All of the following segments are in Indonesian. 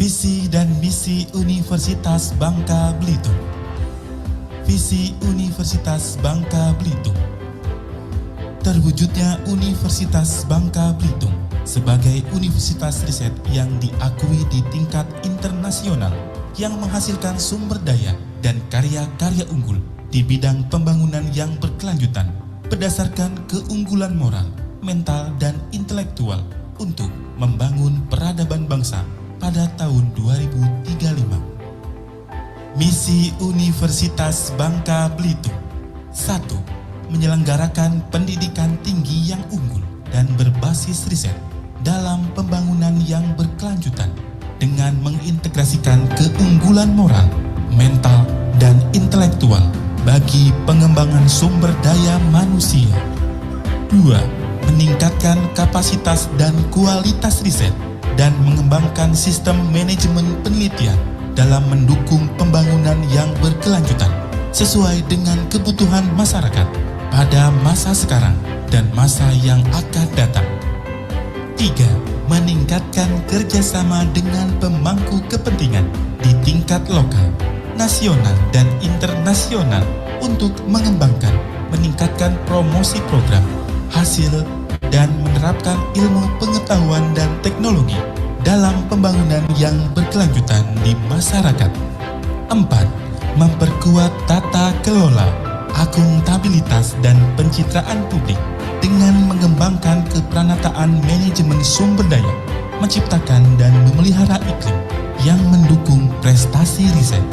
Visi dan misi Universitas Bangka Belitung. Visi Universitas Bangka Belitung. Terwujudnya Universitas Bangka Belitung sebagai universitas riset yang diakui di tingkat internasional yang menghasilkan sumber daya dan karya-karya unggul di bidang pembangunan yang berkelanjutan berdasarkan keunggulan moral, mental, dan intelektual untuk membangun peradaban bangsa pada tahun 2035. Misi Universitas Bangka Belitung. 1. Menyelenggarakan pendidikan tinggi yang unggul dan berbasis riset dalam pembangunan yang berkelanjutan dengan mengintegrasikan keunggulan moral, mental, dan intelektual bagi pengembangan sumber daya manusia. 2. Meningkatkan kapasitas dan kualitas riset dan mengembangkan sistem manajemen penelitian dalam mendukung pembangunan yang berkelanjutan sesuai dengan kebutuhan masyarakat pada masa sekarang dan masa yang akan datang. 3. Meningkatkan kerjasama dengan pemangku kepentingan di tingkat lokal, nasional, dan internasional untuk mengembangkan, meningkatkan promosi program, hasil, dan menerapkan ilmu pengetahuan dan teknologi dalam pembangunan yang berkelanjutan di masyarakat. 4. Memperkuat tata kelola, akuntabilitas, dan pencitraan publik dengan mengembangkan keperanatan manajemen sumber daya, menciptakan dan memelihara iklim yang mendukung prestasi riset.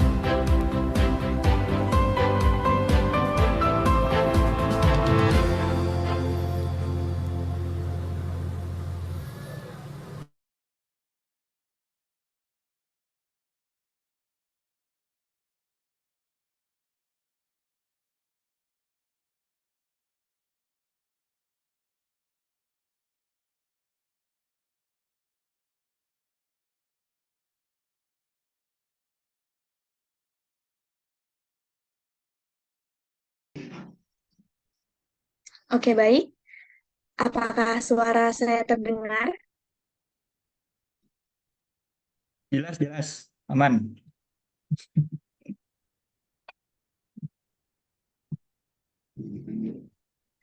Oke, baik. Apakah suara saya terdengar? Jelas, aman.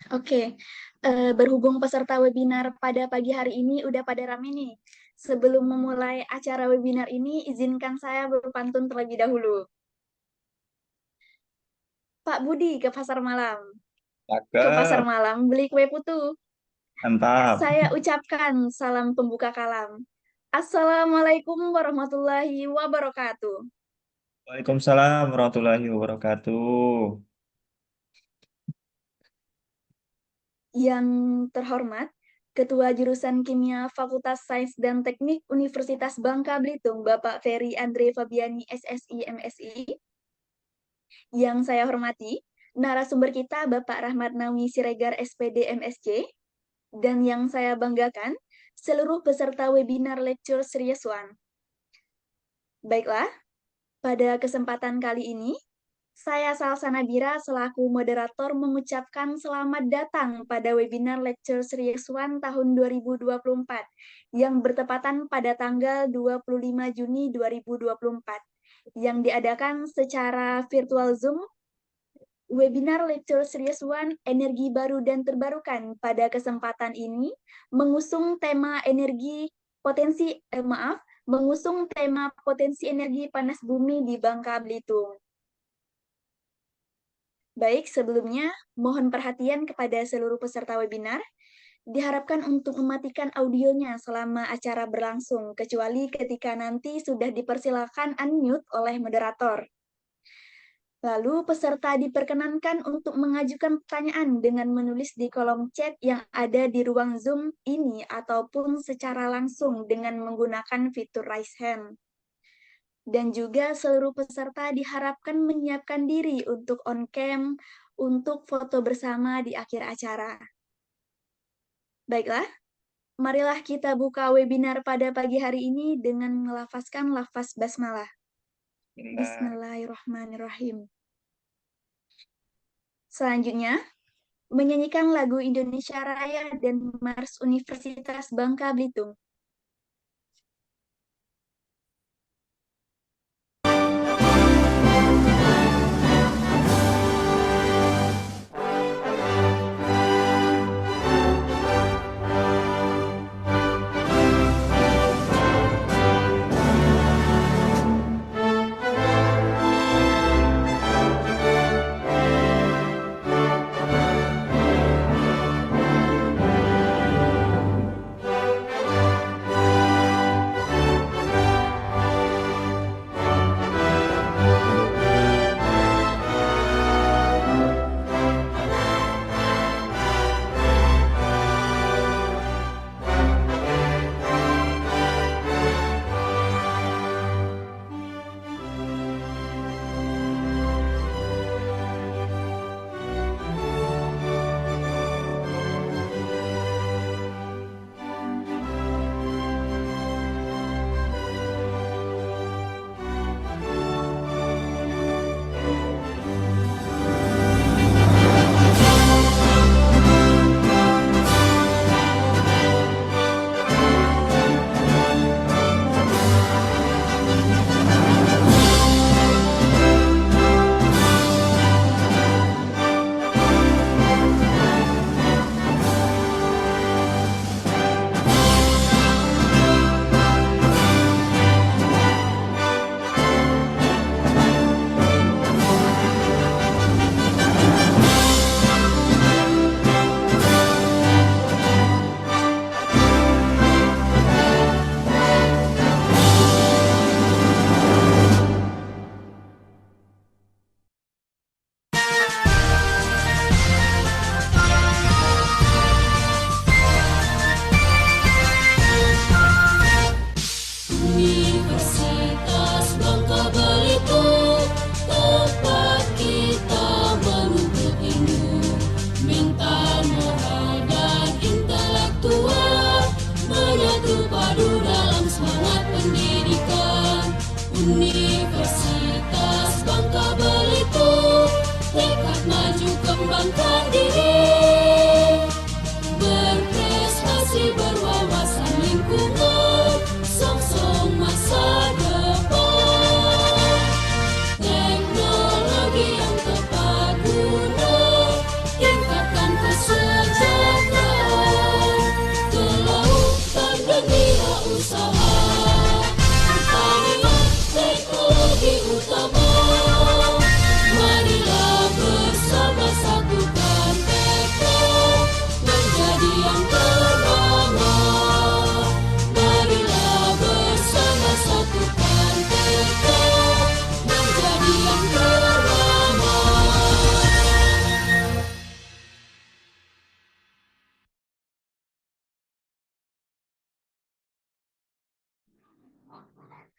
Oke, berhubung peserta webinar pada pagi hari ini udah pada rame nih. Sebelum memulai acara webinar ini, izinkan saya berpantun terlebih dahulu. Pak Budi ke pasar malam. Ke pasar Cakep, malam beli kue putu. mantap. Saya ucapkan salam pembuka kalam. Assalamualaikum warahmatullahi wabarakatuh. Waalaikumsalam warahmatullahi wabarakatuh. Yang terhormat, Ketua Jurusan Kimia Fakultas Sains dan Teknik Universitas Bangka Belitung, Bapak Ferry Andre Fabiani, SSI, MSI. Yang saya hormati, narasumber kita Bapak Rahmat Nawi Siregar, SPD, MSc. Dan yang saya banggakan, seluruh peserta webinar lecture Series One. Baiklah, pada kesempatan kali ini, saya Salsa Nabira selaku moderator mengucapkan selamat datang pada webinar lecture Series One tahun 2024 yang bertepatan pada tanggal 25 Juni 2024 yang diadakan secara virtual Zoom. Webinar lecture Series One Energi Baru dan Terbarukan pada kesempatan ini mengusung tema mengusung tema potensi energi panas bumi di Bangka Belitung. Baik, sebelumnya mohon perhatian kepada seluruh peserta webinar. Diharapkan untuk mematikan audionya selama acara berlangsung, kecuali ketika nanti sudah dipersilakan unmute oleh moderator. Lalu peserta diperkenankan untuk mengajukan pertanyaan dengan menulis di kolom chat yang ada di ruang Zoom ini ataupun secara langsung dengan menggunakan fitur raise hand. Dan juga seluruh peserta diharapkan menyiapkan diri untuk on-cam, untuk foto bersama di akhir acara. Baiklah, marilah kita buka webinar pada pagi hari ini dengan melafazkan lafaz basmalah. Bismillahirrahmanirrahim. Selanjutnya, menyanyikan lagu Indonesia Raya dan Mars Universitas Bangka Belitung.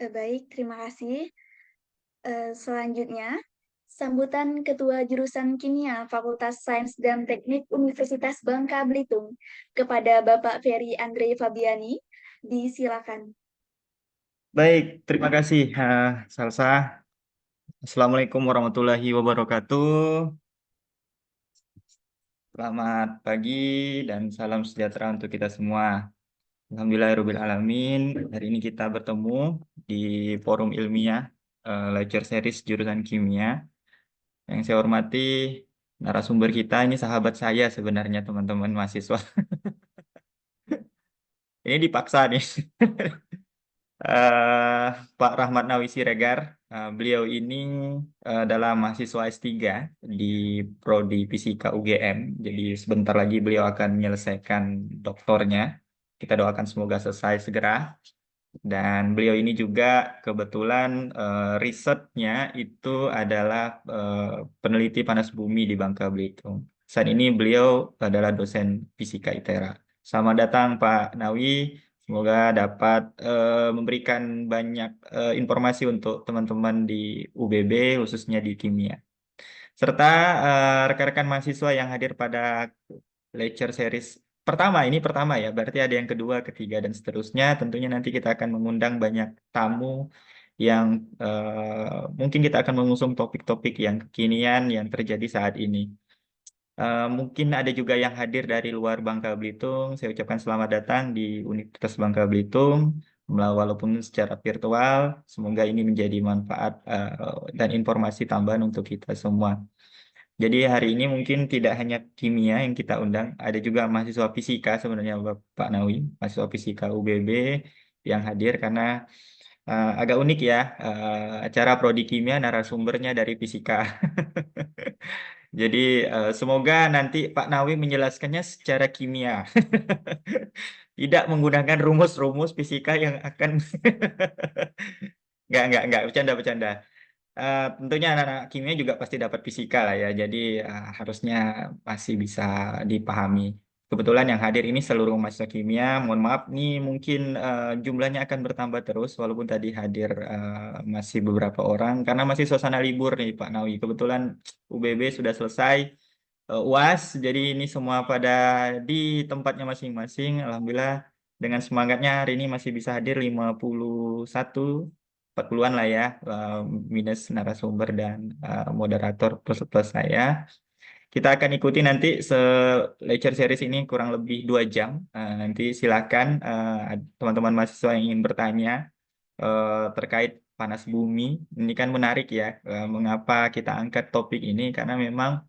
Baik, terima kasih. Selanjutnya, sambutan Ketua Jurusan Kimia Fakultas Sains dan Teknik Universitas Bangka Belitung kepada Bapak Ferry Andre Fabiani, disilakan. Baik, terima kasih, Salsa. Assalamualaikum warahmatullahi wabarakatuh. Selamat pagi dan salam sejahtera untuk kita semua. Alhamdulillahirrahmanirrahim. Hari ini kita bertemu di forum ilmiah lecture series jurusan kimia. Yang saya hormati narasumber kita ini sahabat saya sebenarnya teman-teman mahasiswa. Ini dipaksa nih. Eh, Pak Rahmat Nawi Siregar. Beliau ini adalah mahasiswa S3 di Prodi Fisika UGM. Jadi sebentar lagi beliau akan menyelesaikan doktornya. Kita doakan semoga selesai segera. Dan beliau ini juga kebetulan risetnya itu adalah peneliti panas bumi di Bangka Belitung. Saat ini beliau adalah dosen fisika ITERA. Selamat datang Pak Nawi. Semoga dapat memberikan banyak informasi untuk teman-teman di UBB, khususnya di kimia. Serta rekan-rekan mahasiswa yang hadir pada lecture series ini pertama ya, berarti ada yang kedua, ketiga, dan seterusnya. Tentunya nanti kita akan mengundang banyak tamu yang mungkin kita akan mengusung topik-topik yang kekinian yang terjadi saat ini. Mungkin ada juga yang hadir dari luar Bangka Belitung. Saya ucapkan selamat datang di Universitas Bangka Belitung, walaupun secara virtual. Semoga ini menjadi manfaat dan informasi tambahan untuk kita semua. Jadi hari ini mungkin tidak hanya kimia yang kita undang, ada juga mahasiswa fisika sebenarnya Pak Nawi, mahasiswa fisika UBB yang hadir karena agak unik ya, acara prodi kimia narasumbernya dari fisika. Jadi semoga nanti Pak Nawi menjelaskannya secara kimia, tidak menggunakan rumus-rumus fisika yang akan nggak, bercanda. Tentunya anak-anak kimia juga pasti dapat fisika lah ya, jadi harusnya masih bisa dipahami. Kebetulan yang hadir ini seluruh mahasiswa kimia, mohon maaf nih mungkin jumlahnya akan bertambah terus, walaupun tadi hadir masih beberapa orang, karena masih suasana libur nih Pak Nawi. Kebetulan UBB sudah selesai UAS, jadi ini semua pada di tempatnya masing-masing. Alhamdulillah dengan semangatnya hari ini masih bisa hadir 51, 40-an lah ya, minus narasumber dan moderator plus saya. Kita akan ikuti nanti lecture series ini kurang lebih 2 jam. Nanti silakan teman-teman mahasiswa yang ingin bertanya terkait panas bumi. Ini kan menarik ya, mengapa kita angkat topik ini, karena memang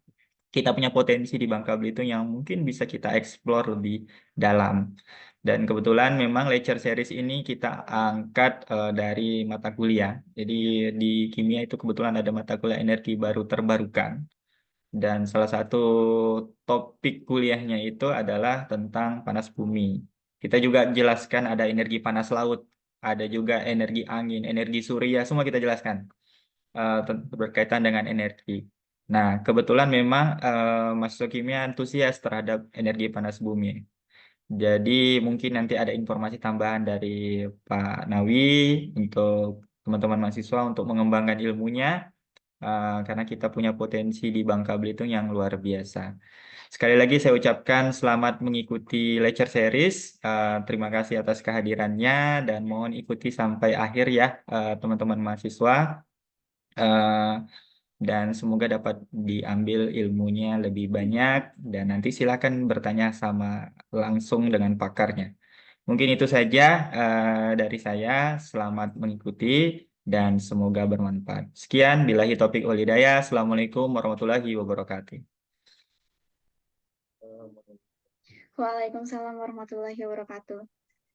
kita punya potensi di Bangka Belitung yang mungkin bisa kita explore lebih dalam. Dan kebetulan memang lecture series ini kita angkat dari mata kuliah. Jadi di kimia itu kebetulan ada mata kuliah energi baru terbarukan. Dan salah satu topik kuliahnya itu adalah tentang panas bumi. Kita juga jelaskan ada energi panas laut, ada juga energi angin, energi surya, semua kita jelaskan berkaitan dengan energi. Nah, kebetulan memang mahasiswa kimia antusias terhadap energi panas bumi. Jadi mungkin nanti ada informasi tambahan dari Pak Nawi untuk teman-teman mahasiswa untuk mengembangkan ilmunya, karena kita punya potensi di Bangka Belitung yang luar biasa. Sekali lagi saya ucapkan selamat mengikuti lecture series. Terima kasih atas kehadirannya dan mohon ikuti sampai akhir ya teman-teman mahasiswa. Dan semoga dapat diambil ilmunya lebih banyak dan nanti silakan bertanya sama langsung dengan pakarnya. Mungkin itu saja dari saya. Selamat mengikuti dan semoga bermanfaat. Sekian, billahi taufik wal hidayah. Assalamualaikum warahmatullahi wabarakatuh. Waalaikumsalam warahmatullahi wabarakatuh.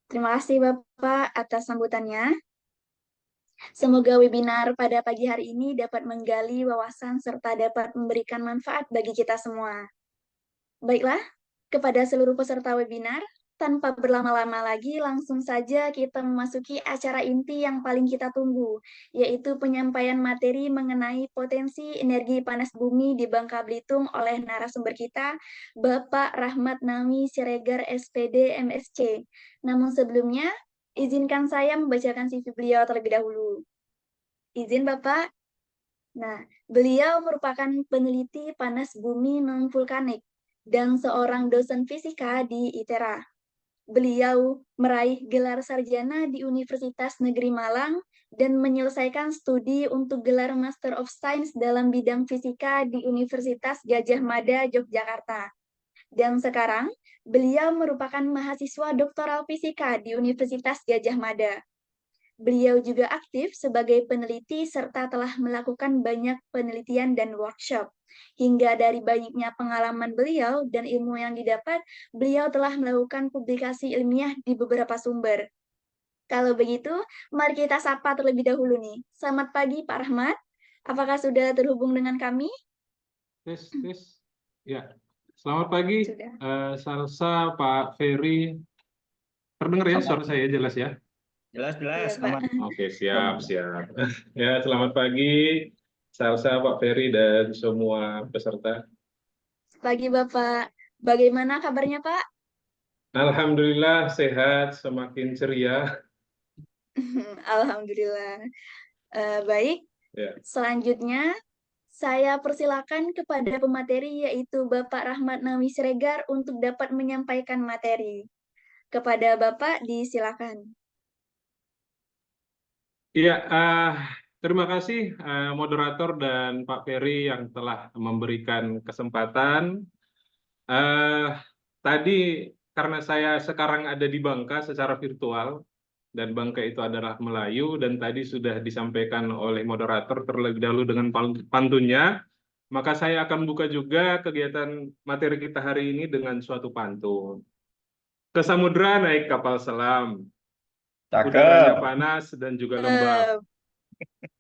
Terima kasih Bapak atas sambutannya. Semoga webinar pada pagi hari ini dapat menggali wawasan serta dapat memberikan manfaat bagi kita semua. Baiklah, kepada seluruh peserta webinar, tanpa berlama-lama lagi, langsung saja kita memasuki acara inti yang paling kita tunggu, yaitu penyampaian materi mengenai potensi energi panas bumi di Bangka Belitung oleh narasumber kita, Bapak Rahmat Nawi Siregar, SPD, MSc. Namun sebelumnya, Izinkan saya membacakan CV beliau terlebih dahulu. Izin Bapak. Nah, beliau merupakan peneliti panas bumi non-vulkanik dan seorang dosen fisika di ITERA. Beliau meraih gelar sarjana di Universitas Negeri Malang dan menyelesaikan studi untuk gelar Master of Science dalam bidang fisika di Universitas Gadjah Mada, Yogyakarta. Dan sekarang, beliau merupakan mahasiswa doktoral fisika di Universitas Gadjah Mada. Beliau juga aktif sebagai peneliti serta telah melakukan banyak penelitian dan workshop. Hingga dari banyaknya pengalaman beliau dan ilmu yang didapat, beliau telah melakukan publikasi ilmiah di beberapa sumber. Kalau begitu, mari kita sapa terlebih dahulu nih. Selamat pagi Pak Rahmat. Apakah sudah terhubung dengan kami? Tes. Ya, selamat pagi, Sudah. Salsa, Pak Ferry. Terdengar ya suara saya jelas ya? Jelas, Iya, Pak. aman. Oke, siap. Ya, selamat pagi, Salsa, Pak Ferry, dan semua peserta. Pagi Bapak. Bagaimana kabarnya Pak? Alhamdulillah sehat, semakin ceria. Alhamdulillah. Baik. Ya. Selanjutnya, saya persilakan kepada pemateri yaitu Bapak Rahmat Nawi Siregar untuk dapat menyampaikan materi. Kepada Bapak disilakan. Iya, terima kasih moderator dan Pak Ferry yang telah memberikan kesempatan. Tadi karena saya sekarang ada di Bangka secara virtual, dan Bangka itu adalah Melayu, dan tadi sudah disampaikan oleh moderator terlebih dahulu dengan pantunnya, maka saya akan buka juga kegiatan materi kita hari ini dengan suatu pantun. Ke samudra naik kapal selam, udaranya panas dan juga lembab.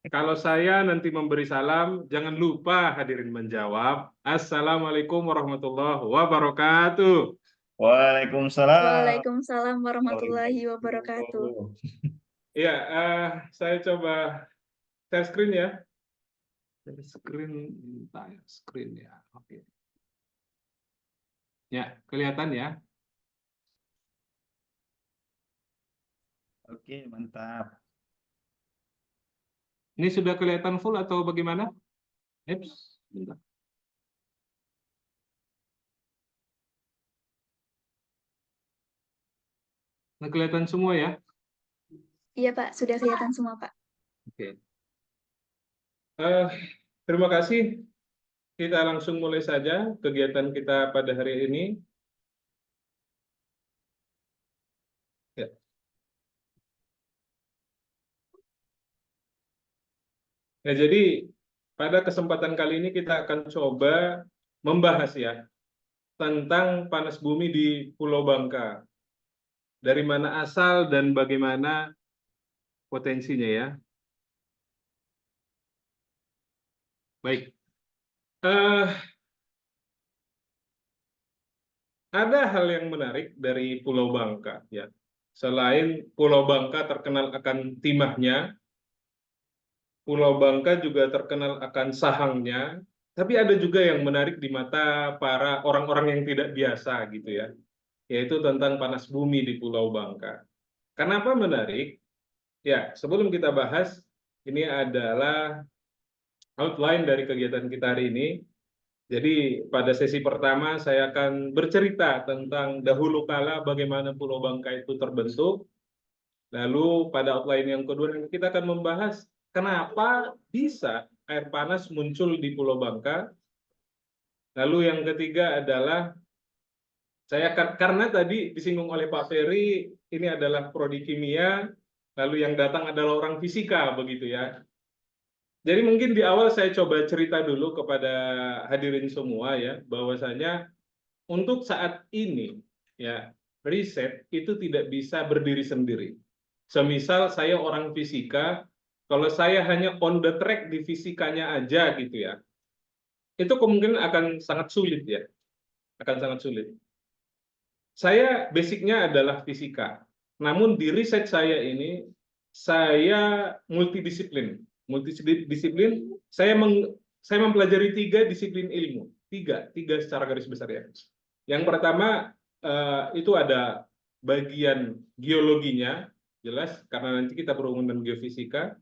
Kalau saya nanti memberi salam, jangan lupa hadirin menjawab. Assalamualaikum warahmatullahi wabarakatuh. Waalaikumsalam. Waalaikumsalam warahmatullahi wabarakatuh. Iya, saya coba share screen ya. Screen ya. Oke. Ya, kelihatan ya. Oke, mantap. Ini sudah kelihatan full atau bagaimana? Eps, bentar. Nah, kelihatan semua ya? Iya Pak, sudah kelihatan semua Pak. Oke. Terima kasih. Kita langsung mulai saja kegiatan kita pada hari ini. Ya. Nah, jadi pada kesempatan kali ini kita akan coba membahas ya tentang panas bumi di Pulau Bangka. Dari mana asal dan bagaimana potensinya ya. Baik. Ada hal yang menarik dari Pulau Bangka ya. Selain Pulau Bangka terkenal akan timahnya, Pulau Bangka juga terkenal akan sahangnya, tapi ada juga yang menarik di mata para orang-orang yang tidak biasa gitu ya, yaitu tentang panas bumi di Pulau Bangka. Kenapa menarik? Ya, sebelum kita bahas, ini adalah outline dari kegiatan kita hari ini. Jadi pada sesi pertama saya akan bercerita tentang dahulu kala bagaimana Pulau Bangka itu terbentuk. Lalu pada outline yang kedua kita akan membahas kenapa bisa air panas muncul di Pulau Bangka. Lalu yang ketiga adalah karena tadi disinggung oleh Pak Ferry, ini adalah prodi kimia, lalu yang datang adalah orang fisika begitu ya. Jadi mungkin di awal saya coba cerita dulu kepada hadirin semua ya, bahwasanya untuk saat ini ya riset itu tidak bisa berdiri sendiri. Semisal saya orang fisika, kalau saya hanya on the track di fisikanya aja gitu ya, itu kemungkinan akan sangat sulit ya, akan sangat sulit. Saya basicnya adalah fisika, namun di riset saya ini saya multidisiplin. Saya mempelajari 3 disiplin ilmu, tiga secara garis besar ya. Yang pertama itu ada bagian geologinya, jelas karena nanti kita berhubungan dengan geofisika.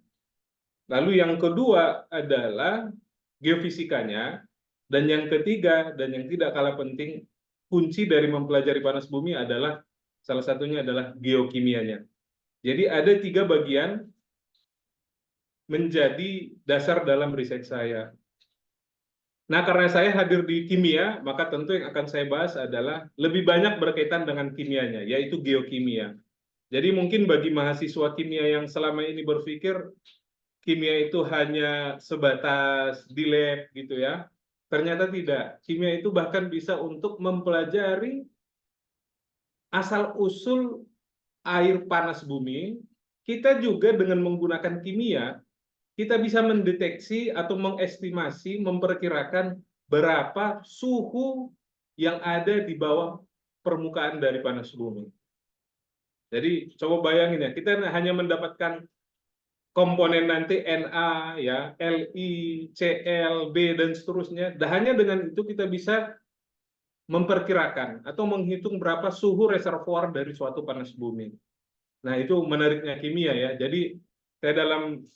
Lalu yang kedua adalah geofisikanya, dan yang ketiga dan yang tidak kalah penting, kunci dari mempelajari panas bumi adalah salah satunya adalah geokimianya. Jadi ada 3 bagian menjadi dasar dalam riset saya. Nah, karena saya hadir di kimia, maka tentu yang akan saya bahas adalah lebih banyak berkaitan dengan kimianya, yaitu geokimia. Jadi mungkin bagi mahasiswa kimia yang selama ini berpikir kimia itu hanya sebatas di lab gitu ya, ternyata tidak. Kimia itu bahkan bisa untuk mempelajari asal-usul air panas bumi. Kita juga dengan menggunakan kimia, kita bisa mendeteksi atau mengestimasi, memperkirakan berapa suhu yang ada di bawah permukaan dari panas bumi. Jadi coba bayangin ya, kita hanya mendapatkan komponen nanti Na, ya, Li, Cl, B, dan seterusnya. Dan hanya dengan itu kita bisa memperkirakan atau menghitung berapa suhu reservoir dari suatu panas bumi. Nah, itu menariknya kimia ya. Jadi saya dalam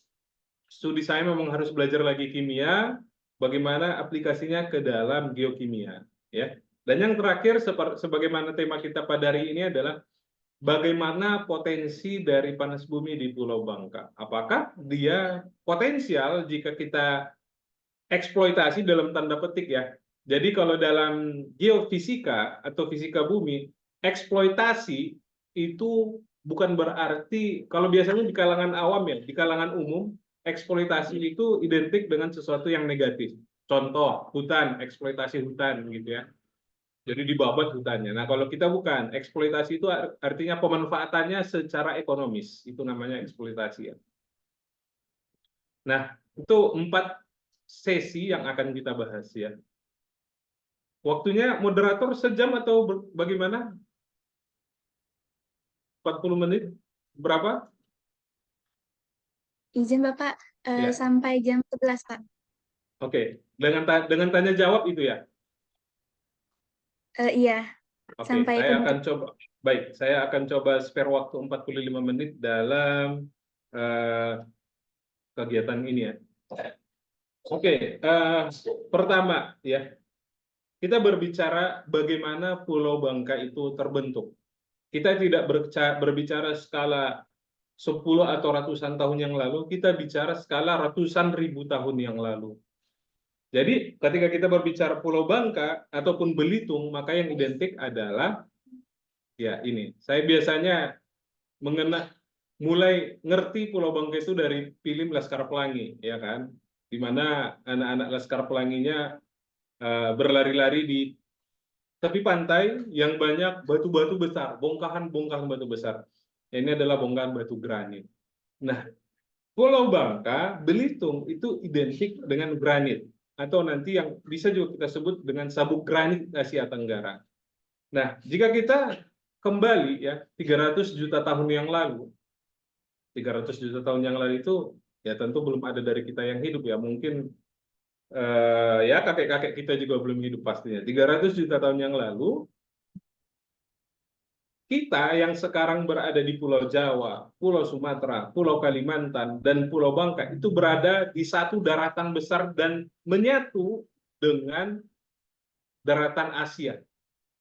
studi saya memang harus belajar lagi kimia, bagaimana aplikasinya ke dalam geokimia, ya. Dan yang terakhir, sebagaimana tema kita pada hari ini adalah bagaimana potensi dari panas bumi di Pulau Bangka. Apakah dia potensial jika kita eksploitasi dalam tanda petik ya. Jadi kalau dalam geofisika atau fisika bumi, eksploitasi itu bukan berarti, kalau biasanya di kalangan awam ya, di kalangan umum, eksploitasi itu identik dengan sesuatu yang negatif. Contoh, hutan, eksploitasi hutan gitu ya. Jadi dibabat hutannya. Nah, kalau kita bukan, eksploitasi itu artinya pemanfaatannya secara ekonomis. Itu namanya eksploitasi ya. Nah, itu 4 sesi yang akan kita bahas ya. Waktunya moderator sejam atau bagaimana? 40 menit? Berapa? Izin Bapak, Ya. sampai jam 11, Pak. Oke, dengan tanya jawab itu ya. Iya, Oke, sampai saya penutup. akan coba. Baik, saya akan coba spare waktu 45 menit dalam kegiatan ini ya. Oke, pertama ya, kita berbicara bagaimana Pulau Bangka itu terbentuk. Kita tidak berbicara skala 10 atau ratusan tahun yang lalu, kita bicara skala ratusan ribu tahun yang lalu. Jadi ketika kita berbicara Pulau Bangka ataupun Belitung, maka yang identik adalah ya ini. Saya biasanya mulai ngerti Pulau Bangka itu dari film Laskar Pelangi, ya kan? Di mana anak-anak Laskar Pelanginya berlari-lari di tepi pantai yang banyak batu-batu besar, bongkahan-bongkahan batu besar. Ini adalah bongkahan batu granit. Nah, Pulau Bangka, Belitung itu identik dengan granit, atau nanti yang bisa juga kita sebut dengan sabuk granit Asia Tenggara. Nah, jika kita kembali ya 300 juta tahun yang lalu, 300 juta tahun yang lalu itu ya tentu belum ada dari kita yang hidup ya, mungkin ya kakek-kakek kita juga belum hidup pastinya. 300 juta tahun yang lalu, kita yang sekarang berada di Pulau Jawa, Pulau Sumatera, Pulau Kalimantan, dan Pulau Bangka itu berada di satu daratan besar dan menyatu dengan daratan Asia.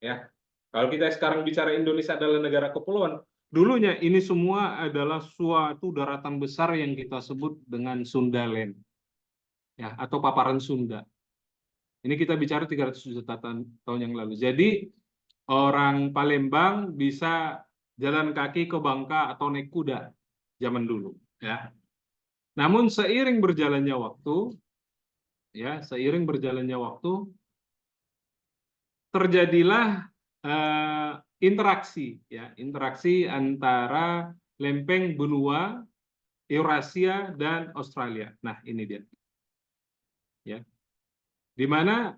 Ya, kalau kita sekarang bicara Indonesia adalah negara kepulauan, dulunya ini semua adalah suatu daratan besar yang kita sebut dengan Sundaland. Ya, atau paparan Sunda. Ini kita bicara 300 juta tahun yang lalu. Jadi orang Palembang bisa jalan kaki ke Bangka atau naik kuda zaman dulu, ya. Namun seiring berjalannya waktu, ya, terjadilah interaksi, ya, interaksi antara lempeng benua Eurasia dan Australia. Nah, ini dia. Ya, di mana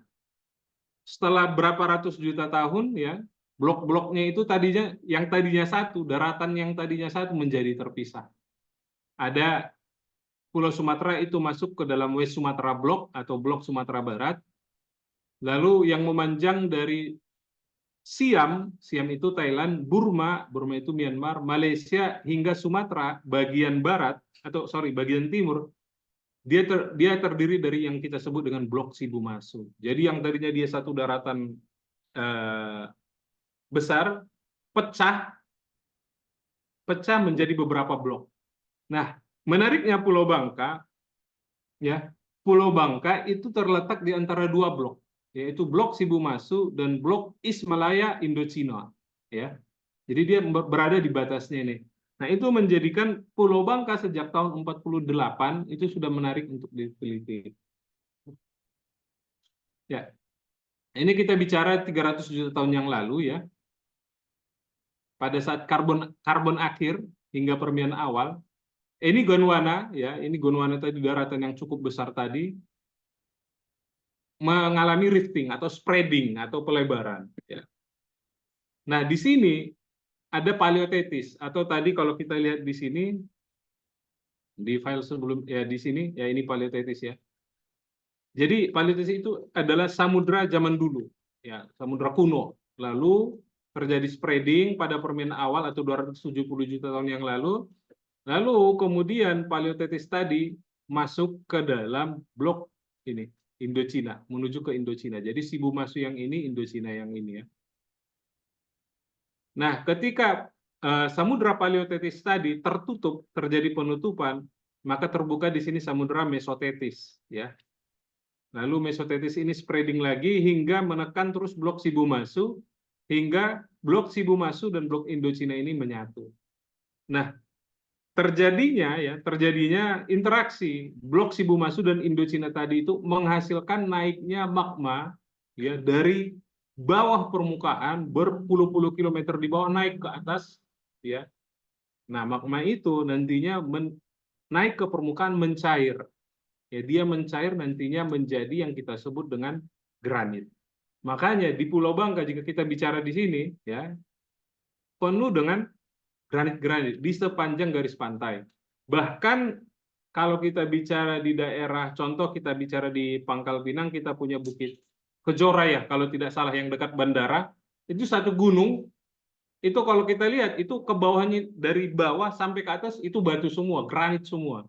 setelah berapa ratus juta tahun ya, blok-bloknya itu tadinya satu, daratan yang tadinya satu menjadi terpisah. Ada Pulau Sumatera itu masuk ke dalam West Sumatra Block atau Blok Sumatera Barat. Lalu yang memanjang dari Siam itu Thailand, Burma itu Myanmar, Malaysia hingga Sumatera bagian barat bagian timur, dia terdiri dari yang kita sebut dengan blok Sibumasu. Jadi yang tadinya dia satu daratan besar pecah menjadi beberapa blok. Nah, menariknya Pulau Bangka, ya, Pulau Bangka itu terletak di antara dua blok, yaitu blok Sibumasu dan blok East Malaya Indochina, ya. Jadi dia berada di batasnya ini. Nah, itu menjadikan Pulau Bangka sejak tahun 48 itu sudah menarik untuk diteliti. Ya. Ini kita bicara 300 juta tahun yang lalu, ya. Pada saat karbon akhir hingga Permian awal, ini Gondwana, ya, ini Gondwana tadi daratan yang cukup besar tadi mengalami rifting atau spreading atau pelebaran. Ya. Nah, di sini ada Paleothetis atau tadi kalau kita lihat di sini di file sebelum ya di sini ya ini Paleothetis ya. Jadi Paleothetis itu adalah samudra zaman dulu, ya, samudra kuno. Lalu terjadi spreading pada Permian awal atau 270 juta tahun yang lalu. Lalu kemudian Paleothetis tadi masuk ke dalam blok ini, Indochina, menuju ke Indochina. Jadi Sibumasu yang ini, Indochina yang ini ya. Nah, ketika samudra Paleothetis tadi tertutup, terjadi penutupan, maka terbuka di sini samudra Mesothetis ya. Lalu Mesothetis ini spreading lagi hingga menekan terus blok Sibumasu, hingga blok Sibumasu dan blok Indochina ini menyatu. Nah, terjadinya interaksi blok Sibumasu dan Indochina tadi itu menghasilkan naiknya magma ya dari bawah permukaan berpuluh-puluh kilometer di bawah naik ke atas ya. Nah, magma itu nantinya naik ke permukaan mencair. Ya, dia mencair nantinya menjadi yang kita sebut dengan granit. Makanya di Pulau Bangka jika kita bicara di sini ya penuh dengan granit-granit di sepanjang garis pantai. Bahkan kalau kita bicara di daerah, contoh kita bicara di Pangkal Pinang, kita punya Bukit Kejora ya, kalau tidak salah yang dekat bandara, itu satu gunung, itu kalau kita lihat, itu ke bawahnya, dari bawah sampai ke atas, itu batu semua, granit semua.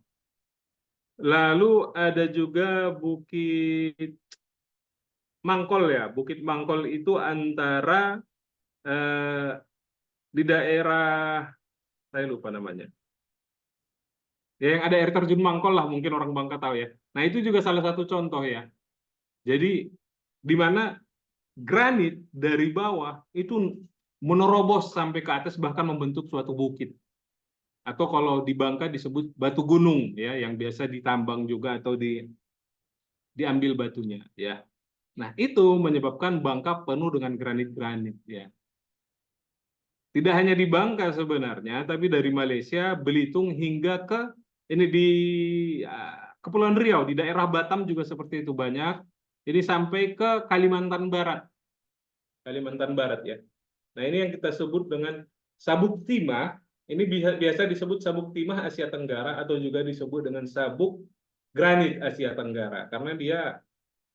Lalu ada juga Bukit Mangkol ya, Bukit Mangkol itu antara di daerah, saya lupa namanya. Ya, yang ada air terjun Mangkol lah, mungkin orang Bangka tahu ya. Nah, itu juga salah satu contoh ya. Jadi, di mana granit dari bawah itu menerobos sampai ke atas, bahkan membentuk suatu bukit. Atau kalau di Bangka disebut batu gunung, ya, yang biasa ditambang juga atau diambil batunya. Ya. Nah, itu menyebabkan Bangka penuh dengan granit-granit. Ya. Tidak hanya di Bangka sebenarnya, tapi dari Malaysia, Belitung hingga ke ini di Kepulauan Riau, di daerah Batam juga seperti itu banyak. Ini sampai ke Kalimantan Barat. Kalimantan Barat ya. Nah, ini yang kita sebut dengan sabuk timah. Ini biasa disebut sabuk timah Asia Tenggara atau juga disebut dengan sabuk granit Asia Tenggara karena dia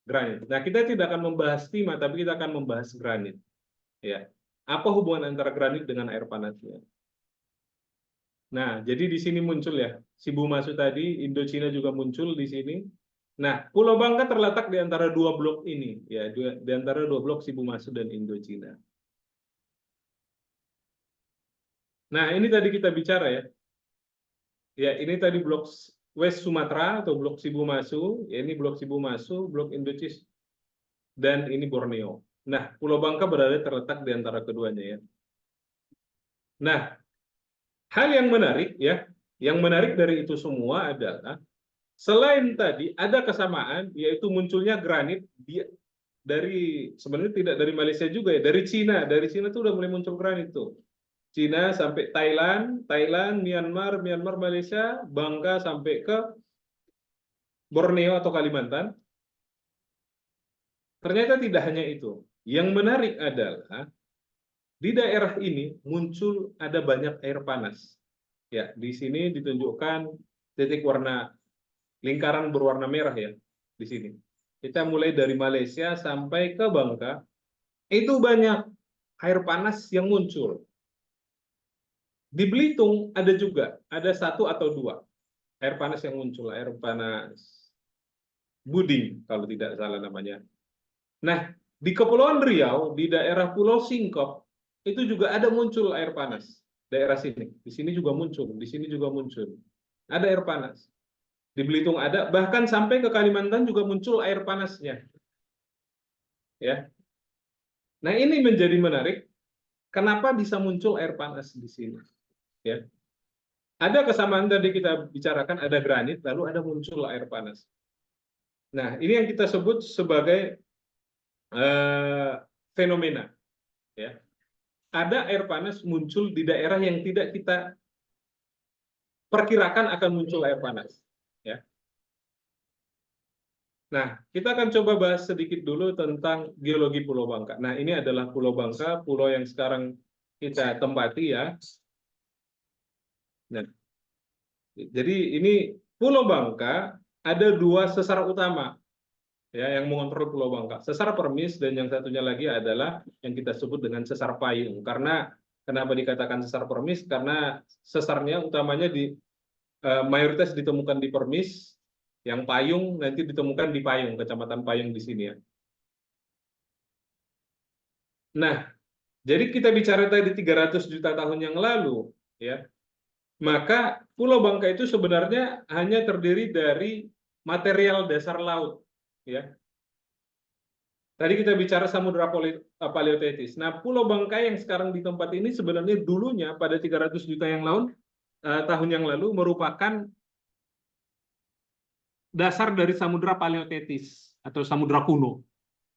granit. Nah, kita tidak akan membahas timah, tapi kita akan membahas granit. Ya. Apa hubungan antara granit dengan air panasnya? Nah, jadi di sini muncul ya, Sibumasu tadi, Indochina juga muncul di sini. Nah, Pulau Bangka terletak di antara dua blok ini, ya, di antara dua blok Sibumasu dan Indochina. Nah, ini tadi kita bicara ya. Ya, ini tadi blok West Sumatera atau blok Sibumasu, ya, ini blok Sibumasu, blok Indochina, dan ini Borneo. Nah, Pulau Bangka berada terletak di antara keduanya ya. Nah, hal yang menarik ya, yang menarik dari itu semua adalah selain tadi ada kesamaan yaitu munculnya granit dari sebenarnya tidak dari Malaysia juga ya, dari Cina. Dari Cina tuh udah mulai muncul granit tuh. Cina sampai Thailand, Myanmar, Malaysia, Bangka sampai ke Borneo atau Kalimantan. Ternyata tidak hanya itu. Yang menarik adalah di daerah ini muncul ada banyak air panas. Ya, di sini ditunjukkan titik warna lingkaran berwarna merah ya di sini. Kita mulai dari Malaysia sampai ke Bangka. Itu banyak air panas yang muncul. Di Belitung ada juga, ada 1 atau 2 air panas yang muncul, air panas Buding kalau tidak salah namanya. Nah, di Kepulauan Riau, di daerah Pulau Singkop, itu juga ada muncul air panas. Daerah sini, di sini juga muncul, di sini juga muncul. Ada air panas. Di Belitung ada, bahkan sampai ke Kalimantan juga muncul air panasnya. Ya. Nah, ini menjadi menarik. Kenapa bisa muncul air panas di sini? Ya. Ada kesamaan tadi kita bicarakan, ada granit, lalu ada muncul air panas. Nah, ini yang kita sebut sebagai fenomena. Ya. Ada air panas muncul di daerah yang tidak kita perkirakan akan muncul air panas. Ya. Nah, kita akan coba bahas sedikit dulu tentang geologi Pulau Bangka. Nah, ini adalah Pulau Bangka, pulau yang sekarang kita tempati ya. Nah, jadi ini Pulau Bangka ada 2 sesar utama ya yang mengontrol Pulau Bangka. Sesar Permis dan yang satunya lagi adalah yang kita sebut dengan sesar Payung. Karena kenapa dikatakan sesar Permis? Karena sesarnya utamanya mayoritas ditemukan di Permis, yang Payung nanti ditemukan di Payung, Kecamatan Payung di sini ya. Nah, jadi kita bicara tadi 300 juta tahun yang lalu ya. Maka Pulau Bangka itu sebenarnya hanya terdiri dari material dasar laut ya. Tadi kita bicara samudra paleotetis. Nah, Pulau Bangka yang sekarang di tempat ini sebenarnya dulunya pada 300 juta tahun yang lalu merupakan dasar dari samudra paleotetis atau samudra kuno.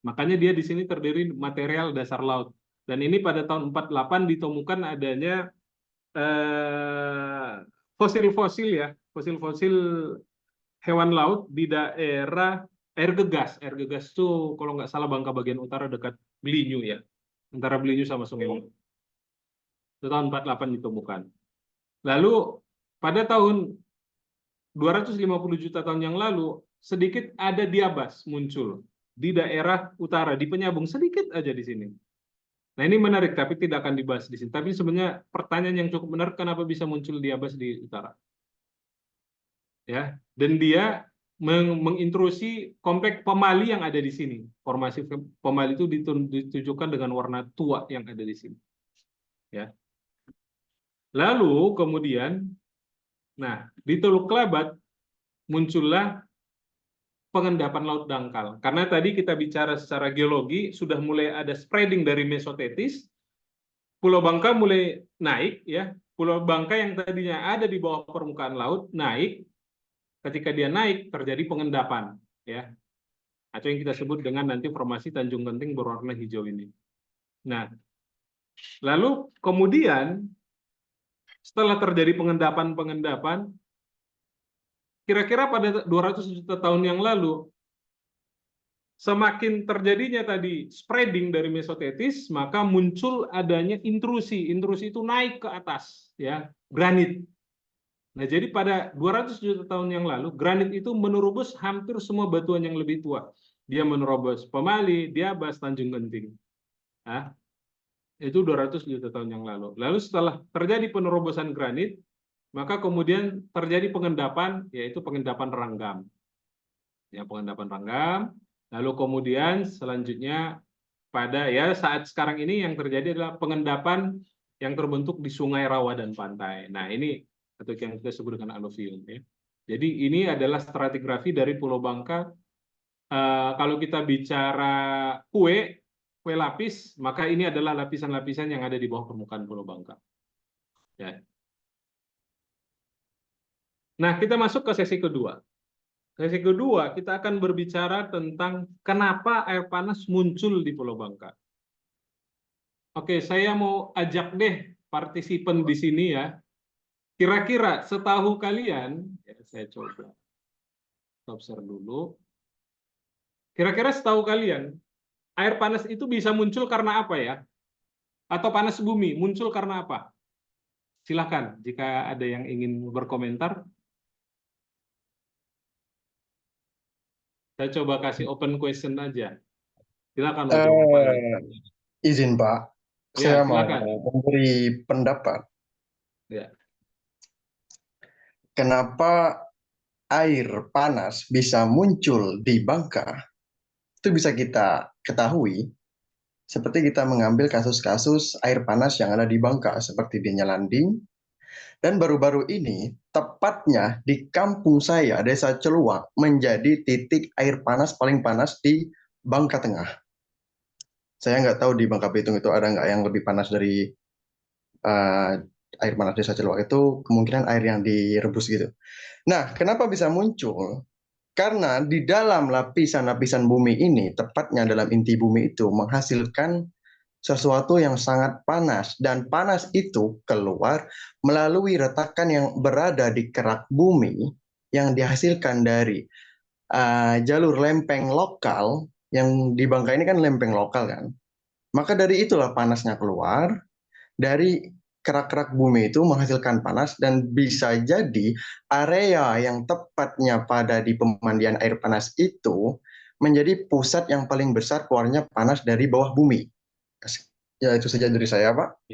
Makanya dia di sini terdiri material dasar laut. Dan ini pada tahun 48 ditemukan adanya fosil-fosil ya, fosil-fosil hewan laut di daerah air gegas. Air gegas itu kalau nggak salah Bangka bagian utara dekat Belinyu ya, antara Belinyu sama Sungai Musi. Itu tahun 48 ditemukan. Lalu pada tahun 250 juta tahun yang lalu sedikit ada diabas muncul di daerah utara, di Penyambung, sedikit aja di sini. Nah, ini menarik, tapi tidak akan dibahas di sini. Tapi sebenarnya pertanyaan yang cukup menarik, kenapa bisa muncul diabas di utara? Ya, dan dia mengintrusi kompleks Pemali yang ada di sini. Formasi Pemali itu ditujukan dengan warna tua yang ada di sini. Ya. Lalu kemudian, nah di Teluk Kelabat muncullah pengendapan laut dangkal. Karena tadi kita bicara secara geologi, sudah mulai ada spreading dari mesotetis, Pulau Bangka mulai naik, ya. Pulau Bangka yang tadinya ada di bawah permukaan laut naik. Ketika dia naik, terjadi pengendapan, ya. Atau yang kita sebut dengan nanti formasi Tanjung Genting berwarna hijau ini. Nah, lalu kemudian setelah terjadi pengendapan, kira-kira pada 200 juta tahun yang lalu, semakin terjadinya tadi spreading dari mesotetis, maka muncul adanya intrusi. Intrusi itu naik ke atas, ya, granit. Nah, jadi pada 200 juta tahun yang lalu, granit itu menerobos hampir semua batuan yang lebih tua. Dia menerobos Pemali, Diabas, Tanjung Genting. Nah, itu 200 juta tahun yang lalu. Lalu setelah terjadi penerobosan granit, maka kemudian terjadi pengendapan, yaitu pengendapan Ranggam. Ya, pengendapan Ranggam. Lalu kemudian selanjutnya pada ya saat sekarang ini yang terjadi adalah pengendapan yang terbentuk di sungai, rawa, dan pantai. Nah, ini atau yang kita sebut dengan aluvium. Ya. Jadi ini adalah stratigrafi dari Pulau Bangka. Kalau kita bicara kue lapis, maka ini adalah lapisan-lapisan yang ada di bawah permukaan Pulau Bangka. Ya. Nah, kita masuk ke sesi kedua. Sesi kedua, kita akan berbicara tentang kenapa air panas muncul di Pulau Bangka. Oke, saya mau ajak deh partisipan di sini ya. Kira-kira setahu kalian, ya saya coba stop share dulu. Kira-kira setahu kalian, air panas itu bisa muncul karena apa ya? Atau panas bumi muncul karena apa? Silakan jika ada yang ingin berkomentar. Saya coba kasih open question aja. Silakan. Izin Pak, Saya mau silakan. memberi pendapat. Ya. Kenapa air panas bisa muncul di Bangka? Itu bisa kita ketahui seperti kita mengambil kasus-kasus air panas yang ada di Bangka, seperti di Nyalanding. Dan baru-baru ini, tepatnya di kampung saya, Desa Celuak, menjadi titik air panas paling panas di Bangka Tengah. Saya nggak tahu di Bangka Belitung itu ada nggak yang lebih panas dari air panas Desa Celuak itu, kemungkinan air yang direbus gitu. Nah, kenapa bisa muncul? Karena di dalam lapisan-lapisan bumi ini, tepatnya dalam inti bumi itu, menghasilkan sesuatu yang sangat panas. Dan panas itu keluar melalui retakan yang berada di kerak bumi yang dihasilkan dari jalur lempeng lokal, yang di Bangka ini kan lempeng lokal kan. Maka dari itulah panasnya keluar, dari kerak-kerak bumi itu menghasilkan panas, dan bisa jadi area yang tepatnya pada di pemandian air panas itu menjadi pusat yang paling besar keluarnya panas dari bawah bumi. Ya, itu saja dari saya, Pak.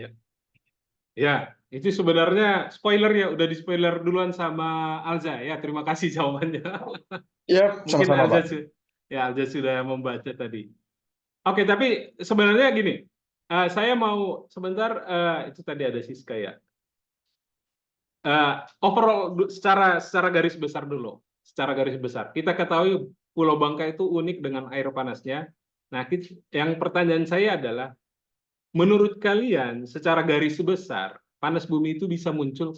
Ya, itu sebenarnya spoiler ya, udah di spoiler duluan sama Alza ya. Terima kasih jawabannya. Ya, Mungkin sama-sama, Alza, Pak. Alza sudah membaca tadi. Oke, tapi sebenarnya gini, saya mau sebentar, itu tadi ada Siska ya. Overall secara garis besar dulu, secara garis besar. Kita ketahui Pulau Bangka itu unik dengan air panasnya. Nah, yang pertanyaan saya adalah, menurut kalian secara garis besar panas bumi itu bisa muncul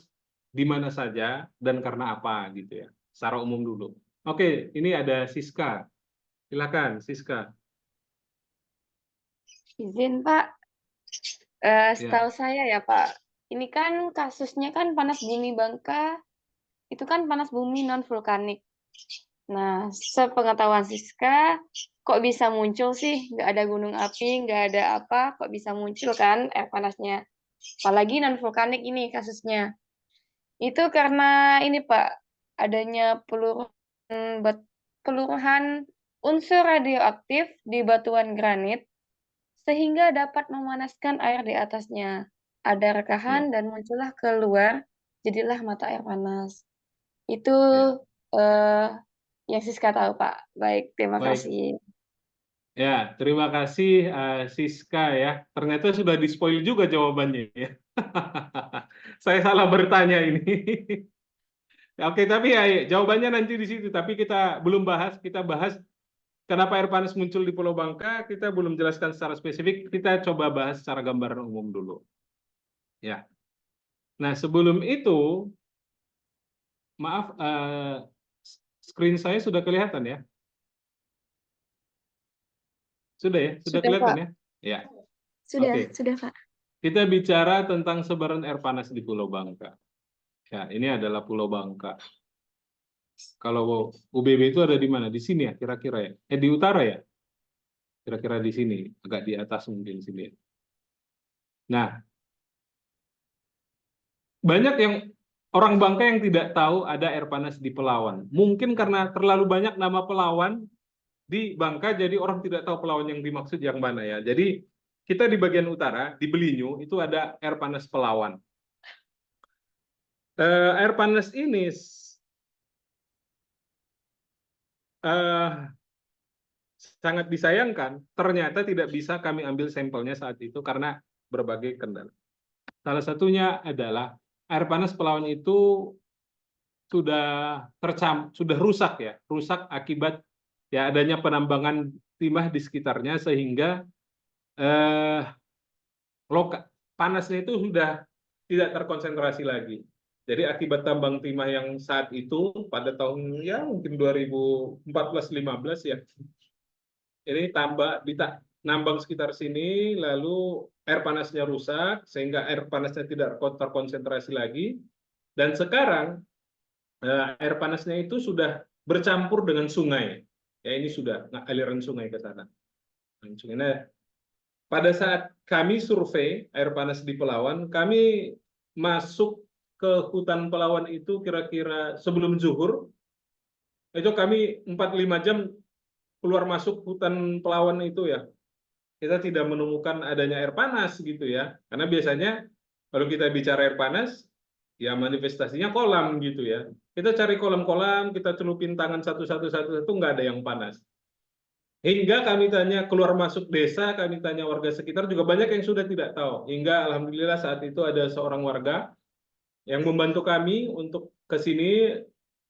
di mana saja dan karena apa gitu ya? Secara umum dulu. Oke, ini ada Siska. Silakan, Siska. Izin Pak, Ya. setahu saya ya Pak, ini kan kasusnya kan panas bumi Bangka, itu kan panas bumi non vulkanik. Nah, sepengetahuan Siska, kok bisa muncul sih? Nggak ada gunung api, nggak ada apa, kok bisa muncul kan air panasnya? Apalagi non vulkanik ini kasusnya. Itu karena ini Pak, adanya peluruhan unsur radioaktif di batuan granit, sehingga dapat memanaskan air di atasnya. Ada rekahan dan muncullah keluar, jadilah mata air panas. Itu yang Siska tahu, Pak. Baik, terima Baik. kasih. Ya, terima kasih Siska ya. Ternyata sudah di-spoil juga jawabannya ya. Saya salah bertanya ini. Oke, tapi ya jawabannya nanti di situ. Tapi kita belum bahas, kita bahas kenapa air panas muncul di Pulau Bangka, kita belum jelaskan secara spesifik, kita coba bahas secara gambaran umum dulu. Ya. Nah, sebelum itu, maaf, screen saya sudah kelihatan ya? Sudah ya? Sudah kelihatan Pak. ya? Ya. Sudah, Oke. sudah Pak. Kita bicara tentang sebaran air panas di Pulau Bangka. Ya, ini adalah Pulau Bangka. Kalau UBB itu ada di mana? Di sini ya, kira-kira ya? Di utara ya? Kira-kira di sini, agak di atas mungkin sini. Nah, banyak yang orang Bangka yang tidak tahu ada air panas di Pelawan. Mungkin karena terlalu banyak nama Pelawan di Bangka, jadi orang tidak tahu Pelawan yang dimaksud yang mana ya. Jadi kita di bagian utara, di Belinyu, itu ada air panas Pelawan. Air panas ini sangat disayangkan, ternyata tidak bisa kami ambil sampelnya saat itu karena berbagai kendala. Salah satunya adalah air panas Pelawan itu sudah rusak ya, rusak akibat ya adanya penambangan timah di sekitarnya, sehingga panasnya itu sudah tidak terkonsentrasi lagi. Jadi akibat tambang timah yang saat itu pada tahun ya mungkin 2014-15 ya, ini nambang sekitar sini, lalu air panasnya rusak sehingga air panasnya tidak terkonsentrasi lagi, dan sekarang air panasnya itu sudah bercampur dengan sungai. Ya, ini sudah aliran sungai ke sana. Nah, pada saat kami survei air panas di Pelawan, kami masuk ke hutan Pelawan itu kira-kira sebelum zuhur. Itu kami 4-5 jam keluar masuk hutan Pelawan itu ya. kita tidak menemukan adanya air panas gitu ya. Karena biasanya kalau kita bicara air panas, ya manifestasinya kolam gitu ya. Kita cari kolam-kolam, kita celupin tangan satu-satu, nggak ada yang panas. Hingga kami tanya keluar masuk desa, kami tanya warga sekitar juga banyak yang sudah tidak tahu. Hingga alhamdulillah saat itu ada seorang warga yang membantu kami untuk ke sini,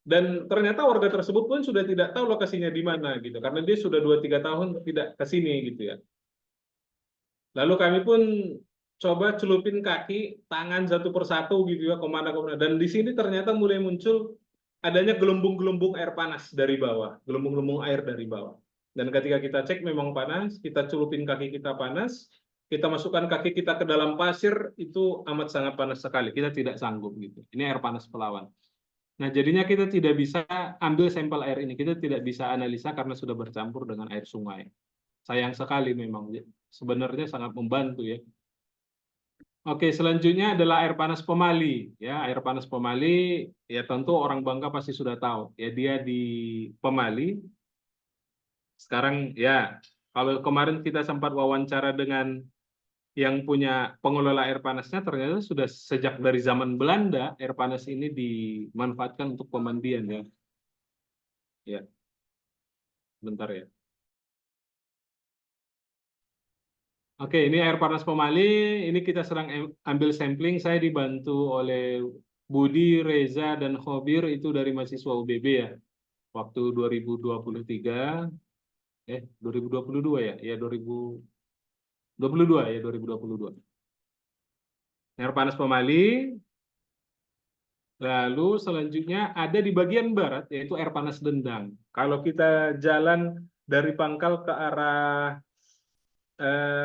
dan ternyata warga tersebut pun sudah tidak tahu lokasinya di mana gitu, karena dia sudah 2-3 tahun tidak ke sini gitu ya. Lalu kami pun coba celupin kaki, tangan satu persatu gitu ya, kemana-kemana. Dan di sini ternyata mulai muncul adanya gelembung-gelembung air panas dari bawah, gelembung-gelembung air dari bawah. Dan ketika kita cek memang panas, kita celupin kaki kita panas, kita masukkan kaki kita ke dalam pasir, itu amat sangat panas sekali. Kita tidak sanggup gitu. Ini air panas pelawan. Nah, jadinya kita tidak bisa ambil sampel air ini, kita tidak bisa analisa karena sudah bercampur dengan air sungai. Sayang sekali memang, sebenarnya sangat membantu ya. Oke, selanjutnya adalah air panas Pemali. Ya, air panas Pemali, ya tentu orang Bangka pasti sudah tahu. Ya, dia di Pemali. Sekarang ya, kalau kemarin kita sempat wawancara dengan yang punya pengelola air panasnya, ternyata sudah sejak dari zaman Belanda air panas ini dimanfaatkan untuk pemandian ya. Ya, bentar ya. Oke, ini air panas Pemali. Ini kita sedang ambil sampling. Saya dibantu oleh Budi, Reza, dan Khobir itu dari mahasiswa UBB ya. Waktu 2023, 2022 ya, ya 2022 ya 2022. Air panas Pemali. Lalu selanjutnya ada di bagian barat yaitu air panas Dendang. Kalau kita jalan dari Pangkal ke arah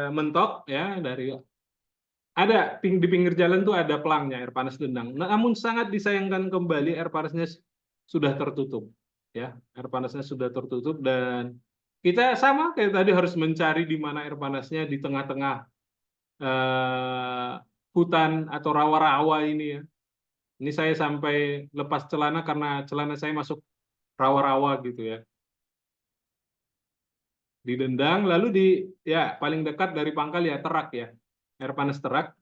Mentok ya, dari ada di pinggir jalan tuh ada pelangnya air panas Dendang. Namun sangat disayangkan kembali air panasnya sudah tertutup ya. Air panasnya sudah tertutup dan kita sama kayak tadi harus mencari di mana air panasnya di tengah-tengah hutan atau rawa-rawa ini ya. Ini saya sampai lepas celana karena celana saya masuk rawa-rawa gitu ya. Di Dendang, lalu di ya paling dekat dari Pangkal ya Terak ya, air panas Terak.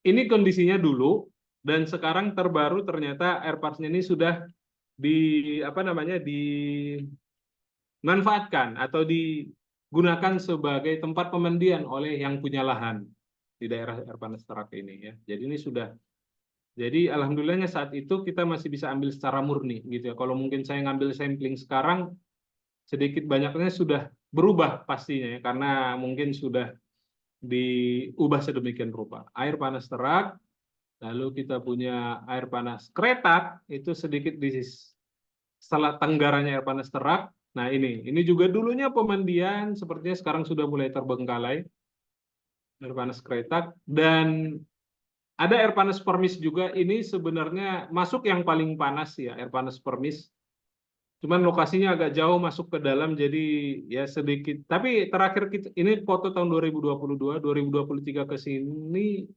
Ini kondisinya dulu dan sekarang terbaru ternyata air panasnya ini sudah dimanfaatkan atau digunakan sebagai tempat pemandian oleh yang punya lahan di daerah air panas Terak ini ya. Jadi ini sudah, jadi alhamdulillahnya saat itu kita masih bisa ambil secara murni gitu ya. Kalau mungkin saya ngambil sampling sekarang sedikit banyaknya sudah berubah pastinya ya, karena mungkin sudah diubah sedemikian rupa. Air panas Terak, lalu kita punya air panas Kretak, itu sedikit di selat tenggaranya air panas Terak. Nah ini juga dulunya pemandian, sepertinya sekarang sudah mulai terbengkalai. Air panas Kretak, dan ada air panas Permis juga, ini sebenarnya masuk yang paling panas ya, air panas Permis. Cuman lokasinya agak jauh masuk ke dalam, jadi ya sedikit. Tapi terakhir kita, ini foto tahun 2022, 2023 ke sini.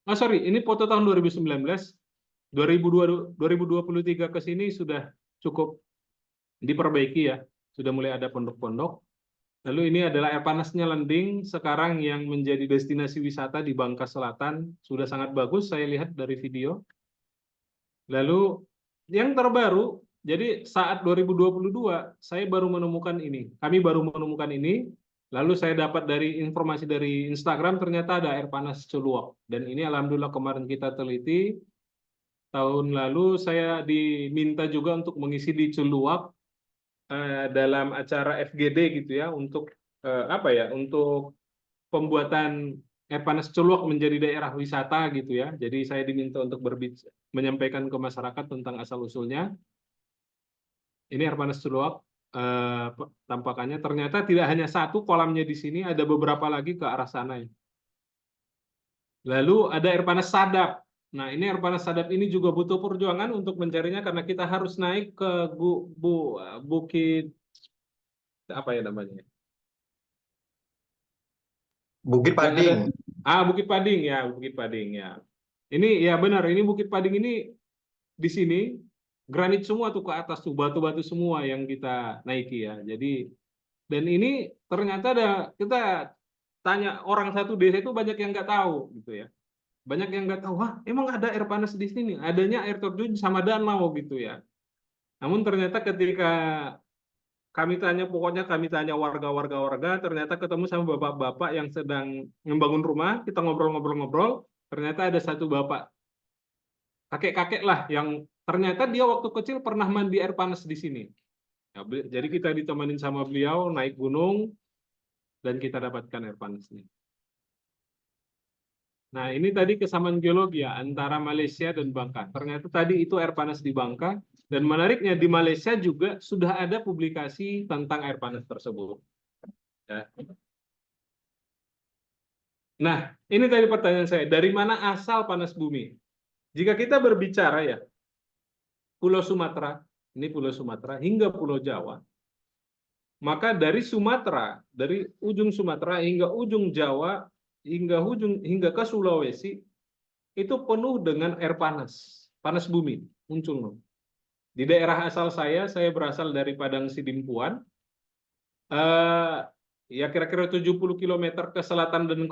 Ini foto tahun 2019. 2023 ke sini sudah cukup diperbaiki ya. Sudah mulai ada pondok-pondok. Lalu ini adalah air panasnya Lending, sekarang yang menjadi destinasi wisata di Bangka Selatan. Sudah sangat bagus, saya lihat dari video. Lalu yang terbaru, jadi saat 2022 saya baru menemukan ini. Kami baru menemukan ini. Lalu saya dapat dari informasi dari Instagram ternyata ada air panas Celuak. Dan ini alhamdulillah kemarin kita teliti. Tahun lalu saya diminta juga untuk mengisi di Celuak dalam acara FGD gitu ya, untuk untuk pembuatan air panas Celuak menjadi daerah wisata gitu ya. Jadi saya diminta untuk menyampaikan ke masyarakat tentang asal-usulnya. Ini air panas Celuak, tampakannya ternyata tidak hanya satu kolamnya di sini, ada beberapa lagi ke arah sana ya. Lalu ada air panas Sadap. Nah ini air panas Sadap ini juga butuh perjuangan untuk mencarinya karena kita harus naik ke bukit apa ya namanya? Bukit Pading. Bukit Pading ya, Bukit Pading ya. Ini ya benar, ini Bukit Pading ini di sini granit semua tuh ke atas tuh, batu-batu semua yang kita naiki ya. Jadi Dan ini ternyata kita tanya orang satu desa itu banyak yang nggak tahu gitu ya. Banyak yang nggak tahu, wah emang ada air panas di sini, adanya air terjun sama danau gitu ya. Namun ternyata ketika pokoknya kami tanya warga-warga, ternyata ketemu sama bapak-bapak yang sedang membangun rumah, kita ngobrol-ngobrol-ngobrol, ternyata ada satu bapak, kakek-kakek lah, yang ternyata dia waktu kecil pernah mandi air panas di sini. Ya, jadi kita ditemenin sama beliau, naik gunung, dan kita dapatkan air panasnya. Nah, ini tadi kesamaan geologi ya, antara Malaysia dan Bangka. Ternyata tadi itu air panas di Bangka, dan menariknya di Malaysia juga sudah ada publikasi tentang air panas tersebut. Ya. Nah, ini tadi pertanyaan saya, dari mana asal panas bumi? Jika kita berbicara ya, Pulau Sumatera, ini Pulau Sumatera, hingga Pulau Jawa, maka dari Sumatera, dari ujung Sumatera hingga ujung Jawa, hingga ke Sulawesi, itu penuh dengan air panas, panas bumi, muncul. Di daerah asal saya berasal dari Padang Sidimpuan, ya kira-kira 70 km ke selatan dan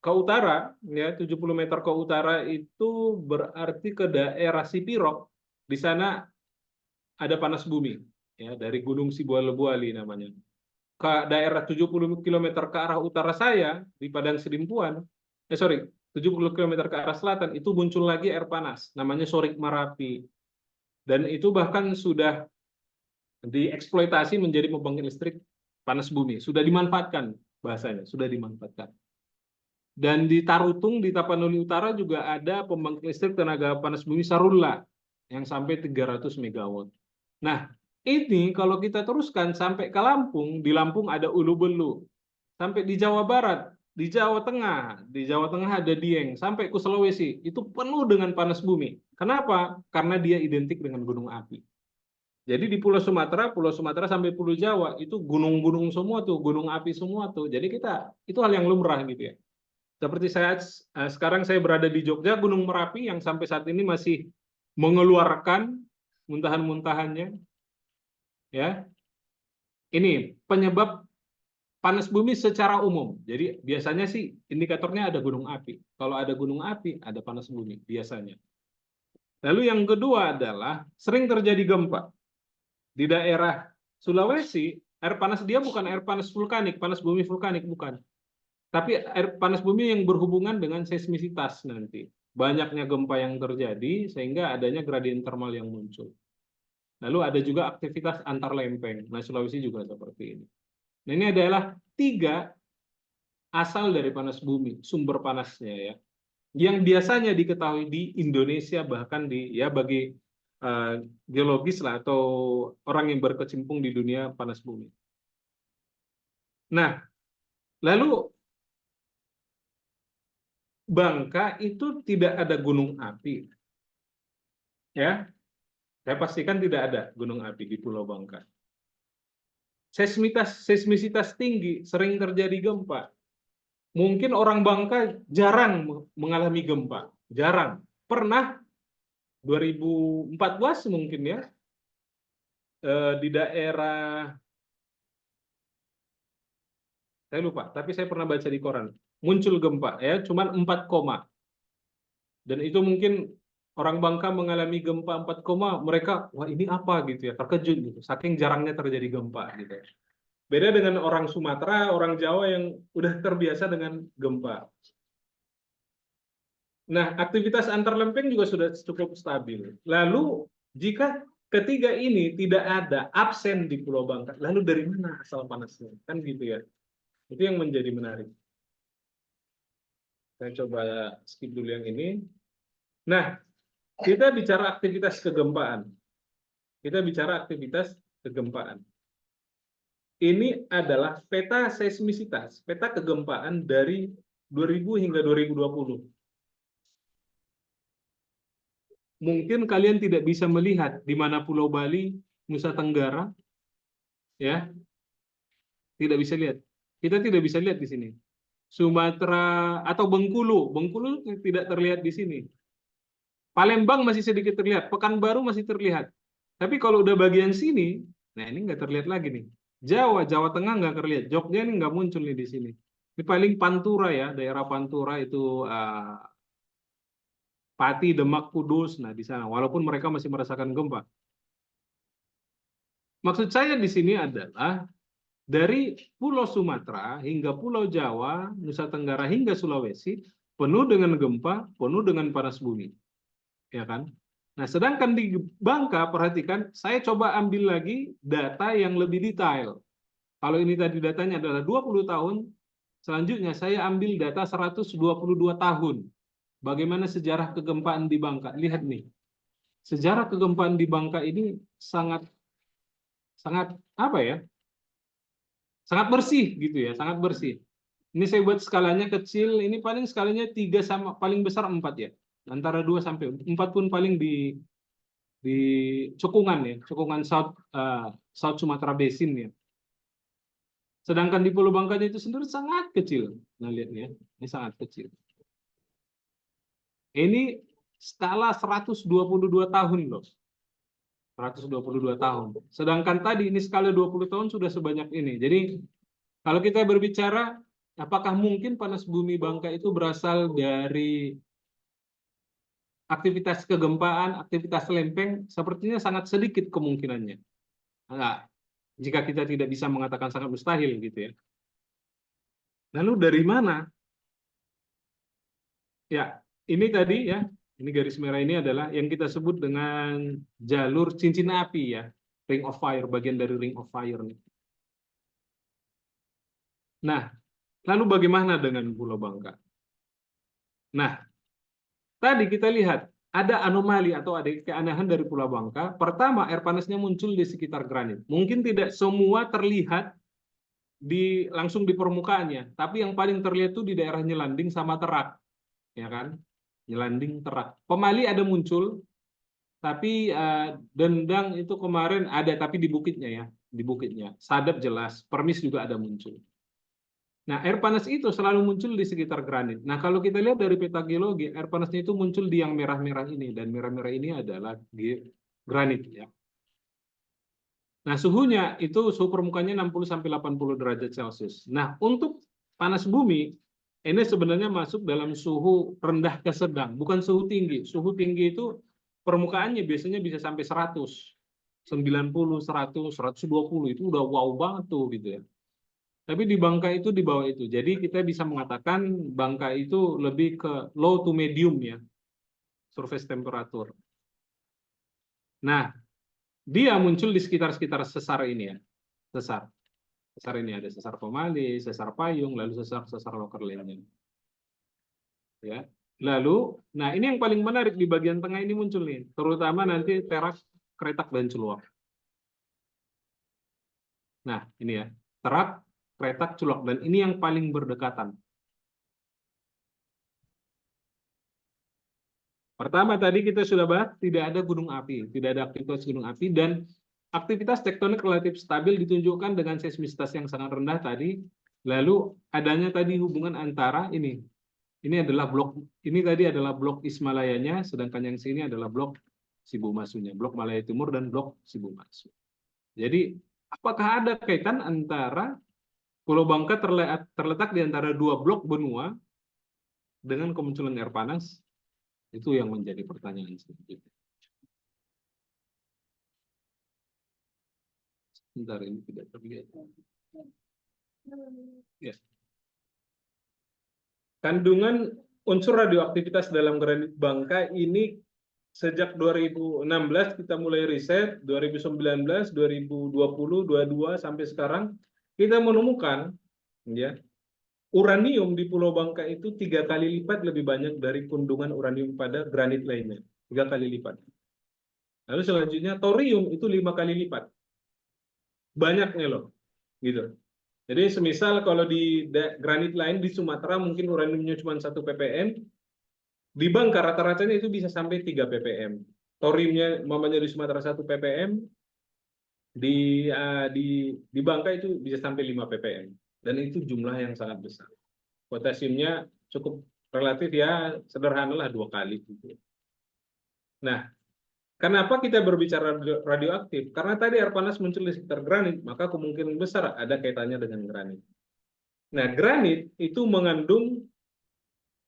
ke utara, ya 70 meter ke utara itu berarti ke daerah Sipirok. Di sana ada panas bumi, ya dari Gunung Sibualebuali namanya. Ke daerah 70 km ke arah utara saya di Padang Sidimpuan, 70 km ke arah selatan itu muncul lagi air panas, namanya Sorik Marapi. Dan itu bahkan sudah dieksploitasi menjadi pembangkit listrik panas bumi, sudah dimanfaatkan bahasanya, sudah dimanfaatkan. Dan di Tarutung, di Tapanuli Utara juga ada pembangkit listrik tenaga panas bumi Sarula yang sampai 300 MW. Nah, ini kalau kita teruskan sampai ke Lampung, di Lampung ada Ulu Belu, sampai di Jawa Barat, di Jawa Tengah ada Dieng, sampai ke Sulawesi, itu penuh dengan panas bumi. Kenapa? Karena dia identik dengan gunung api. Jadi di Pulau Sumatera sampai Pulau Jawa itu gunung-gunung semua tuh, gunung api semua tuh. Jadi itu hal yang lumrah gitu ya. Seperti sekarang saya berada di Jogja, Gunung Merapi yang sampai saat ini masih mengeluarkan muntahan-muntahannya. Ya. Ini penyebab panas bumi secara umum. Jadi biasanya sih indikatornya ada gunung api. Kalau ada gunung api, ada panas bumi biasanya. Lalu yang kedua adalah sering terjadi gempa. Di daerah Sulawesi, air panas dia bukan air panas vulkanik, panas bumi vulkanik, bukan. Tapi air panas bumi yang berhubungan dengan seismisitas nanti. Banyaknya gempa yang terjadi, sehingga adanya gradien termal yang muncul. Lalu ada juga aktivitas antar lempeng. Nah, Sulawesi juga seperti ini. Nah, ini adalah 3 asal dari panas bumi, sumber panasnya ya. Yang biasanya diketahui di Indonesia, bahkan bagi geologis lah atau orang yang berkecimpung di dunia panas bumi. Nah, lalu Bangka itu tidak ada gunung api. Ya. Saya pastikan tidak ada gunung api di Pulau Bangka. Seismisitas tinggi, sering terjadi gempa. Mungkin orang Bangka jarang mengalami gempa, jarang. Pernah 2014 mungkin ya, di daerah, saya lupa, tapi saya pernah baca di koran, muncul gempa ya, cuman 4, dan itu mungkin orang Bangka mengalami gempa 4, mereka wah ini apa gitu ya, terkejut gitu, saking jarangnya terjadi gempa gitu. Beda dengan orang Sumatera, orang Jawa yang udah terbiasa dengan gempa. Nah, aktivitas antar lempeng juga sudah cukup stabil. Lalu, jika ketiga ini tidak ada, absen di Pulau Bangka, lalu dari mana asal panasnya? Kan gitu ya. Itu yang menjadi menarik. Saya coba skip dulu yang ini. Nah, kita bicara aktivitas kegempaan. Ini adalah peta seismisitas, peta kegempaan dari 2000 hingga 2020. Mungkin kalian tidak bisa melihat di mana Pulau Bali, Nusa Tenggara, ya, tidak bisa lihat. Kita tidak bisa lihat di sini. Sumatera atau Bengkulu tidak terlihat di sini. Palembang masih sedikit terlihat, Pekanbaru masih terlihat. Tapi kalau udah bagian sini, nah ini nggak terlihat lagi nih. Jawa Tengah nggak terlihat. Jogja ini nggak muncul nih di sini. Ini paling Pantura ya, daerah Pantura itu Pati, Demak, Kudus. Nah di sana, walaupun mereka masih merasakan gempa. Maksud saya di sini adalah dari Pulau Sumatera hingga Pulau Jawa, Nusa Tenggara hingga Sulawesi penuh dengan gempa, penuh dengan panas bumi, ya kan? Nah, sedangkan di Bangka, perhatikan, saya coba ambil lagi data yang lebih detail. Kalau ini tadi datanya adalah 20 tahun, selanjutnya saya ambil data 122 tahun. Bagaimana sejarah kegempaan di Bangka? Lihat nih, sejarah kegempaan di Bangka ini sangat apa ya? Sangat bersih gitu ya, sangat bersih. Ini saya buat skalanya kecil, ini paling skalanya 3 sama paling besar 4 ya. Antara 2 sampai 4 pun paling di cekungan ya, cekungan South Sumatera Basin ya. Sedangkan di Pulau Bangka itu sendiri sangat kecil. Nah, lihat ya, ini sangat kecil. Ini skala 122 tahun loh. 122 tahun. Sedangkan tadi ini skala 20 tahun sudah sebanyak ini. Jadi kalau kita berbicara apakah mungkin panas bumi Bangka itu berasal dari aktivitas kegempaan, aktivitas lempeng? Sepertinya sangat sedikit kemungkinannya. Nah, jika kita tidak bisa mengatakan sangat mustahil gitu ya. Lalu dari mana? Ya, ini tadi ya, ini garis merah ini adalah yang kita sebut dengan jalur cincin api ya, Ring of Fire, bagian dari Ring of Fire nih. Nah, lalu bagaimana dengan Pulau Bangka? Nah, tadi kita lihat ada anomali atau ada keanehan dari Pulau Bangka. Pertama, air panasnya muncul di sekitar granit. Mungkin tidak semua terlihat langsung di permukaannya, tapi yang paling terlihat itu di daerah Nyelanding sama Terak, ya kan? Nyelanding, Terak. Pemali ada muncul, tapi Dendang itu kemarin ada, tapi di bukitnya ya, di bukitnya. Sadap jelas, Permis juga ada muncul. Nah, air panas itu selalu muncul di sekitar granit. Nah, kalau kita lihat dari peta geologi, air panasnya itu muncul di yang merah-merah ini, dan merah-merah ini adalah granit ya. Nah, suhunya itu suhu permukaannya 60-80 derajat Celcius. Nah, untuk panas bumi, ini sebenarnya masuk dalam suhu rendah ke sedang, bukan suhu tinggi. Suhu tinggi itu permukaannya biasanya bisa sampai 100, 90, 100, 120, itu udah wow banget tuh gitu ya. Tapi di Bangka itu di bawah itu. Jadi kita bisa mengatakan Bangka itu lebih ke low to medium ya, surface temperature. Nah, dia muncul di sekitar sesar ini ya, sesar. Sesar ini ada sesar Pemali, sesar Payung, lalu sesar Loker lainnya. Ya. Lalu, nah ini yang paling menarik di bagian tengah ini muncul nih, terutama nanti Terak, Kretak, dan Celuak. Nah, ini ya, Terak, Kretak, Celuak, dan ini yang paling berdekatan. Pertama tadi kita sudah bahas tidak ada gunung api, tidak ada aktivitas gunung api, dan aktivitas tektonik relatif stabil ditunjukkan dengan seismisitas yang sangat rendah tadi. Lalu adanya tadi hubungan antara ini adalah blok, ini tadi adalah blok Ismalayanya, sedangkan yang sini adalah blok Sibumasunya, blok Malaya Timur dan blok Sibumasu. Jadi apakah ada kaitan antara Pulau Bangka terletak di antara dua blok benua dengan kemunculan air panas? Itu yang menjadi pertanyaan selanjutnya. Sebentar, ini tidak terlihat. Ya. Kandungan unsur radioaktivitas dalam granit Bangka ini sejak 2016 kita mulai riset, 2019, 2020, 2022 sampai sekarang kita menemukan ya uranium di Pulau Bangka itu 3 kali lipat lebih banyak dari kandungan uranium pada granit lainnya, 3 kali lipat. Lalu selanjutnya thorium itu 5 kali lipat. Banyaknya loh, gitu. Jadi semisal kalau di granit lain di Sumatera mungkin uraniumnya cuma 1 ppm, di Bangka rata-ratanya itu bisa sampai 3 ppm. Thoriumnya mamanya di Sumatera 1 ppm, di Bangka itu bisa sampai 5 ppm. Dan itu jumlah yang sangat besar. Potasiumnya cukup relatif ya, sederhanalah 2 kali. Gitu. Nah, Kenapa kita berbicara radioaktif? Karena tadi air panas muncul di sekitar granit, maka kemungkinan besar ada kaitannya dengan granit. Nah, granit itu mengandung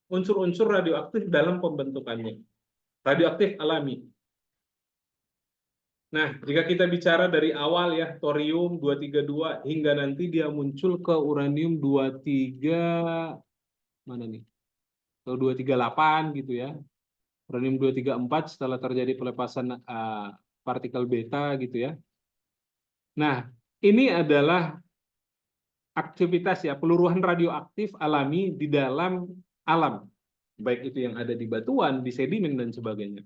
unsur-unsur radioaktif dalam pembentukannya. Radioaktif alami. Nah, jika kita bicara dari awal ya, thorium 232 hingga nanti dia muncul ke uranium 23 mana nih? Atau 238 gitu ya. Uranium 234 setelah terjadi pelepasan partikel beta gitu ya. Nah, ini adalah aktivitas ya, peluruhan radioaktif alami di dalam alam. Baik itu yang ada di batuan, di sedimen dan sebagainya.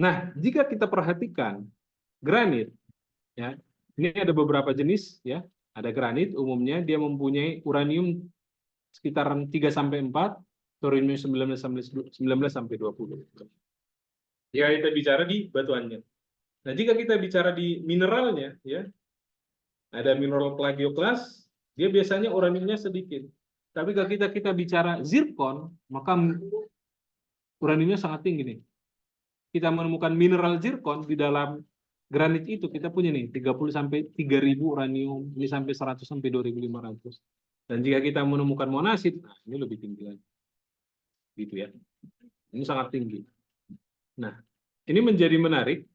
Nah, jika kita perhatikan granit ya, ini ada beberapa jenis ya. Ada granit umumnya dia mempunyai uranium sekitaran 3 sampai 4, thorium 19 sampai 20. Ya, kita bicara di batuannya. Nah, jika kita bicara di mineralnya ya, ada mineral plagioklas, dia biasanya uraniumnya sedikit. Tapi kalau kita bicara zirkon, maka uraniumnya sangat tinggi nih. Kita menemukan mineral zirkon di dalam granit itu, kita punya nih 30 sampai 3000 uranium, ini sampai 100 sampai 2500. Dan jika kita menemukan monasit, nah ini lebih tinggi lagi. Gitu ya. Ini sangat tinggi. Nah, ini menjadi menarik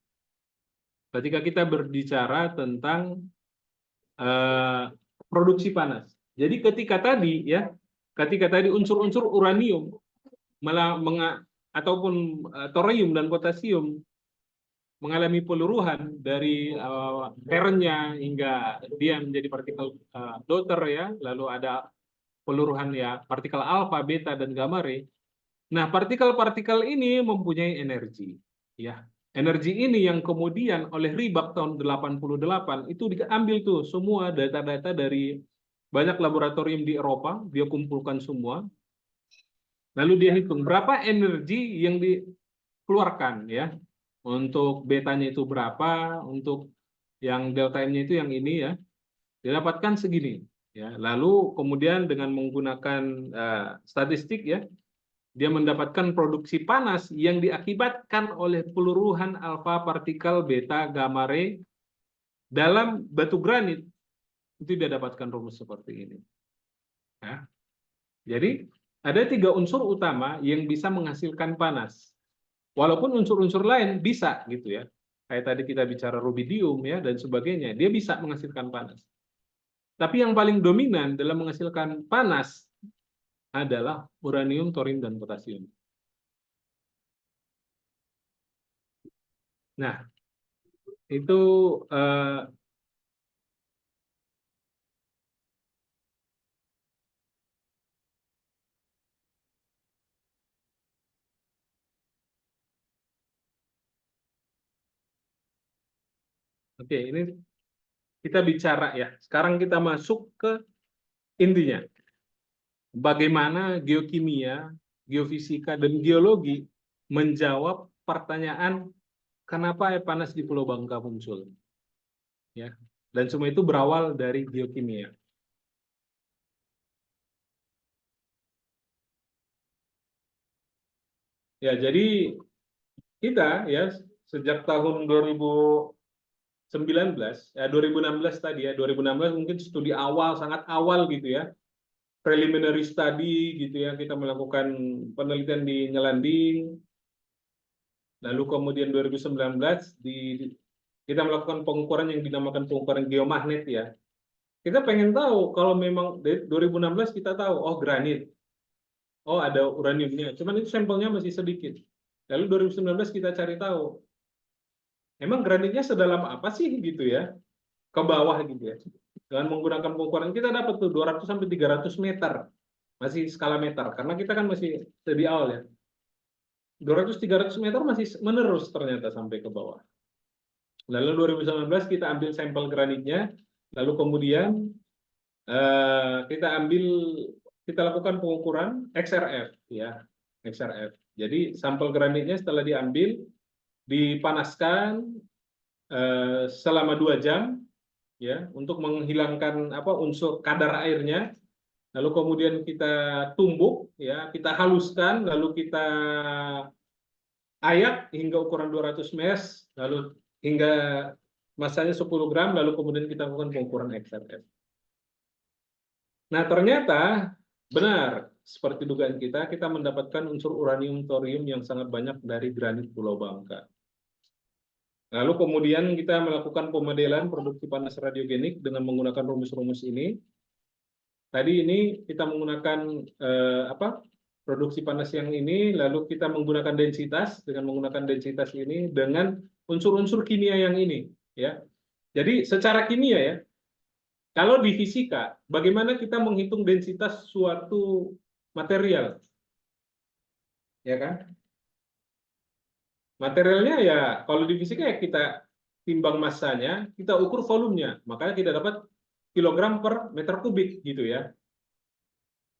ketika kita berbicara tentang produksi panas. Jadi ketika tadi unsur-unsur uranium ataupun thorium dan potasium mengalami peluruhan dari kernnya hingga dia menjadi partikel daughter ya, lalu ada peluruhan ya partikel alfa, beta dan gamma ray. Nah, partikel-partikel ini mempunyai energi ya. Energi ini yang kemudian oleh Ribak tahun 88 itu diambil tuh semua data-data dari banyak laboratorium di Eropa, dia kumpulkan semua. Lalu dia hitung berapa energi yang dikeluarkan ya. Untuk betanya itu berapa, untuk yang delta M-nya itu yang ini ya. Didapatkan segini ya. Lalu kemudian dengan menggunakan statistik ya, dia mendapatkan produksi panas yang diakibatkan oleh peluruhan alfa partikel beta gamma ray dalam batu granit. Itu dia dapatkan rumus seperti ini. Ya. Jadi ada 3 unsur utama yang bisa menghasilkan panas. Walaupun unsur-unsur lain bisa gitu ya. Kayak tadi kita bicara rubidium ya dan sebagainya, dia bisa menghasilkan panas. Tapi yang paling dominan dalam menghasilkan panas adalah uranium, thorium, dan potasium. Nah, itu oke, ini kita bicara ya. Sekarang kita masuk ke intinya. Bagaimana geokimia, geofisika, dan geologi menjawab pertanyaan kenapa air panas di Pulau Bangka muncul. Ya. Dan semua itu berawal dari geokimia. Ya, jadi kita ya sejak tahun 2019 ya 2016 tadi ya 2016 mungkin studi awal sangat awal gitu ya, preliminary study gitu ya, kita melakukan penelitian di Nyelanding, lalu kemudian 2019 kita melakukan pengukuran yang dinamakan pengukuran geomagnet ya. Kita pengen tahu kalau memang 2016 kita tahu oh granit, oh ada uraniumnya, cuman itu sampelnya masih sedikit. Lalu 2019 kita cari tahu emang granitnya sedalam apa sih gitu ya, ke bawah gitu ya. Dengan menggunakan pengukuran kita dapat tuh 200 sampai 300 meter. Masih skala meter karena kita kan masih di awal ya. 200-300 meter masih menerus ternyata sampai ke bawah. Lalu 2019 kita ambil sampel granitnya, lalu kemudian kita lakukan pengukuran XRF ya, XRF. Jadi sampel granitnya setelah diambil dipanaskan selama 2 jam ya untuk menghilangkan unsur kadar airnya, lalu kemudian kita tumbuk ya, kita haluskan, lalu kita ayak hingga ukuran 200 mes, lalu hingga masanya 10 gram, lalu kemudian kita lakukan pengukuran XRF. Nah, ternyata benar, seperti dugaan kita mendapatkan unsur uranium thorium yang sangat banyak dari granit Pulau Bangka. Lalu kemudian kita melakukan pemodelan produksi panas radiogenik dengan menggunakan rumus-rumus ini. Tadi ini kita menggunakan produksi panas yang ini, lalu kita menggunakan densitas, dengan menggunakan densitas ini dengan unsur-unsur kimia yang ini, ya. Jadi secara kimia ya, kalau di fisika, bagaimana kita menghitung densitas suatu material, ya kan? Materialnya ya, kalau di fisika ya kita timbang massanya, kita ukur volumenya, makanya kita dapat kilogram per meter kubik gitu ya.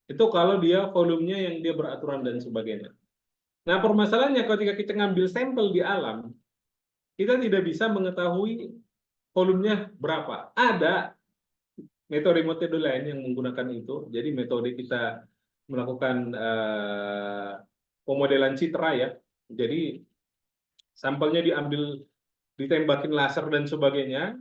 Itu kalau dia volumenya yang dia beraturan dan sebagainya. Nah, permasalahannya ketika kita ngambil sampel di alam, kita tidak bisa mengetahui volumenya berapa. Ada metode-metode lain yang menggunakan itu. Jadi metode kita melakukan pemodelan citra ya. Jadi sampelnya diambil, ditembakin laser dan sebagainya,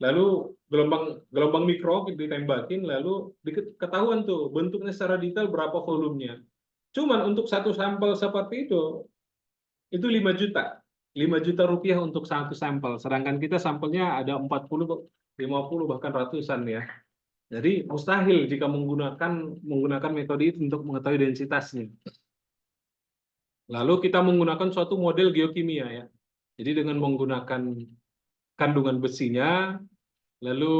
lalu gelombang mikro ditembakin, lalu diketahuan tuh bentuknya secara detail berapa volumenya. Cuman untuk satu sampel seperti itu 5 juta. 5 juta rupiah untuk satu sampel. Sedangkan kita sampelnya ada 40, 50, bahkan ratusan ya. Jadi mustahil jika menggunakan metode itu untuk mengetahui densitasnya. Lalu kita menggunakan suatu model geokimia ya. Jadi dengan menggunakan kandungan besinya, lalu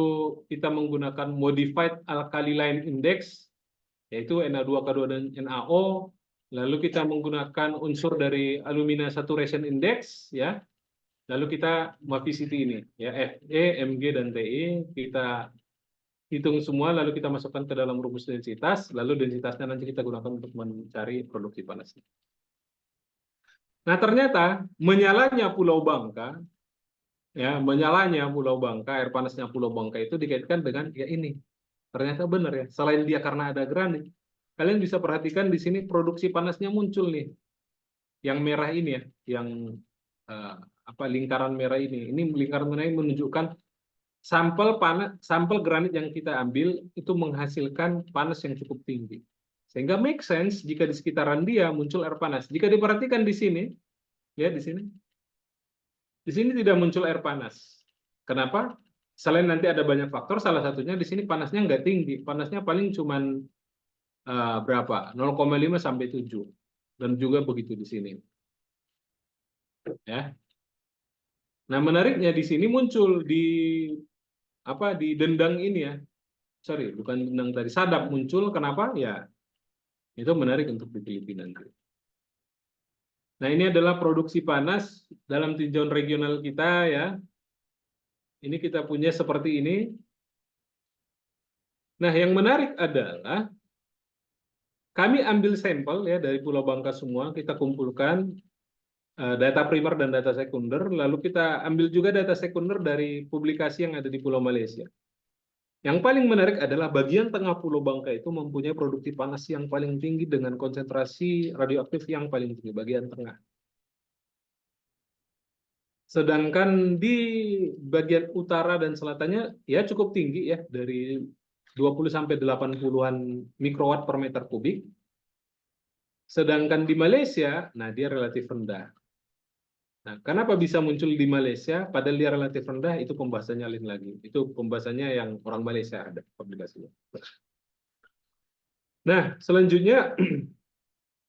kita menggunakan modified alkali line index, yaitu Na2K2 dan NaO, lalu kita menggunakan unsur dari alumina saturation index ya. Lalu kita Mafisiti ini ya, Fe, Mg dan Ti kita hitung semua, lalu kita masukkan ke dalam rumus densitas, lalu densitasnya nanti kita gunakan untuk mencari produksi panasnya. Nah, ternyata menyalanya Pulau Bangka, ya, menyalanya Pulau Bangka, air panasnya Pulau Bangka itu dikaitkan dengan ya ini. Ternyata benar ya, selain dia karena ada granit, kalian bisa perhatikan di sini produksi panasnya muncul nih. Yang merah ini ya, yang lingkaran merah ini. Ini lingkaran merah ini menunjukkan sampel granit yang kita ambil itu menghasilkan panas yang cukup tinggi. Sehingga make sense jika di sekitaran dia muncul air panas. Jika diperhatikan di sini, ya di sini tidak muncul air panas. Kenapa? Selain nanti ada banyak faktor, salah satunya di sini panasnya nggak tinggi. Panasnya paling cuman berapa? 0,5 sampai 7. Dan juga begitu di sini. Ya. Nah, menariknya di sini muncul di dendang ini ya. Sorry, bukan dendang tadi, sadap muncul. Kenapa? Ya, itu menarik untuk diteliti nanti. Nah, ini adalah produksi panas dalam tinjauan regional kita ya. Ini kita punya seperti ini. Nah, yang menarik adalah kami ambil sampel ya dari Pulau Bangka semua, kita kumpulkan data primer dan data sekunder, lalu kita ambil juga data sekunder dari publikasi yang ada di Pulau Malaysia. Yang paling menarik adalah bagian tengah Pulau Bangka itu mempunyai produksi panas yang paling tinggi dengan konsentrasi radioaktif yang paling tinggi, bagian tengah. Sedangkan di bagian utara dan selatannya ya cukup tinggi ya, dari 20 sampai 80-an mikrowatt per meter kubik. Sedangkan di Malaysia, nah dia relatif rendah. Nah, kenapa bisa muncul di Malaysia padahal dia relatif rendah? Itu pembahasannya lain lagi. Itu pembahasannya yang orang Malaysia ada publikasinya. Nah, selanjutnya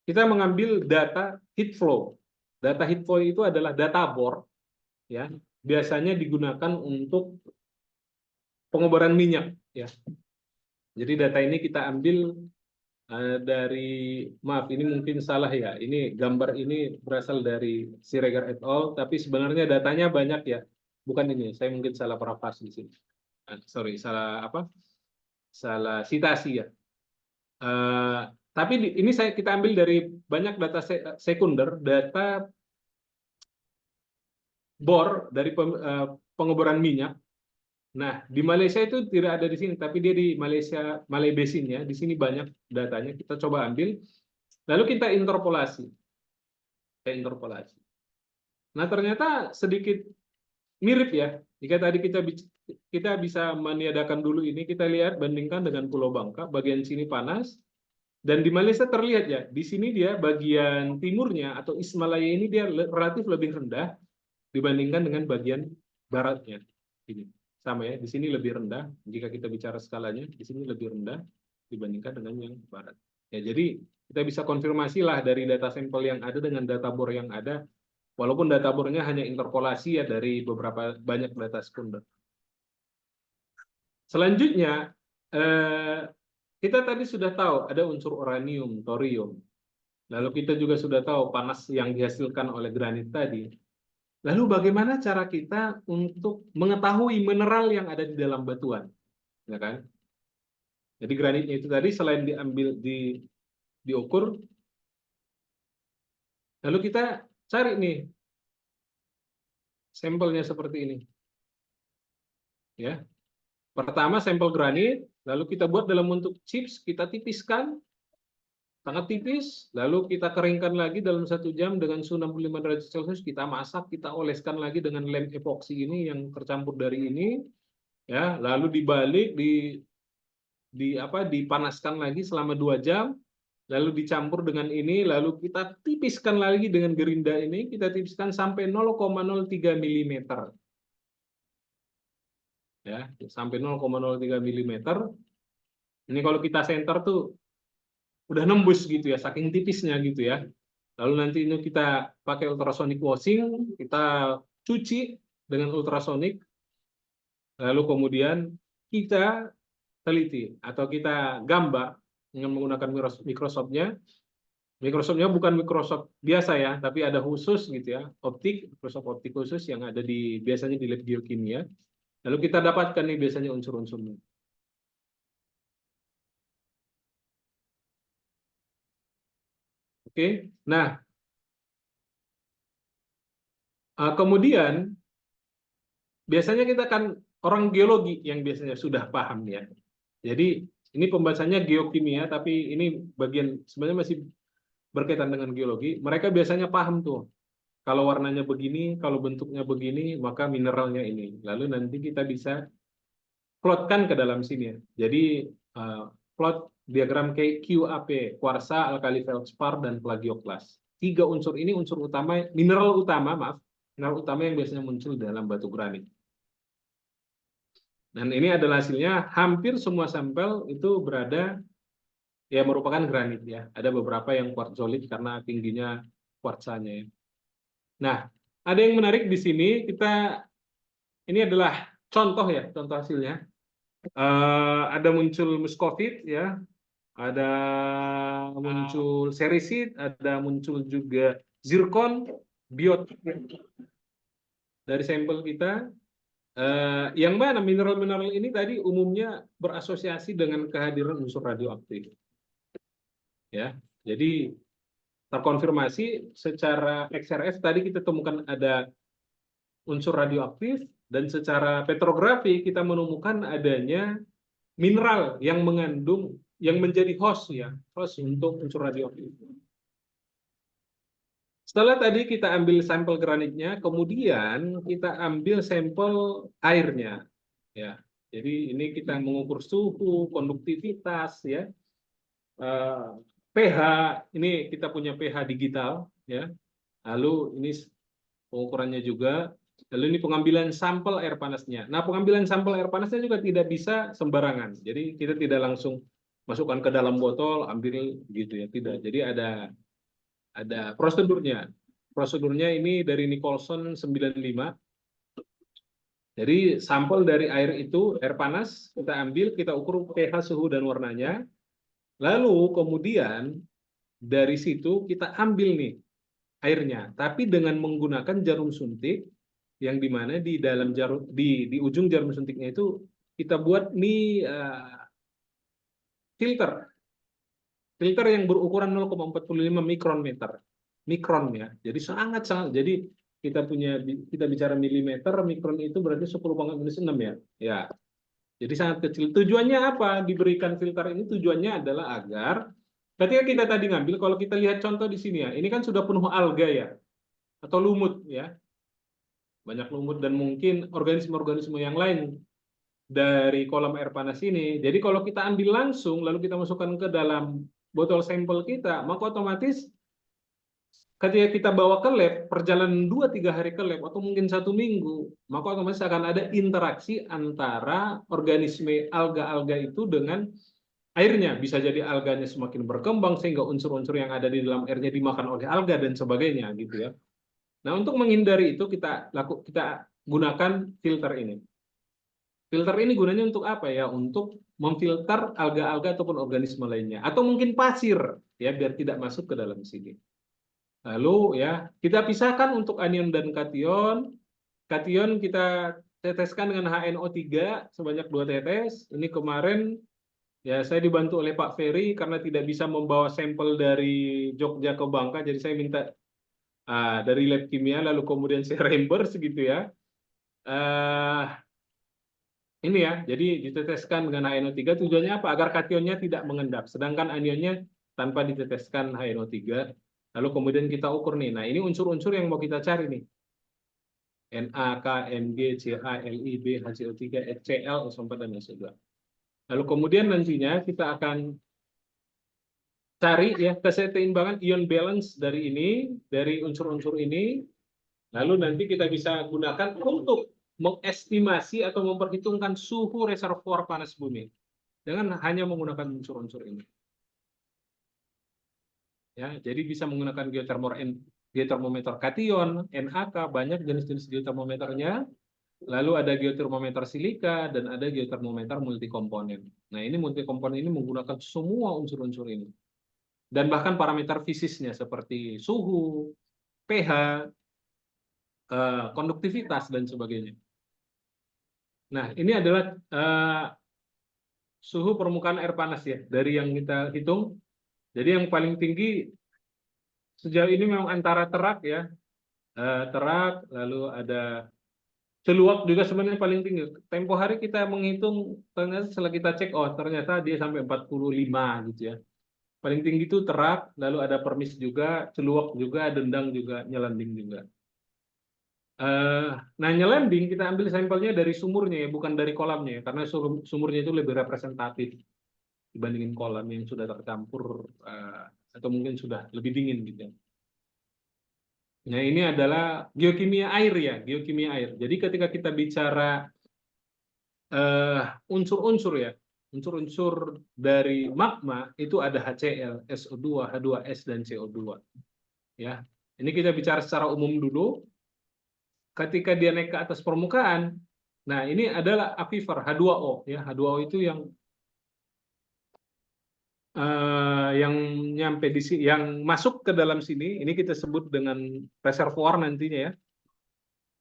kita mengambil data heat flow. Data heat flow itu adalah data bor, ya. Biasanya digunakan untuk pengoboran minyak, ya. Jadi data ini kita ambil dari, maaf ini mungkin salah ya, ini gambar ini berasal dari Siregar et al, tapi sebenarnya datanya banyak ya, bukan ini, saya mungkin salah parafrase di sini, sorry, salah citasi ya. Tapi ini kita ambil dari banyak data sekunder, data bor dari pengoboran minyak. Nah, di Malaysia itu tidak ada di sini, tapi dia di Malaysia, Malay Basin ya. Di sini banyak datanya, kita coba ambil. Lalu kita interpolasi. Nah, ternyata sedikit mirip ya. Jika tadi kita bisa meniadakan dulu ini, kita lihat bandingkan dengan Pulau Bangka, bagian sini panas, dan di Malaysia terlihat ya, di sini dia bagian timurnya atau East Malaya ini dia relatif lebih rendah dibandingkan dengan bagian baratnya. Ini sama ya, di sini lebih rendah. Jika kita bicara skalanya, di sini lebih rendah dibandingkan dengan yang barat. Ya, jadi kita bisa konfirmasi lah dari data sampel yang ada dengan data bor yang ada. Walaupun data bornya hanya interpolasi ya dari beberapa banyak data sekunder. Selanjutnya, kita tadi sudah tahu ada unsur uranium, thorium. Lalu kita juga sudah tahu panas yang dihasilkan oleh granit tadi. Lalu bagaimana cara kita untuk mengetahui mineral yang ada di dalam batuan? Ya kan? Jadi granitnya itu tadi selain diambil diukur, lalu kita cari nih sampelnya seperti ini. Ya. Pertama sampel granit, lalu kita buat dalam bentuk chips, kita tipiskan sangat tipis, lalu kita keringkan lagi dalam 1 jam dengan suhu 65 derajat Celcius, kita masak, kita oleskan lagi dengan lem epoksi ini yang tercampur dari ini, ya, lalu dibalik dipanaskan lagi selama 2 jam, lalu dicampur dengan ini, lalu kita tipiskan lagi dengan gerinda ini, kita tipiskan sampai 0,03 mm. Ya, sampai 0,03 mm. Ini kalau kita center tuh udah nembus gitu ya, saking tipisnya gitu ya. Lalu nanti ini kita pakai ultrasonic washing, kita cuci dengan ultrasonic, lalu kemudian kita teliti atau kita gambar dengan menggunakan Microsoft-nya. Microsoft-nya bukan Microsoft biasa ya, tapi ada khusus gitu ya, Microsoft optik khusus yang ada biasanya di lab geokimia. Lalu kita dapatkan nih biasanya unsur-unsurnya. Oke, nah kemudian biasanya kita kan orang geologi yang biasanya sudah paham ya. Jadi ini pembahasannya geokimia, tapi ini bagian sebenarnya masih berkaitan dengan geologi. Mereka biasanya paham tuh, kalau warnanya begini, kalau bentuknya begini, maka mineralnya ini. Lalu nanti kita bisa plotkan ke dalam sini. Jadi plot diagram QAP, kuarsa, alkali feldspar, dan plagioklas. 3 unsur ini unsur utama, mineral utama yang biasanya muncul dalam batu granit. Dan ini adalah hasilnya, hampir semua sampel itu berada ya merupakan granit ya. Ada beberapa yang kuartzolit karena tingginya kuartsanya ya. Nah, ada yang menarik di sini, ini adalah contoh ya, contoh hasilnya. Ada muncul muscovite ya, ada muncul serisit, ada muncul juga zirkon, biot dari sampel kita. Yang mana mineral-mineral ini tadi umumnya berasosiasi dengan kehadiran unsur radioaktif. Ya, jadi terkonfirmasi secara XRF tadi kita temukan ada unsur radioaktif, dan secara petrografi kita menemukan adanya mineral yang mengandung, yang menjadi host untuk unsur radioaktif. Setelah tadi kita ambil sampel granitnya, kemudian kita ambil sampel airnya. Ya, jadi ini kita mengukur suhu, konduktivitas, ya, pH. Ini kita punya pH digital, ya. Lalu ini pengukurannya juga. Lalu ini pengambilan sampel air panasnya. Nah, pengambilan sampel air panasnya juga tidak bisa sembarangan. Jadi kita tidak langsung masukkan ke dalam botol, ambil gitu ya, tidak. Jadi ada prosedurnya. Prosedurnya ini dari Nicholson 95. Jadi sampel dari air itu, air panas, kita ambil, kita ukur pH, suhu, dan warnanya. Lalu kemudian dari situ kita ambil nih airnya, tapi dengan menggunakan jarum suntik, yang dimana di dalam di ujung jarum suntiknya itu kita buat nih filter yang berukuran 0,45 mikron ya. Jadi sangat. Jadi kita bicara milimeter, mikron itu berarti 10⁻⁻⁶ ya. Ya. Jadi sangat kecil. Tujuannya apa? Diberikan filter ini tujuannya adalah agar ketika kita tadi ngambil, kalau kita lihat contoh di sini ya, ini kan sudah penuh alga ya. atau lumut ya. Banyak lumut dan mungkin organisme-organisme yang lain dari kolam air panas ini. Jadi kalau kita ambil langsung lalu kita masukkan ke dalam botol sampel kita, maka otomatis ketika kita bawa ke lab, perjalanan 2-3 hari ke lab atau mungkin 1 minggu, maka otomatis akan ada interaksi antara organisme alga-alga itu dengan airnya. Bisa jadi alganya semakin berkembang sehingga unsur-unsur yang ada di dalam airnya dimakan oleh alga dan sebagainya gitu ya. Nah, untuk menghindari itu kita gunakan filter ini. Filter ini gunanya untuk apa ya? Untuk memfilter alga-alga ataupun organisme lainnya, atau mungkin pasir ya, biar tidak masuk ke dalam sini. Lalu ya, kita pisahkan untuk anion dan kation. Kation kita teteskan dengan HNO3 sebanyak 2 tetes. Ini kemarin ya saya dibantu oleh Pak Ferry karena tidak bisa membawa sampel dari Jogja ke Bangka, jadi saya minta dari lab kimia, lalu kemudian saya reimburse gitu ya. Ini ya, jadi diteteskan dengan HNO3, tujuannya apa? Agar kationnya tidak mengendap, sedangkan anionnya tanpa diteteskan HNO3. Lalu kemudian kita ukur nih, nah ini unsur-unsur yang mau kita cari nih. Na, K, Mg, Ca, Li, B, HCO3, HCl, O4, dan SO2. Lalu kemudian nantinya kita akan cari ya keseimbangan ion balance dari ini, dari unsur-unsur ini. Lalu nanti kita bisa gunakan untuk mengestimasi atau memperhitungkan suhu reservoir panas bumi dengan hanya menggunakan unsur-unsur ini. Ya, jadi bisa menggunakan geotermometer kation, NaK, banyak jenis-jenis geotermometernya. Lalu ada geotermometer silika dan ada geotermometer multikomponen. Nah, ini multikomponen ini menggunakan semua unsur-unsur ini. Dan bahkan parameter fisisnya seperti suhu, pH, konduktivitas, dan sebagainya. Nah, ini adalah suhu permukaan air panas ya, dari yang kita hitung. Jadi yang paling tinggi sejauh ini memang antara terak ya, terak, lalu ada celuak juga sebenarnya paling tinggi. Tempo hari kita menghitung, ternyata setelah kita cek, oh ternyata dia sampai 45 gitu ya. Paling tinggi itu terak, lalu ada permis juga, celuak juga, dendang juga, nyelanding juga. Nah, nyelanding kita ambil sampelnya dari sumurnya ya, bukan dari kolamnya ya, karena sumurnya itu lebih representatif dibandingin kolam yang sudah tercampur atau mungkin sudah lebih dingin gitu. Nah, ini adalah geokimia air ya, geokimia air. Jadi ketika kita bicara unsur-unsur ya, unsur-unsur dari magma itu ada HCl, SO2, H2S, dan CO2. Ya, ini kita bicara secara umum dulu. Ketika dia naik ke atas permukaan, nah ini adalah aquifer H2O ya, H2O itu yang nyampe di sini, yang masuk ke dalam sini, ini kita sebut dengan reservoir nantinya ya.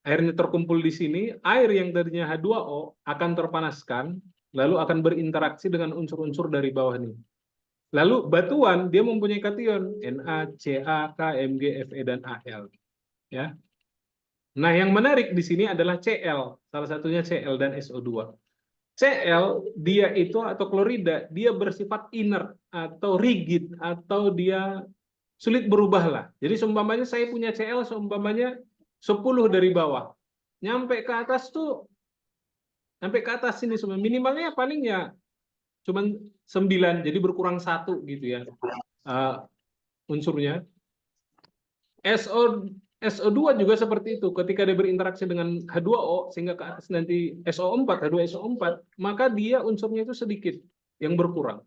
Airnya terkumpul di sini, air yang tadinya H2O akan terpanaskan, lalu akan berinteraksi dengan unsur-unsur dari bawah ini. Lalu batuan dia mempunyai kation Na, Ca, K, Mg, Fe, dan Al ya. Nah, yang menarik di sini adalah Cl, salah satunya Cl dan SO2. Cl dia itu atau klorida, dia bersifat inert atau rigid atau dia sulit berubah lah. Jadi seumpamanya saya punya Cl seumpamanya 10 dari bawah. Nyampe ke atas tuh, sampai ke atas sini semua minimalnya paling ya cuman 9, jadi berkurang 1 gitu ya unsurnya. SO2 juga seperti itu, ketika dia berinteraksi dengan H2O sehingga ke atas nanti SO4, H2SO4, maka dia unsurnya itu sedikit yang berkurang.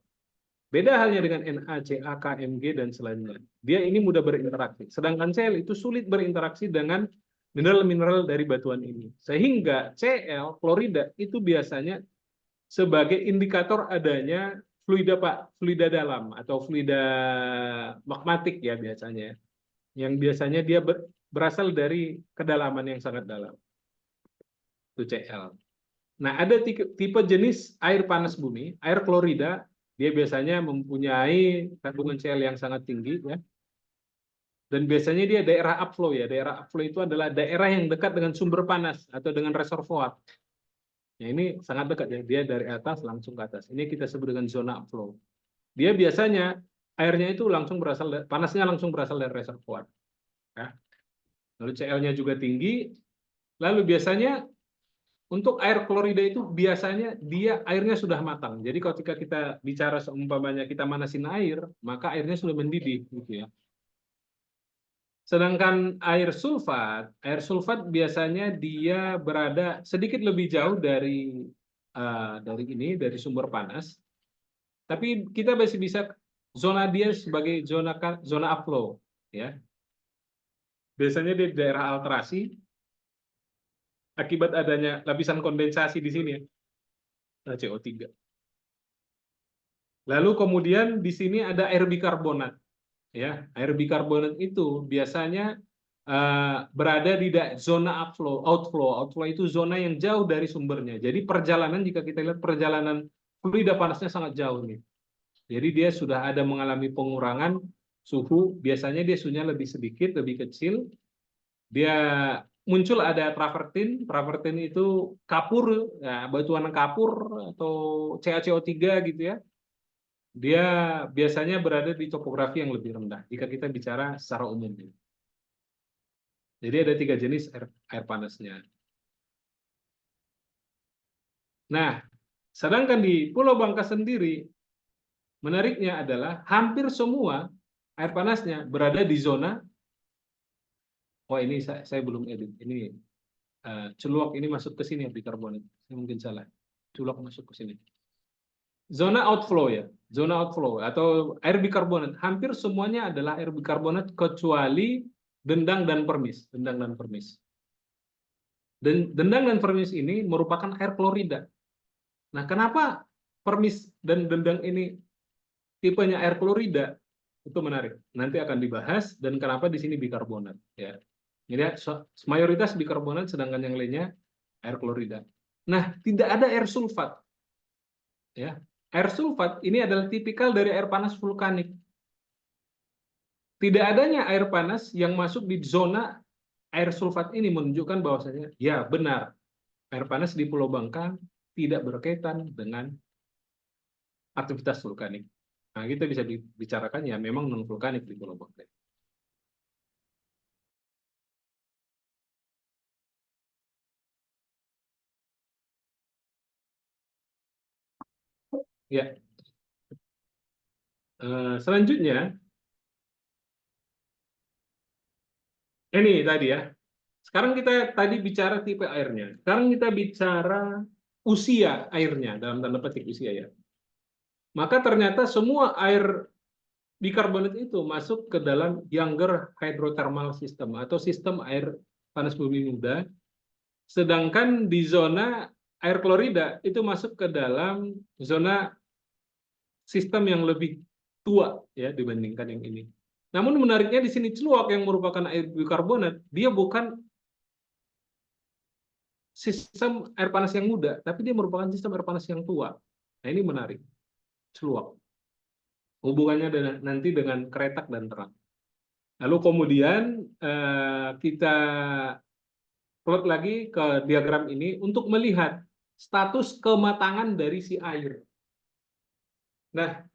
Beda halnya dengan Na, Ca, K, Mg, dan selanjutnya. Dia ini mudah berinteraksi. Sedangkan Cl itu sulit berinteraksi dengan mineral-mineral dari batuan ini. Sehingga Cl, klorida, itu biasanya sebagai indikator adanya fluida dalam atau fluida magmatik ya biasanya. Yang biasanya dia berasal dari kedalaman yang sangat dalam. Itu Cl. Nah, ada tipe jenis air panas bumi, air klorida, dia biasanya mempunyai kandungan Cl yang sangat tinggi ya. Dan biasanya dia daerah upflow ya. Daerah upflow itu adalah daerah yang dekat dengan sumber panas atau dengan reservoir. Ya, ini sangat dekat ya, dia dari atas langsung ke atas. Ini kita sebut dengan zona upflow. Dia biasanya airnya itu langsung berasal, panasnya langsung berasal dari reservoir. Ya. lalu Cl-nya juga tinggi. Lalu biasanya untuk air klorida itu biasanya dia airnya sudah matang. Jadi ketika kita bicara seumpamanya kita manasin air, maka airnya sudah mendidih, gitu ya. Sedangkan air sulfat biasanya dia berada sedikit lebih jauh dari dari sumber panas. Tapi kita masih bisa zona dia sebagai zona upflow, ya. Biasanya di daerah alterasi akibat adanya lapisan kondensasi di sini, ya, CO3. Lalu kemudian di sini ada air bikarbonat, ya. Air bikarbonat itu biasanya berada di zona outflow. Outflow itu zona yang jauh dari sumbernya. Jadi perjalanan, jika kita lihat perjalanan fluida panasnya sangat jauh nih. Jadi dia sudah ada mengalami pengurangan suhu. Biasanya dia suhunya lebih sedikit, lebih kecil. Dia muncul ada travertin. Travertin itu kapur, ya, batuan kapur atau CaCO3 gitu ya. Dia biasanya berada di topografi yang lebih rendah jika kita bicara secara umum. Jadi ada 3 jenis air panasnya. Nah, sedangkan di Pulau Bangka sendiri, menariknya adalah hampir semua air panasnya berada di zona. Oh, ini saya belum edit. Ini celuak ini masuk ke sini ya, bikarbonat. Saya mungkin salah. Celuak masuk ke sini. Zona outflow ya, zona outflow atau air bikarbonat. Hampir semuanya adalah air bikarbonat kecuali dendang dan permis. Dendang dan permis. Dendang dan permis ini merupakan air klorida. Nah, kenapa permis dan dendang ini tipenya air klorida? Itu menarik. Nanti akan dibahas dan kenapa di sini bikarbonat. Ya. Jadi mayoritas bikarbonat, sedangkan yang lainnya air klorida. Nah, tidak ada air sulfat. Ya. Air sulfat ini adalah tipikal dari air panas vulkanik. Tidak adanya air panas yang masuk di zona air sulfat ini menunjukkan bahwasanya ya benar, air panas di Pulau Bangka tidak berkaitan dengan aktivitas vulkanik. Nah, kita bisa bicarakan ya memang non vulkanik di Pulau Bangka. Ya. Selanjutnya, ini tadi ya. Sekarang kita tadi bicara tipe airnya. Sekarang kita bicara usia airnya, dalam tanda petik usia ya. Maka ternyata semua air bikarbonat itu masuk ke dalam younger hydrothermal system atau sistem air panas bumi muda. Sedangkan di zona air klorida itu masuk ke dalam zona sistem yang lebih tua ya dibandingkan yang ini. Namun menariknya di sini celuak yang merupakan air bikarbonat, dia bukan sistem air panas yang muda, tapi dia merupakan sistem air panas yang tua. Nah, ini menarik. Celuak. Hubungannya nanti dengan keretak dan terang. Lalu kemudian kita plot lagi ke diagram ini untuk melihat status kematangan dari si air. Nah,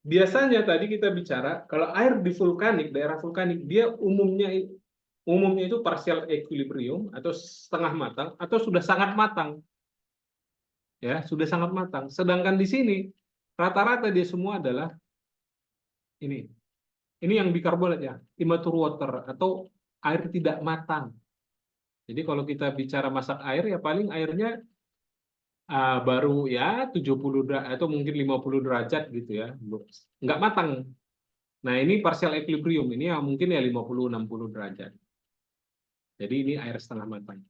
biasanya tadi kita bicara kalau air di vulkanik, daerah vulkanik, dia umumnya itu partial equilibrium atau setengah matang atau sudah sangat matang. Ya, sudah sangat matang. Sedangkan di sini rata-rata dia semua adalah ini. Ini yang bikarbonat ya, immature water atau air tidak matang. Jadi kalau kita bicara masak air ya paling airnya baru ya 70 derajat atau mungkin 50 derajat gitu ya. Nggak matang. Nah, ini partial equilibrium, ini ya mungkin ya 50-60 derajat. Jadi ini air setengah matang.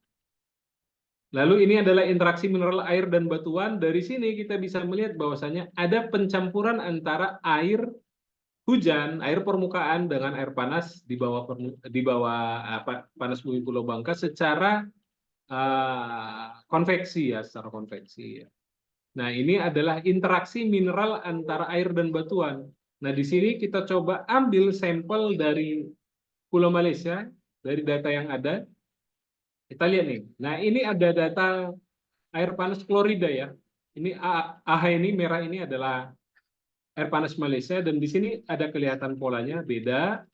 Lalu ini adalah interaksi mineral air dan batuan. Dari sini kita bisa melihat bahwasanya ada pencampuran antara air hujan, air permukaan dengan air panas di bawah panas bumi Pulau Bangka secara konveksi ya, secara konveksi ya. Nah, ini adalah interaksi mineral antara air dan batuan. Nah, di sini kita coba ambil sampel dari Pulau Malaysia, dari data yang ada. Kita lihat nih. Nah, ini ada data air panas klorida ya. Ini AH ini merah ini adalah air panas Malaysia dan di sini ada kelihatan polanya beda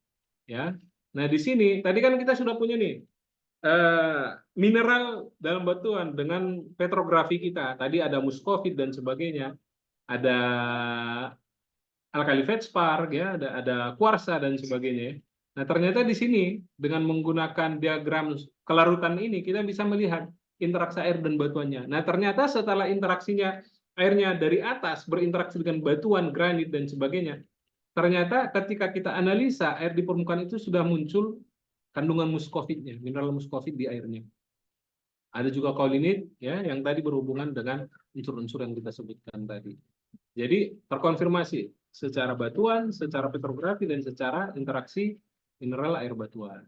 ya. Nah, di sini tadi kan kita sudah punya nih mineral dalam batuan dengan petrografi kita. Tadi ada muskovit dan sebagainya, ada alkali feldspar, ya, ada kuarsa dan sebagainya. Nah, ternyata di sini dengan menggunakan diagram kelarutan ini kita bisa melihat interaksi air dan batuannya. Nah, ternyata setelah interaksinya airnya dari atas berinteraksi dengan batuan, granit dan sebagainya, ternyata ketika kita analisa air di permukaan itu sudah muncul kandungan muskovitnya, mineral muskovit di airnya. Ada juga kaulinit, ya, yang tadi berhubungan dengan unsur-unsur yang kita sebutkan tadi. Jadi terkonfirmasi secara batuan, secara petrografi, dan secara interaksi mineral air batuan.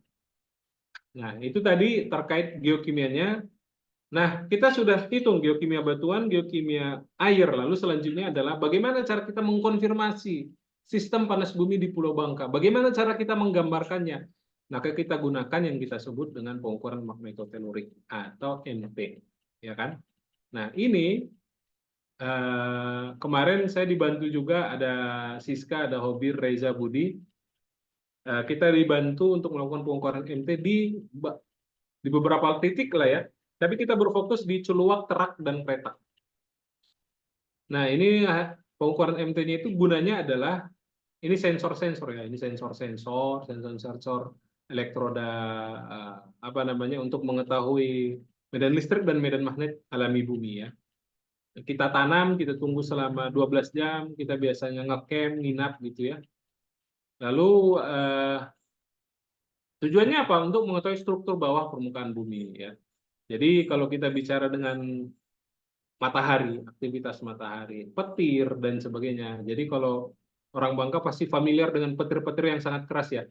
Nah, itu tadi terkait geokimianya. Nah, kita sudah hitung geokimia batuan, geokimia air. Lalu selanjutnya adalah bagaimana cara kita mengkonfirmasi sistem panas bumi di Pulau Bangka. Bagaimana cara kita menggambarkannya? Maka kita gunakan yang kita sebut dengan pengukuran magnetotelurik atau MT, ya kan? Nah, ini kemarin saya dibantu juga, ada Siska, ada Hobir, Reza, Budi. Kita dibantu untuk melakukan pengukuran MT di beberapa titik lah ya. Tapi kita berfokus di Culuak, Terak, dan Petak. Nah, ini pengukuran MT-nya itu gunanya adalah ini sensor-sensor ya. Ini sensor-sensor elektroda apa namanya untuk mengetahui medan listrik dan medan magnet alami bumi ya. Kita tanam, kita tunggu selama 12 jam, kita biasanya ngecamp, nginap gitu ya. Lalu tujuannya apa? Untuk mengetahui struktur bawah permukaan bumi ya. Jadi kalau kita bicara dengan matahari, aktivitas matahari, petir dan sebagainya. Jadi kalau orang Bangka pasti familiar dengan petir-petir yang sangat keras ya.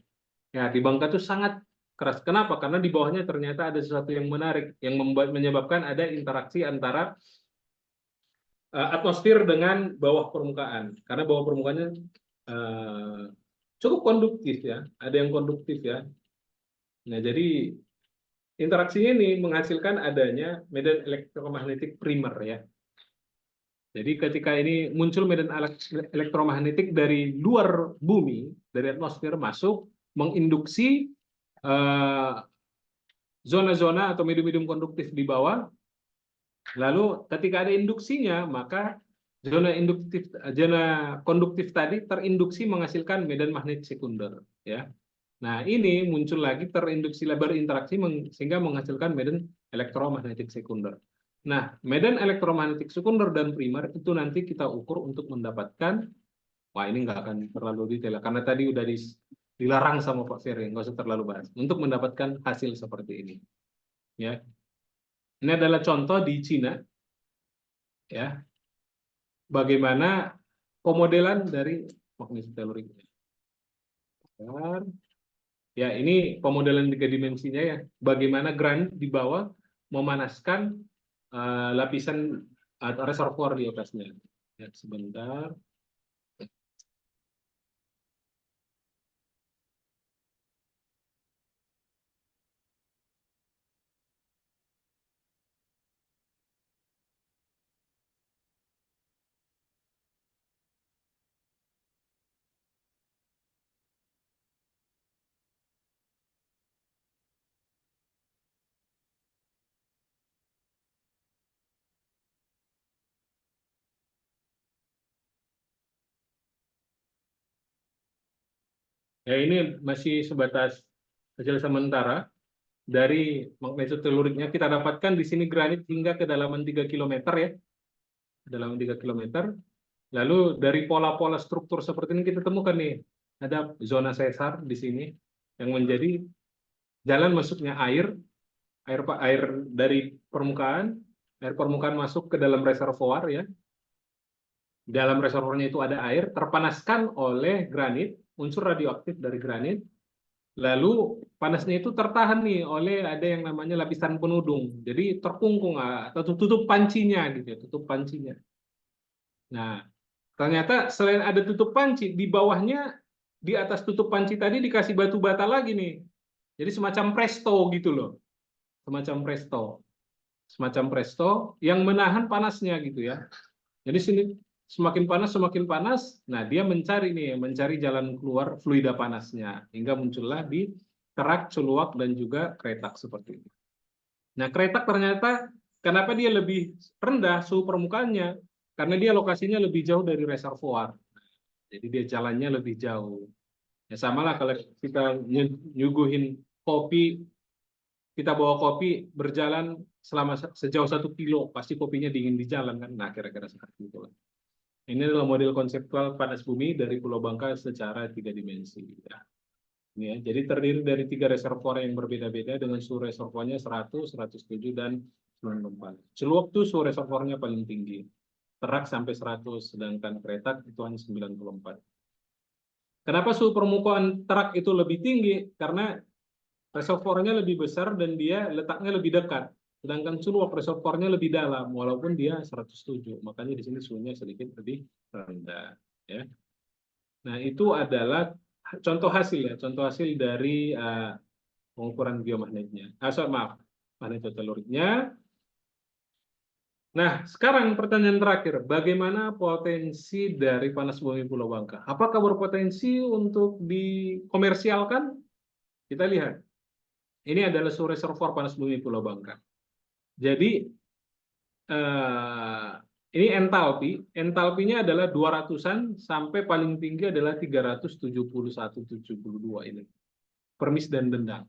Ya, di Bangka itu sangat keras. Kenapa? Karena di bawahnya ternyata ada sesuatu yang menarik yang menyebabkan ada interaksi antara atmosfer dengan bawah permukaan. Karena bawah permukaannya cukup konduktif ya. Ada yang konduktif ya. Nah, jadi interaksinya ini menghasilkan adanya medan elektromagnetik primer ya. Jadi ketika ini muncul medan elektromagnetik dari luar bumi, dari atmosfer masuk, menginduksi zona-zona atau medium-medium konduktif di bawah. Lalu ketika ada induksinya, maka zona konduktif tadi terinduksi menghasilkan medan magnet sekunder ya. Nah, ini muncul lagi terinduksi berinteraksi sehingga menghasilkan medan elektromagnetik sekunder. Nah, medan elektromagnetik sekunder dan primer itu nanti kita ukur untuk mendapatkan, wah ini nggak akan terlalu detail karena tadi udah dilarang sama Pak Ferry, nggak usah terlalu bahas, untuk mendapatkan hasil seperti ini. Ya, ini adalah contoh di Cina, ya, bagaimana pemodelan dari magnetotelurik. Ya, ini pemodelan 3 dimensinya ya. Bagaimana granit di bawah memanaskan lapisan atau reservoir di atasnya. Ya, sebentar. Ya, ini masih sebatas hasil sementara dari magnetoteluriknya. Kita dapatkan di sini granit hingga kedalaman 3 km ya. Kedalaman 3 km. Lalu dari pola-pola struktur seperti ini kita temukan nih, ada zona sesar di sini yang menjadi jalan masuknya air dari permukaan, air permukaan masuk ke dalam reservoir ya. Dalam reservoirnya itu ada air terpanaskan oleh granit, unsur radioaktif dari granit. Lalu panasnya itu tertahan nih oleh ada yang namanya lapisan penudung. Jadi terkungkung atau tutup pancinya gitu ya, tutup pancinya. Nah, ternyata selain ada tutup panci, di bawahnya di atas tutup panci tadi dikasih batu bata lagi nih. Jadi semacam presto gitu loh. Semacam presto yang menahan panasnya gitu ya. Jadi sini semakin panas, nah dia mencari jalan keluar fluida panasnya hingga muncullah di Terak, Celuak, dan juga Kretak seperti ini. Nah, Kretak ternyata kenapa dia lebih rendah suhu permukaannya? Karena dia lokasinya lebih jauh dari reservoir. Jadi dia jalannya lebih jauh. Ya sama lah kalau kita nyuguhin kopi, kita bawa kopi berjalan selama sejauh 1 kilo, pasti kopinya dingin di jalan kan? Nah, kira-kira seperti itulah. Ini adalah model konseptual panas bumi dari Pulau Bangka secara 3 dimensi. Ya. Ya, jadi terdiri dari 3 reservoir yang berbeda-beda dengan suhu reservoirnya 100, 107, dan 94. Celuak tuh suhu reservoirnya paling tinggi. Terak sampai 100, sedangkan Kretak itu hanya 94. Kenapa suhu permukaan Terak itu lebih tinggi? Karena reservoirnya lebih besar dan dia letaknya lebih dekat. Sedangkan Celuak reservoirnya lebih dalam, walaupun dia 107. Makanya di sini suhunya sedikit lebih rendah. Ya. Nah, itu adalah contoh hasil dari pengukuran biomagnetnya. Maaf, magnetoteluriknya. Nah, sekarang pertanyaan terakhir, bagaimana potensi dari panas bumi Pulau Bangka? Apakah berpotensi untuk dikomersialkan? Kita lihat. Ini adalah suhu reservoir panas bumi Pulau Bangka. Jadi ini entalpinya adalah 200-an sampai paling tinggi adalah 371-72 ini. Permis dan dendang.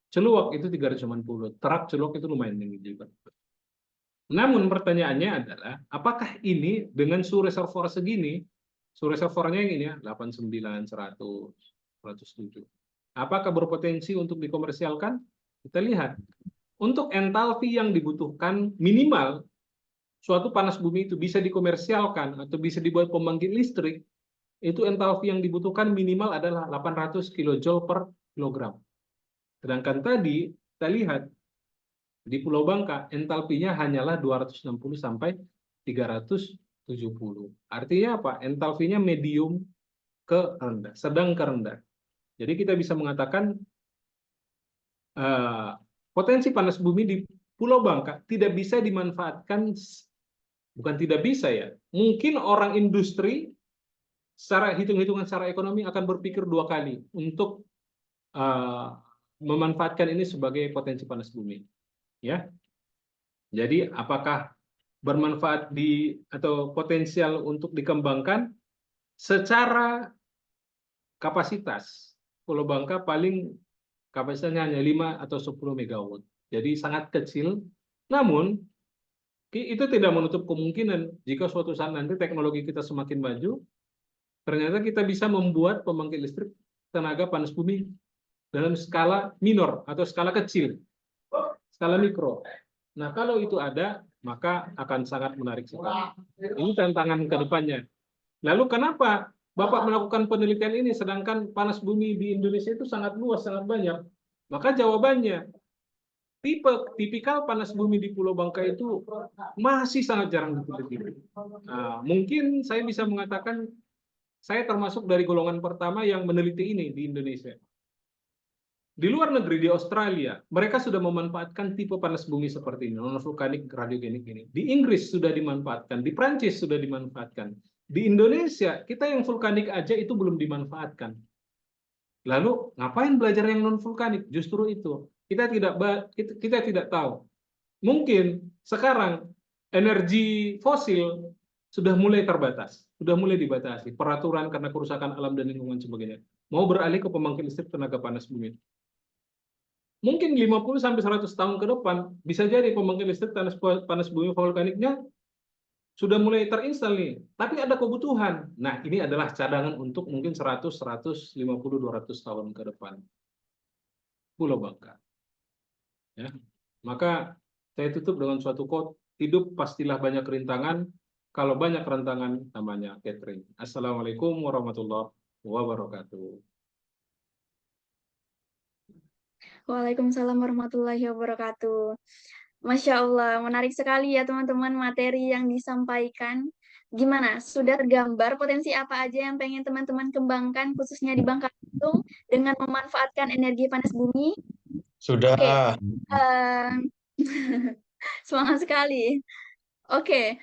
Celuak itu 350, Terak Celuak itu lumayan tinggi juga. Namun pertanyaannya adalah, apakah ini dengan suhu reservoir segini, suhu reservoirnya yang ini ya, 89, 100, 107. Apakah berpotensi untuk dikomersialkan? Kita lihat. Untuk entalpi yang dibutuhkan minimal, suatu panas bumi itu bisa dikomersialkan atau bisa dibuat pembangkit listrik, itu entalpi yang dibutuhkan minimal adalah 800 kJ per kilogram. Sedangkan tadi kita lihat di Pulau Bangka entalpinya hanyalah 260 sampai 370. Artinya apa? Entalpinya medium ke rendah, sedang ke rendah. Jadi kita bisa mengatakan potensi panas bumi di Pulau Bangka tidak bisa dimanfaatkan. Bukan tidak bisa ya, mungkin orang industri secara hitung-hitungan secara ekonomi akan berpikir 2 kali untuk memanfaatkan ini sebagai potensi panas bumi. Ya, jadi apakah bermanfaat atau potensial untuk dikembangkan? Secara kapasitas, Pulau Bangka paling kapasitasnya hanya 5 atau 10 megawatt, jadi sangat kecil. Namun itu tidak menutup kemungkinan jika suatu saat nanti teknologi kita semakin maju, ternyata kita bisa membuat pembangkit listrik tenaga panas bumi dalam skala minor atau skala kecil, skala mikro. Nah, kalau itu ada, maka akan sangat menarik sekali. Ini tantangan ke depannya. Lalu kenapa Bapak melakukan penelitian ini sedangkan panas bumi di Indonesia itu sangat luas, sangat banyak? Maka jawabannya, tipikal panas bumi di Pulau Bangka itu masih sangat jarang diteliti. Mungkin saya bisa mengatakan saya termasuk dari golongan pertama yang meneliti ini di Indonesia. Di luar negeri, di Australia, mereka sudah memanfaatkan tipe panas bumi seperti ini, non-vulkanik radiogenik ini. Di Inggris sudah dimanfaatkan, di Prancis sudah dimanfaatkan. Di Indonesia, kita yang vulkanik aja itu belum dimanfaatkan. Lalu ngapain belajar yang non-vulkanik? Justru itu. Kita tidak tahu. Mungkin sekarang energi fosil sudah mulai terbatas, sudah mulai dibatasi. Peraturan karena kerusakan alam dan lingkungan sebagainya. Mau beralih ke pembangkit listrik tenaga panas bumi. Mungkin 50-100 tahun ke depan, bisa jadi pembangkit listrik panas bumi vulkaniknya sudah mulai terinstal nih. Tapi ada kebutuhan. Nah, ini adalah cadangan untuk mungkin 100, 150, 200 tahun ke depan. Pulau Bangka. Ya. Maka saya tutup dengan suatu quote, hidup pastilah banyak rintangan, kalau banyak rintangan namanya catering. Assalamualaikum warahmatullahi wabarakatuh. Waalaikumsalam warahmatullahi wabarakatuh. Masya Allah, menarik sekali ya teman-teman materi yang disampaikan. Gimana? Sudah tergambar potensi apa aja yang pengen teman-teman kembangkan khususnya di Bangka Belitung dengan memanfaatkan energi panas bumi? Sudah. Oke. Semangat sekali. Oke,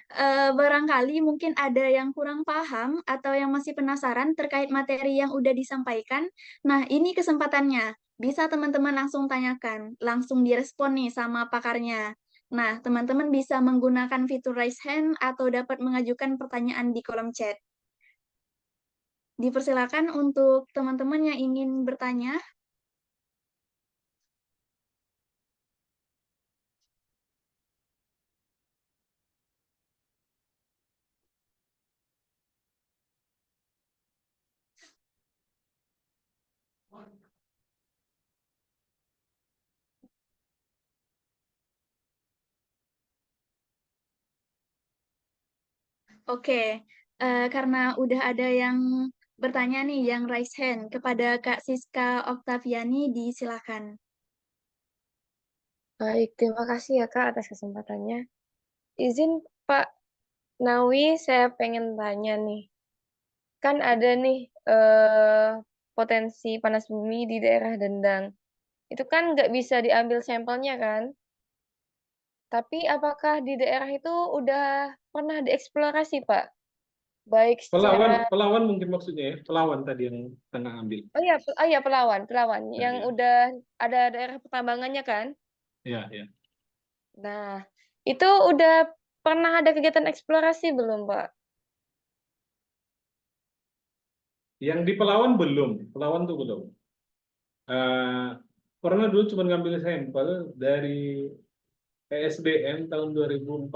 barangkali mungkin ada yang kurang paham atau yang masih penasaran terkait materi yang udah disampaikan. Nah, ini kesempatannya. bisa teman-teman langsung tanyakan, langsung direspon nih sama pakarnya. Nah, teman-teman bisa menggunakan fitur raise hand atau dapat mengajukan pertanyaan di kolom chat. Dipersilakan untuk teman-teman yang ingin bertanya. Oke, karena udah ada yang bertanya nih, yang raise hand kepada Kak Siska Oktaviani, disilakan. Baik, terima kasih ya Kak atas kesempatannya. Izin Pak Nawi, saya pengen tanya nih. Kan ada nih potensi panas bumi di daerah Dendang. Itu kan nggak bisa diambil sampelnya kan? Tapi apakah di daerah itu udah pernah dieksplorasi, Pak? Baik secara Pelawan mungkin maksudnya ya, Pelawan tadi yang tengah ambil. oh iya Pelawan Ya, yang ya. udah ada daerah pertambangannya kan? Ya, ya. Nah, itu udah pernah ada kegiatan eksplorasi belum, Pak? Yang di Pelawan belum, Pelawan tuh belum. Pernah dulu cuma ngambil sampel dari ESDM tahun 2014,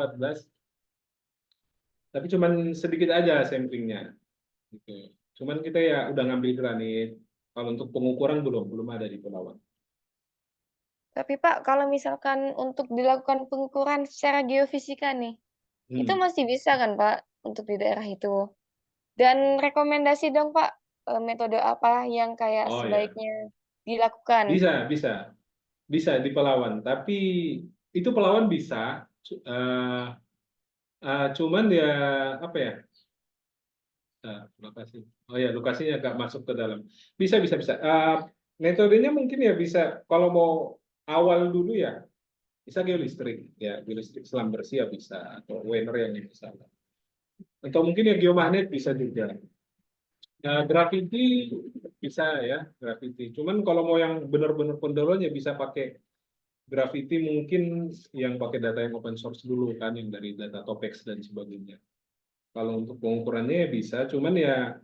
tapi cuma sedikit aja samplingnya. Gitu. Cuman kita ya udah ngambil granit. Kalau untuk pengukuran belum ada di Pelawan. Tapi Pak, kalau misalkan untuk dilakukan pengukuran secara geofisika nih, itu masih bisa kan Pak untuk di daerah itu? Dan rekomendasi dong Pak, metode apa yang kayak Oh ya, sebaiknya dilakukan? bisa di Pelawan. Tapi itu Pelawan bisa, cuman ya apa ya? Lokasi. Oh ya, lokasinya agak masuk ke dalam. Bisa. Metodenya mungkin ya bisa. Kalau mau awal dulu ya, bisa geolistrik ya, geolistrik selam bersih ya bisa, atau Wener yang bisa. Atau mungkin ya geomagnet bisa juga. Gravity bisa ya, gravity. Cuman kalau mau yang benar-benar pendorong ya bisa pakai gravity, mungkin yang pakai data yang open source dulu kan, yang dari data Topex dan sebagainya. Kalau untuk pengukurannya ya bisa, cuman ya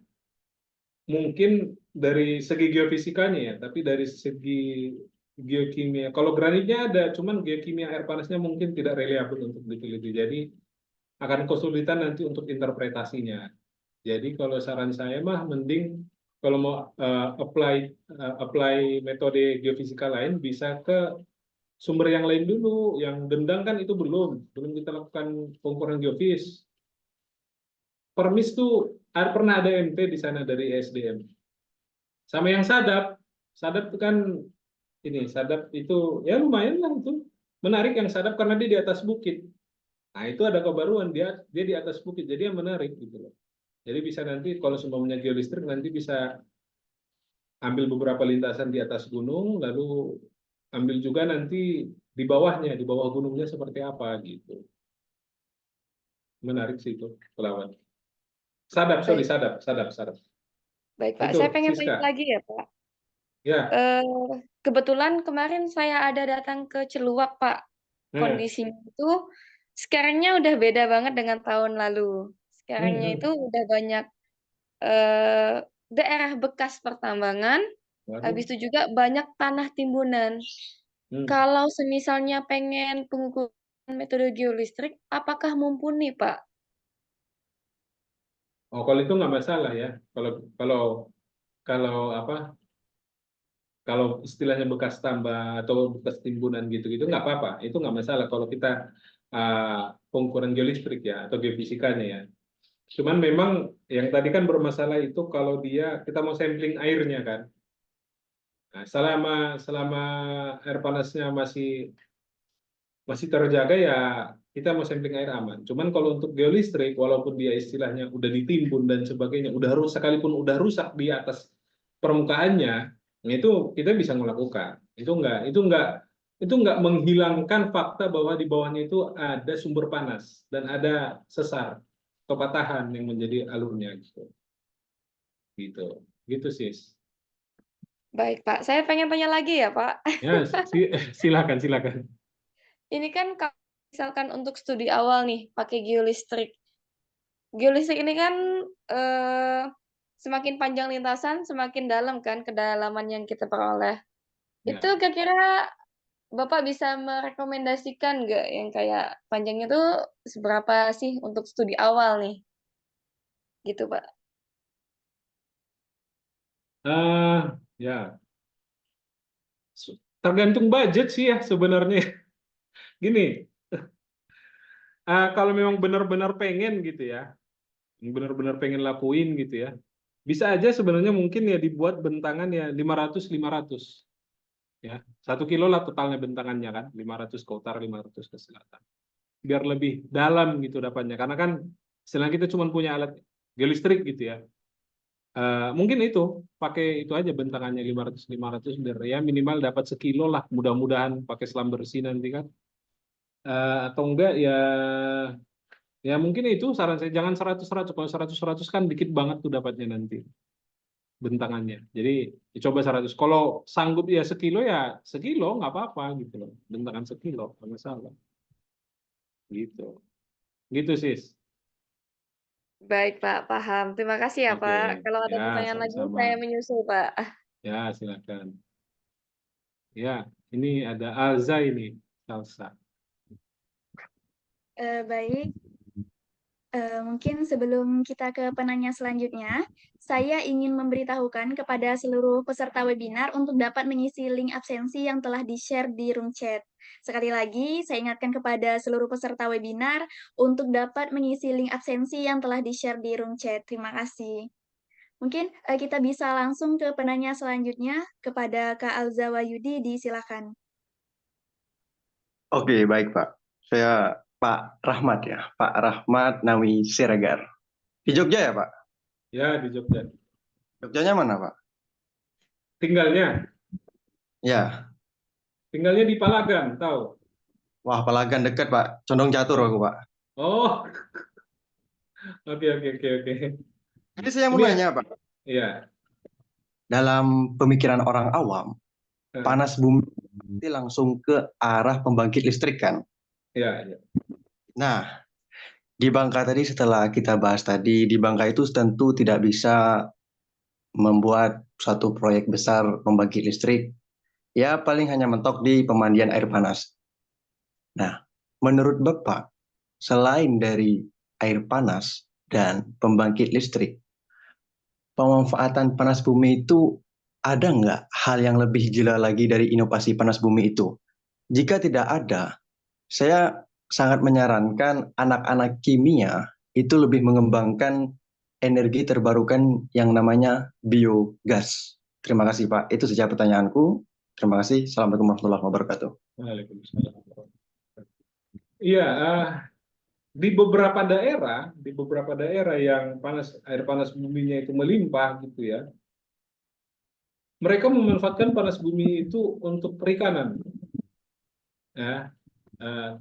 mungkin dari segi geofisikanya ya, tapi dari segi geokimia. Kalau granitnya ada, cuman geokimia air panasnya mungkin tidak reliable untuk diteliti. Jadi akan kesulitan nanti untuk interpretasinya. Jadi kalau saran saya mah mending kalau mau apply metode geofisika lain bisa ke sumber yang lain dulu. Yang Dendang kan itu belum kita lakukan pengukuran geofis. Permis tuh pernah ada MT di sana dari ESDM. Sama yang Sadap itu kan Sadap itu ya lumayan lah itu. Menarik yang Sadap karena dia di atas bukit. Nah, itu ada kebaruan, dia di atas bukit. Jadi yang menarik gitu loh. Jadi bisa nanti kalau semuanya geolistrik nanti bisa ambil beberapa lintasan di atas gunung, lalu ambil juga nanti di bawahnya, di bawah gunungnya seperti apa gitu. Menarik sih itu Pelawan. Sadap. Baik Pak, Itu saya pengen tanya Siska. lagi ya Pak. Ya. Kebetulan kemarin saya ada datang ke Celuak Pak. Kondisinya itu sekarangnya udah beda banget dengan tahun lalu. Sekarangnya itu udah banyak daerah bekas pertambangan, habis itu juga banyak tanah timbunan. Kalau semisalnya pengen pengukuran metode geolistrik, apakah mumpuni, Pak? Oh, kalau itu nggak masalah ya. Kalau apa? Kalau istilahnya bekas tambah atau bekas timbunan gitu-gitu nggak apa-apa. Itu nggak masalah kalau kita pengukuran geolistrik ya atau geofisikanya ya. Cuman memang yang tadi kan bermasalah itu kalau kita mau sampling airnya kan. Nah, selama air panasnya masih terjaga ya kita mau sampling air aman. Cuman kalau untuk geolistrik walaupun dia istilahnya udah ditimbun dan sebagainya, sekalipun udah rusak di atas permukaannya, itu kita bisa melakukan. Itu nggak menghilangkan fakta bahwa di bawahnya itu ada sumber panas dan ada sesar atau patahan yang menjadi alurnya gitu. Gitu. Gitu, Sis. Baik, Pak. Saya pengen tanya lagi ya, Pak. Ya, silakan, silakan. Ini kan kalau misalkan untuk studi awal nih, pakai geolistrik. Geolistrik ini kan, semakin panjang lintasan, semakin dalam kan kedalaman yang kita peroleh. Ya. Itu kira-kira Bapak bisa merekomendasikan nggak yang kayak panjangnya tuh seberapa sih untuk studi awal nih? Gitu, Pak. Ya, tergantung budget sih ya sebenarnya. Gini, kalau memang benar-benar pengen gitu ya, benar-benar pengen lakuin gitu ya, bisa aja sebenarnya mungkin ya dibuat bentangan ya 500-500 ya, 1 kilo lah totalnya bentangannya kan, 500 ke utara, 500 ke selatan, biar lebih dalam gitu dapatnya, karena kan istilahnya kita cuma punya alat geolistrik gitu ya. Mungkin itu pakai itu aja bentangannya 500-500 biar ya minimal dapat 1 kilo lah, mudah-mudahan pakai selam bersih nanti kan. Atau enggak ya mungkin itu saran saya, jangan 100-100. Kalau 100-100 kan dikit banget tuh dapatnya nanti bentangannya. Jadi dicoba 100. Kalau sanggup ya 1 kilo ya 1 kilo nggak apa-apa gitu loh. Bentangan 1 kilo nggak masalah. Gitu. Gitu sis. Baik, Pak, paham. Terima kasih ya, Oke. Pak. Kalau ada Ya pertanyaan lagi, sama-sama. saya menyusul, Pak. Ya silakan. Ya ini ada Alza ini. Salsa. Baik. Mungkin sebelum kita ke penanya selanjutnya, saya ingin memberitahukan kepada seluruh peserta webinar untuk dapat mengisi link absensi yang telah di-share di room chat. Sekali lagi, saya ingatkan kepada seluruh peserta webinar untuk dapat mengisi link absensi yang telah di-share di room chat. Terima kasih. Mungkin kita bisa langsung ke penanya selanjutnya kepada Kak Alza Wayudi, disilakan. Oke, baik Pak. Saya Pak Rahmat ya, Pak Rahmat Nawi Siregar. Di Jogja ya Pak? Ya di Jogja. Jogjanya mana Pak? Tinggalnya Ya, di Palagan, tahu? wah Palagan dekat Pak. Condong Catur aku Pak. Oh, oke. Jadi saya mau Ini nanya Pak, ya. dalam pemikiran orang awam, Eh, panas bumi nanti langsung ke arah pembangkit listrik kan? Ya. Nah, di Bangka tadi setelah kita bahas tadi, di Bangka itu tentu tidak bisa membuat suatu proyek besar pembangkit listrik, ya paling hanya mentok di pemandian air panas. Nah, menurut Bapak, selain dari air panas dan pembangkit listrik, pemanfaatan panas bumi itu ada nggak hal yang lebih gila lagi dari inovasi panas bumi itu? Jika tidak ada, saya sangat menyarankan anak-anak kimia itu lebih mengembangkan energi terbarukan yang namanya biogas. Terima kasih Pak. Itu saja pertanyaanku. Terima kasih. Assalamualaikum warahmatullahi wabarakatuh. Waalaikumsalam. Iya, di beberapa daerah yang air panas buminya itu melimpah gitu ya, mereka memanfaatkan panas bumi itu untuk perikanan. Ya.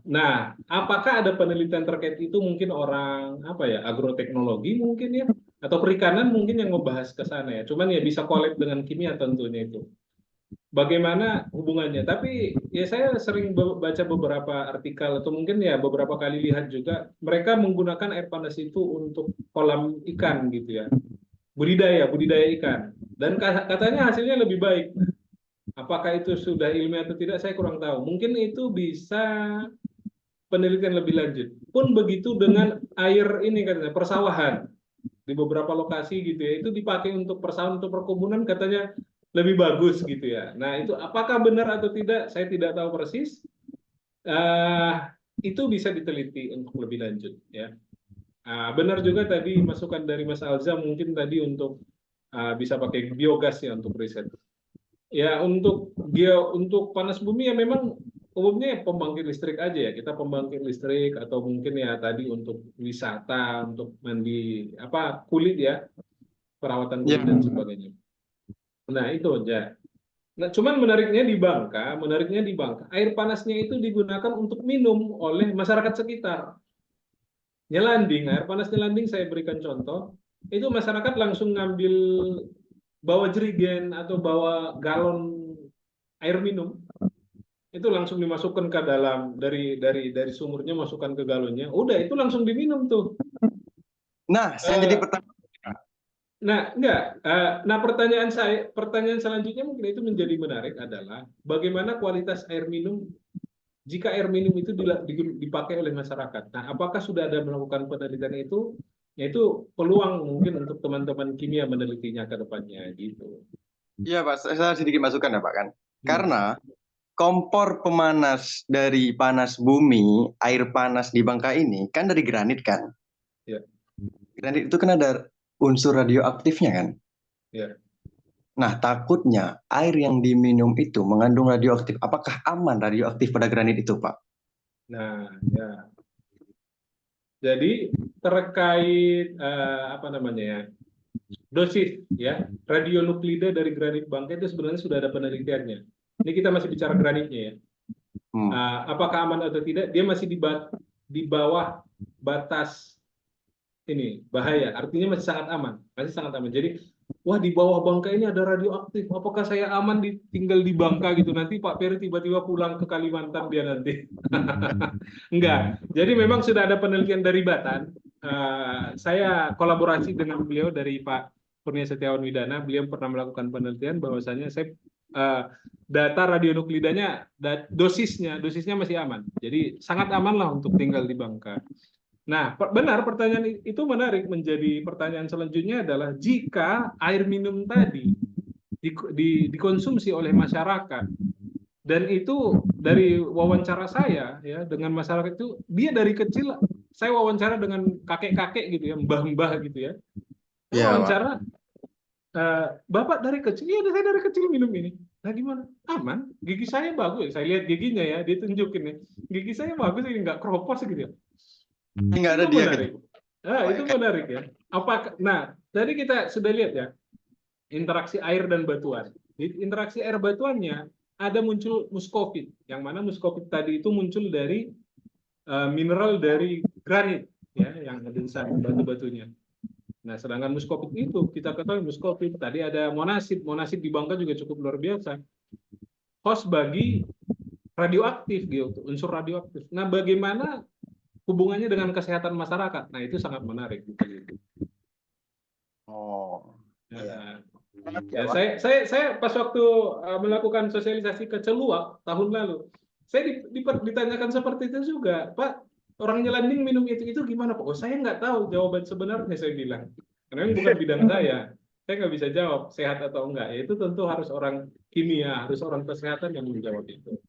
Nah, apakah ada penelitian terkait itu? Mungkin orang agroteknologi mungkin ya, atau perikanan mungkin yang membahas ke sana ya. Cuman ya bisa collab dengan kimia tentunya itu. Bagaimana hubungannya? Tapi ya saya sering baca beberapa artikel atau mungkin ya beberapa kali lihat juga mereka menggunakan air panas itu untuk kolam ikan gitu ya, budidaya ikan, dan katanya hasilnya lebih baik. Apakah itu sudah ilmiah atau tidak saya kurang tahu. Mungkin itu bisa penelitian lebih lanjut. Pun begitu dengan air ini katanya persawahan di beberapa lokasi gitu ya, itu dipakai untuk persawahan, untuk perkebunan katanya lebih bagus gitu ya. Nah itu apakah benar atau tidak saya tidak tahu persis. Itu bisa diteliti untuk lebih lanjut ya. Benar juga tadi masukan dari Mas Alza mungkin tadi untuk bisa pakai biogas ya untuk riset. Ya untuk panas bumi ya memang umumnya pembangkit listrik aja ya, kita pembangkit listrik atau mungkin ya tadi untuk wisata, untuk mandi kulit ya, perawatan kulit dan sebagainya. Nah itu aja. Nah cuman menariknya di Bangka, air panasnya itu digunakan untuk minum oleh masyarakat sekitar. Nyelanding, air panas nyelanding saya berikan contoh, itu masyarakat langsung ngambil bawa jerigen atau bawa galon air minum, itu langsung dimasukkan ke dalam dari sumurnya, masukkan ke galonnya, udah itu langsung diminum tuh. Nah, saya jadi Eh, pertanyaan. Nah, enggak. Nah, pertanyaan selanjutnya mungkin itu menjadi menarik adalah bagaimana kualitas air minum jika air minum itu dipakai oleh masyarakat. Nah, apakah sudah ada melakukan penelitian itu? Yaitu peluang mungkin untuk teman-teman kimia menelitinya ke depannya gitu. Iya, Pak, saya sedikit masukan ya, Pak kan. Hmm. Karena kompor pemanas dari panas bumi, air panas di Bangka ini kan dari granit kan. Ya. Granit itu kan ada unsur radioaktifnya kan. Ya. Nah, takutnya air yang diminum itu mengandung radioaktif. Apakah aman radioaktif pada granit itu, Pak? Nah, ya. Jadi terkait apa namanya ya, dosis ya radionuklida dari granit Bangka itu sebenarnya sudah ada penelitiannya. Ini kita masih bicara granitnya ya. Apakah aman atau tidak? Dia masih di bawah batas ini bahaya. Artinya masih sangat aman, masih sangat aman. Jadi, wah di bawah Bangka ini ada radioaktif. Apakah saya aman tinggal di Bangka gitu? Nanti Pak Ferry tiba-tiba pulang ke Kalimantan dia nanti. Enggak. Jadi memang sudah ada penelitian dari Batan. Saya kolaborasi dengan beliau dari Pak Kurnia Setiawan Widana. Beliau pernah melakukan penelitian bahwasanya data radionuklidanya, dosisnya masih aman. Jadi sangat aman lah untuk tinggal di Bangka. Nah, benar pertanyaan itu menarik. Menjadi pertanyaan selanjutnya adalah jika air minum tadi dikonsumsi oleh masyarakat, dan itu dari wawancara saya ya dengan masyarakat itu, dia dari kecil, saya wawancara dengan kakek-kakek gitu ya, mbah-mbah gitu ya. Saya wawancara, Bapak dari kecil, iya saya dari kecil minum ini. Nah gimana? Aman, gigi saya bagus. Saya lihat giginya ya, ditunjukin ya. Gigi saya bagus, ini nggak keropos gitu ya. Nggak ada Itu dia menarik. Itu menarik ya. Nah, tadi kita sudah lihat ya, interaksi air dan batuan. Di interaksi air batuannya ada muncul muskovit, yang mana muskovit tadi itu muncul dari mineral dari granit, ya, yang ada di sana batu-batunya. Nah, sedangkan muskovit itu kita ketahui muskovit tadi ada monasit di Bangka juga cukup luar biasa. Host bagi radioaktif gitu, unsur radioaktif. Nah, bagaimana hubungannya dengan kesehatan masyarakat? Nah, itu sangat menarik. Oh. Ya, ya, saya pas waktu melakukan sosialisasi ke Celuak tahun lalu, saya ditanyakan seperti itu juga, Pak. Orang nyelanding minum itu gimana, Pak? Oh, saya nggak tahu jawaban sebenarnya, saya bilang. Karena ini bukan bidang saya nggak bisa jawab sehat atau enggak. Ya, itu tentu harus orang kimia, harus orang kesehatan yang menjawab itu.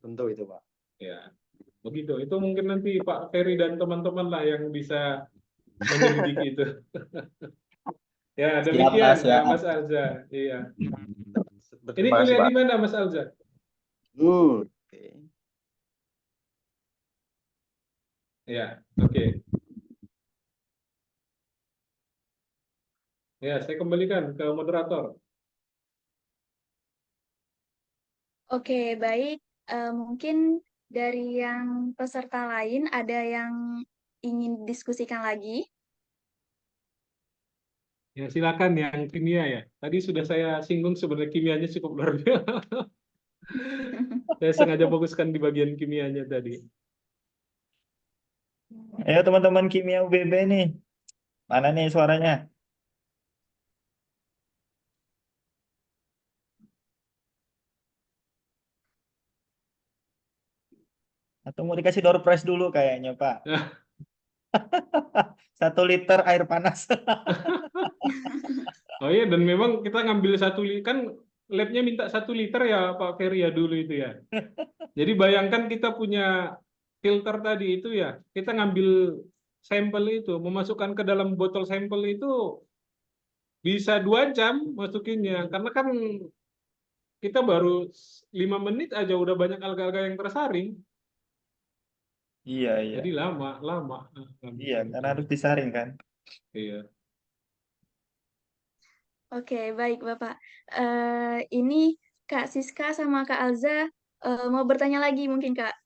Tentu itu, Pak. Ya, begitu. Itu mungkin nanti Pak Ferry dan teman-teman lah yang bisa menyelidiki itu. Ya, demikian Mas Alza. Iya. Ini Terima kasih, kuliah Pak. di mana, Mas Alza? Oke. Ya, oke. Ya, saya kembalikan ke moderator. Oke, baik. Mungkin dari yang peserta lain ada yang ingin diskusikan lagi? Ya, silakan yang kimia ya. Tadi sudah saya singgung sebenarnya kimianya cukup luar biasa. Saya sengaja fokuskan di bagian kimianya tadi. Ayo teman-teman kimia UBB nih. Mana nih suaranya? Atau mau dikasih door prize dulu kayaknya, Pak. 1 liter air panas. Oh iya, dan memang kita ngambil 1 liter, kan labnya minta 1 liter ya Pak Ferry ya dulu itu ya. Jadi bayangkan kita punya filter tadi itu ya, kita ngambil sampel itu, memasukkan ke dalam botol sampel itu bisa 2 jam masukinnya, karena kan kita baru 5 menit aja udah banyak alga-alga yang tersaring. Iya, iya. Jadi lama. Iya, karena harus disaring kan. Iya. Oke, baik Bapak. Ini Kak Siska sama Kak Alza mau bertanya lagi mungkin Kak,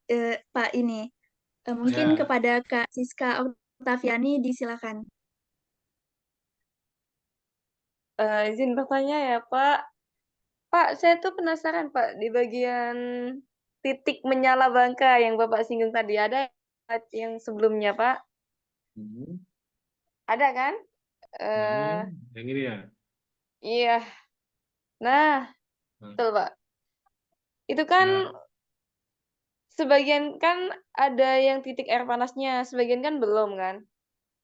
Pak ini. Mungkin Ya. kepada Kak Siska Oktaviani disilakan. Izin bertanya ya, Pak. Pak, saya tuh penasaran, Pak, di bagian titik menyala Bangka yang Bapak singgung tadi, ada yang sebelumnya, Pak? Hmm. Ada kan? Eh, Yang ini ya. iya. Nah, Nah, betul, Pak. Itu kan ya. sebagian kan ada yang titik air panasnya, sebagian kan belum kan?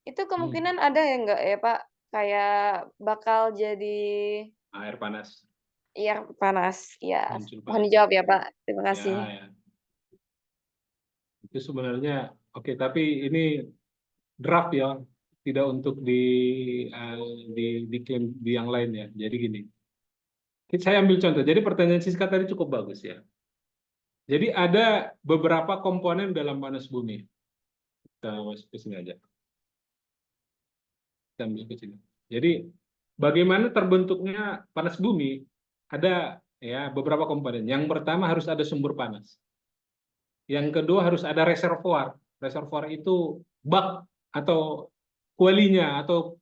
Itu kemungkinan ada ya enggak ya, Pak? Kayak bakal jadi Air panas air panas. Ya, muncul mohon panas. dijawab ya, Pak. Terima Ya, kasih. ya. Itu sebenarnya oke, tapi ini draft ya, tidak untuk diklaim di yang lain ya. Jadi gini, saya ambil contoh. Jadi pertanyaan Siska tadi cukup bagus ya. Jadi ada beberapa komponen dalam panas bumi. Kita masuk ke sini aja. Kita ambil ke sini. Jadi bagaimana terbentuknya panas bumi? Ada ya beberapa komponen. Yang pertama harus ada sumber panas. Yang kedua harus ada reservoir. Reservoir itu bak atau kualinya atau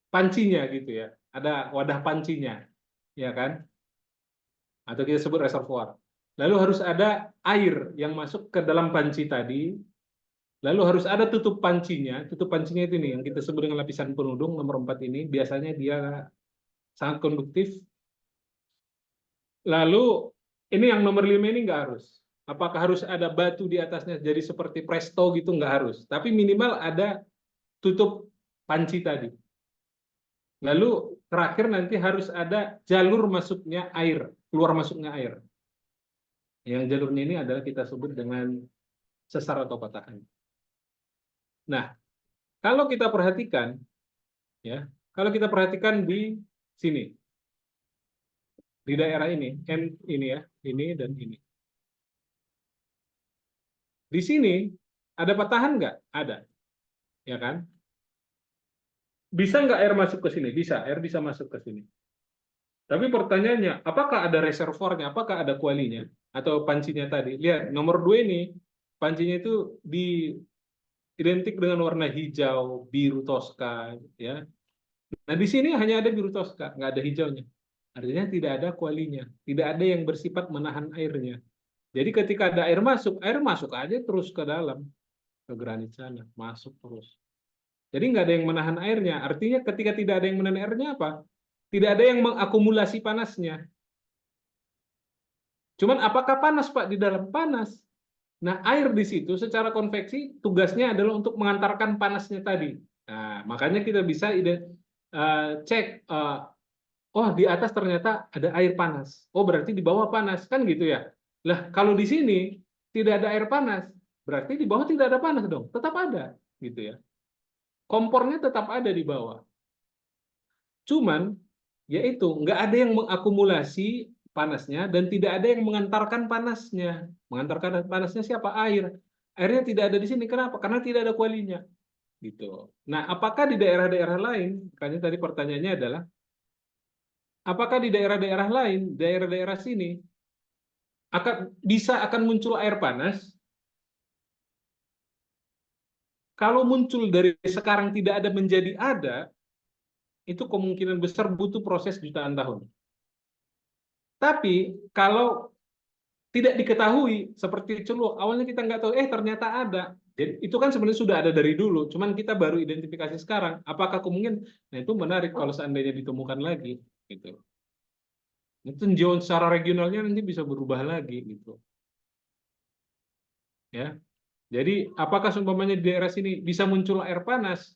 pancinya gitu ya. Ada wadah pancinya, ya kan? Atau kita sebut reservoir. Lalu harus ada air yang masuk ke dalam panci tadi. Lalu harus ada tutup pancinya. Tutup pancinya itu nih yang kita sebut dengan lapisan penudung nomor 4 ini. Biasanya dia sangat konduktif. Lalu ini yang nomor 5 ini nggak harus. Apakah harus ada batu di atasnya jadi seperti presto gitu? Nggak harus. Tapi minimal ada tutup panci tadi. Lalu terakhir nanti harus ada jalur masuknya air, keluar masuknya air. Yang jalurnya ini adalah kita sebut dengan sesar atau patahan. Nah, kalau kita perhatikan, ya, kalau kita perhatikan di sini, di daerah ini, ini ya, ini dan ini. Di sini ada patahan nggak? Ada, ya kan? Bisa nggak air masuk ke sini? Bisa, air bisa masuk ke sini. Tapi pertanyaannya, apakah ada reservoirnya? Apakah ada kualinya? Atau pancinya tadi? Lihat, nomor 2 ini, pancinya itu identik dengan warna hijau, biru toska. Ya. Nah, di sini hanya ada biru toska, nggak ada hijaunya. Artinya tidak ada kualinya. Tidak ada yang bersifat menahan airnya. Jadi ketika ada air masuk aja terus ke dalam. Ke granit sana, masuk terus. Jadi nggak ada yang menahan airnya. Artinya ketika tidak ada yang menahan airnya apa? Tidak ada yang mengakumulasi panasnya. Cuman apakah panas, Pak? Di dalam panas. Nah, air di situ secara konveksi tugasnya adalah untuk mengantarkan panasnya tadi. Nah, makanya kita bisa cek, oh di atas ternyata ada air panas. Oh berarti di bawah panas, kan gitu ya. Lah kalau di sini tidak ada air panas, berarti di bawah tidak ada panas dong. Tetap ada, gitu ya. Kompornya tetap ada di bawah. Cuman yaitu nggak ada yang mengakumulasi panasnya dan tidak ada yang mengantarkan panasnya. Mengantarkan panasnya siapa? Air. Airnya tidak ada di sini. Kenapa? Karena tidak ada kualinya. Gitu. Nah, apakah di daerah-daerah lain? Makanya tadi pertanyaannya adalah, apakah di daerah-daerah lain, daerah-daerah sini, akan muncul air panas? Kalau muncul dari sekarang tidak ada menjadi ada, itu kemungkinan besar butuh proses jutaan tahun. Tapi kalau tidak diketahui seperti Celuak, awalnya kita nggak tahu, ternyata ada. Jadi itu kan sebenarnya sudah ada dari dulu, cuman kita baru identifikasi sekarang. Apakah kemungkinan? Nah itu menarik kalau seandainya ditemukan lagi, gitu. Itu tinjauan secara regionalnya nanti bisa berubah lagi, gitu. Ya, jadi apakah seumpamanya di daerah sini bisa muncul air panas?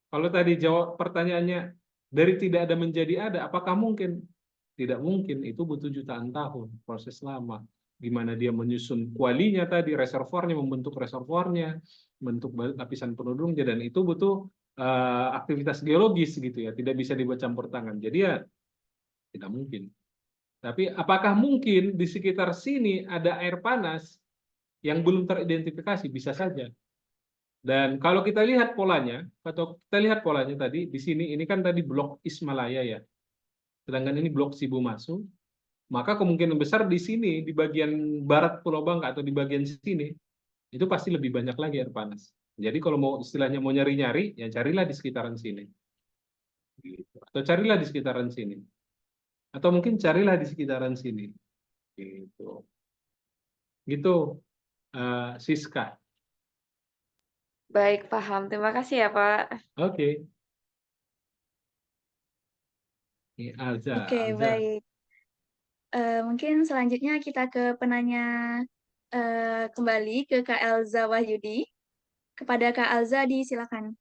Kalau tadi jawab pertanyaannya dari tidak ada menjadi ada, apakah mungkin? Tidak mungkin, itu butuh jutaan tahun, proses lama. Di mana dia menyusun kualinya tadi, reservoirnya, membentuk reservoirnya, membentuk lapisan penudungnya, dan itu butuh aktivitas geologis gitu ya, tidak bisa dibuat campur tangan. Jadi ya tidak mungkin. Tapi apakah mungkin di sekitar sini ada air panas yang belum teridentifikasi? Bisa saja. Dan kalau kita lihat polanya, atau kita lihat polanya tadi di sini, ini kan tadi blok Ismalaya ya. Sedangkan ini blok Sibumasu, maka kemungkinan besar di sini, di bagian barat Pulau Bangka atau di bagian sini, itu pasti lebih banyak lagi air panas. Jadi kalau mau istilahnya mau nyari-nyari, ya carilah di sekitaran sini. Gitu. Atau carilah di sekitaran sini. Atau mungkin carilah di sekitaran sini. Gitu. Gitu, Siska. Baik, paham. Terima kasih ya, Pak. Oke. Ini Alza. Oke, Alza. baik. Mungkin selanjutnya kita ke penanya kembali ke Kak Elza Wahyudi. Kepada Kak Elza, disilakan.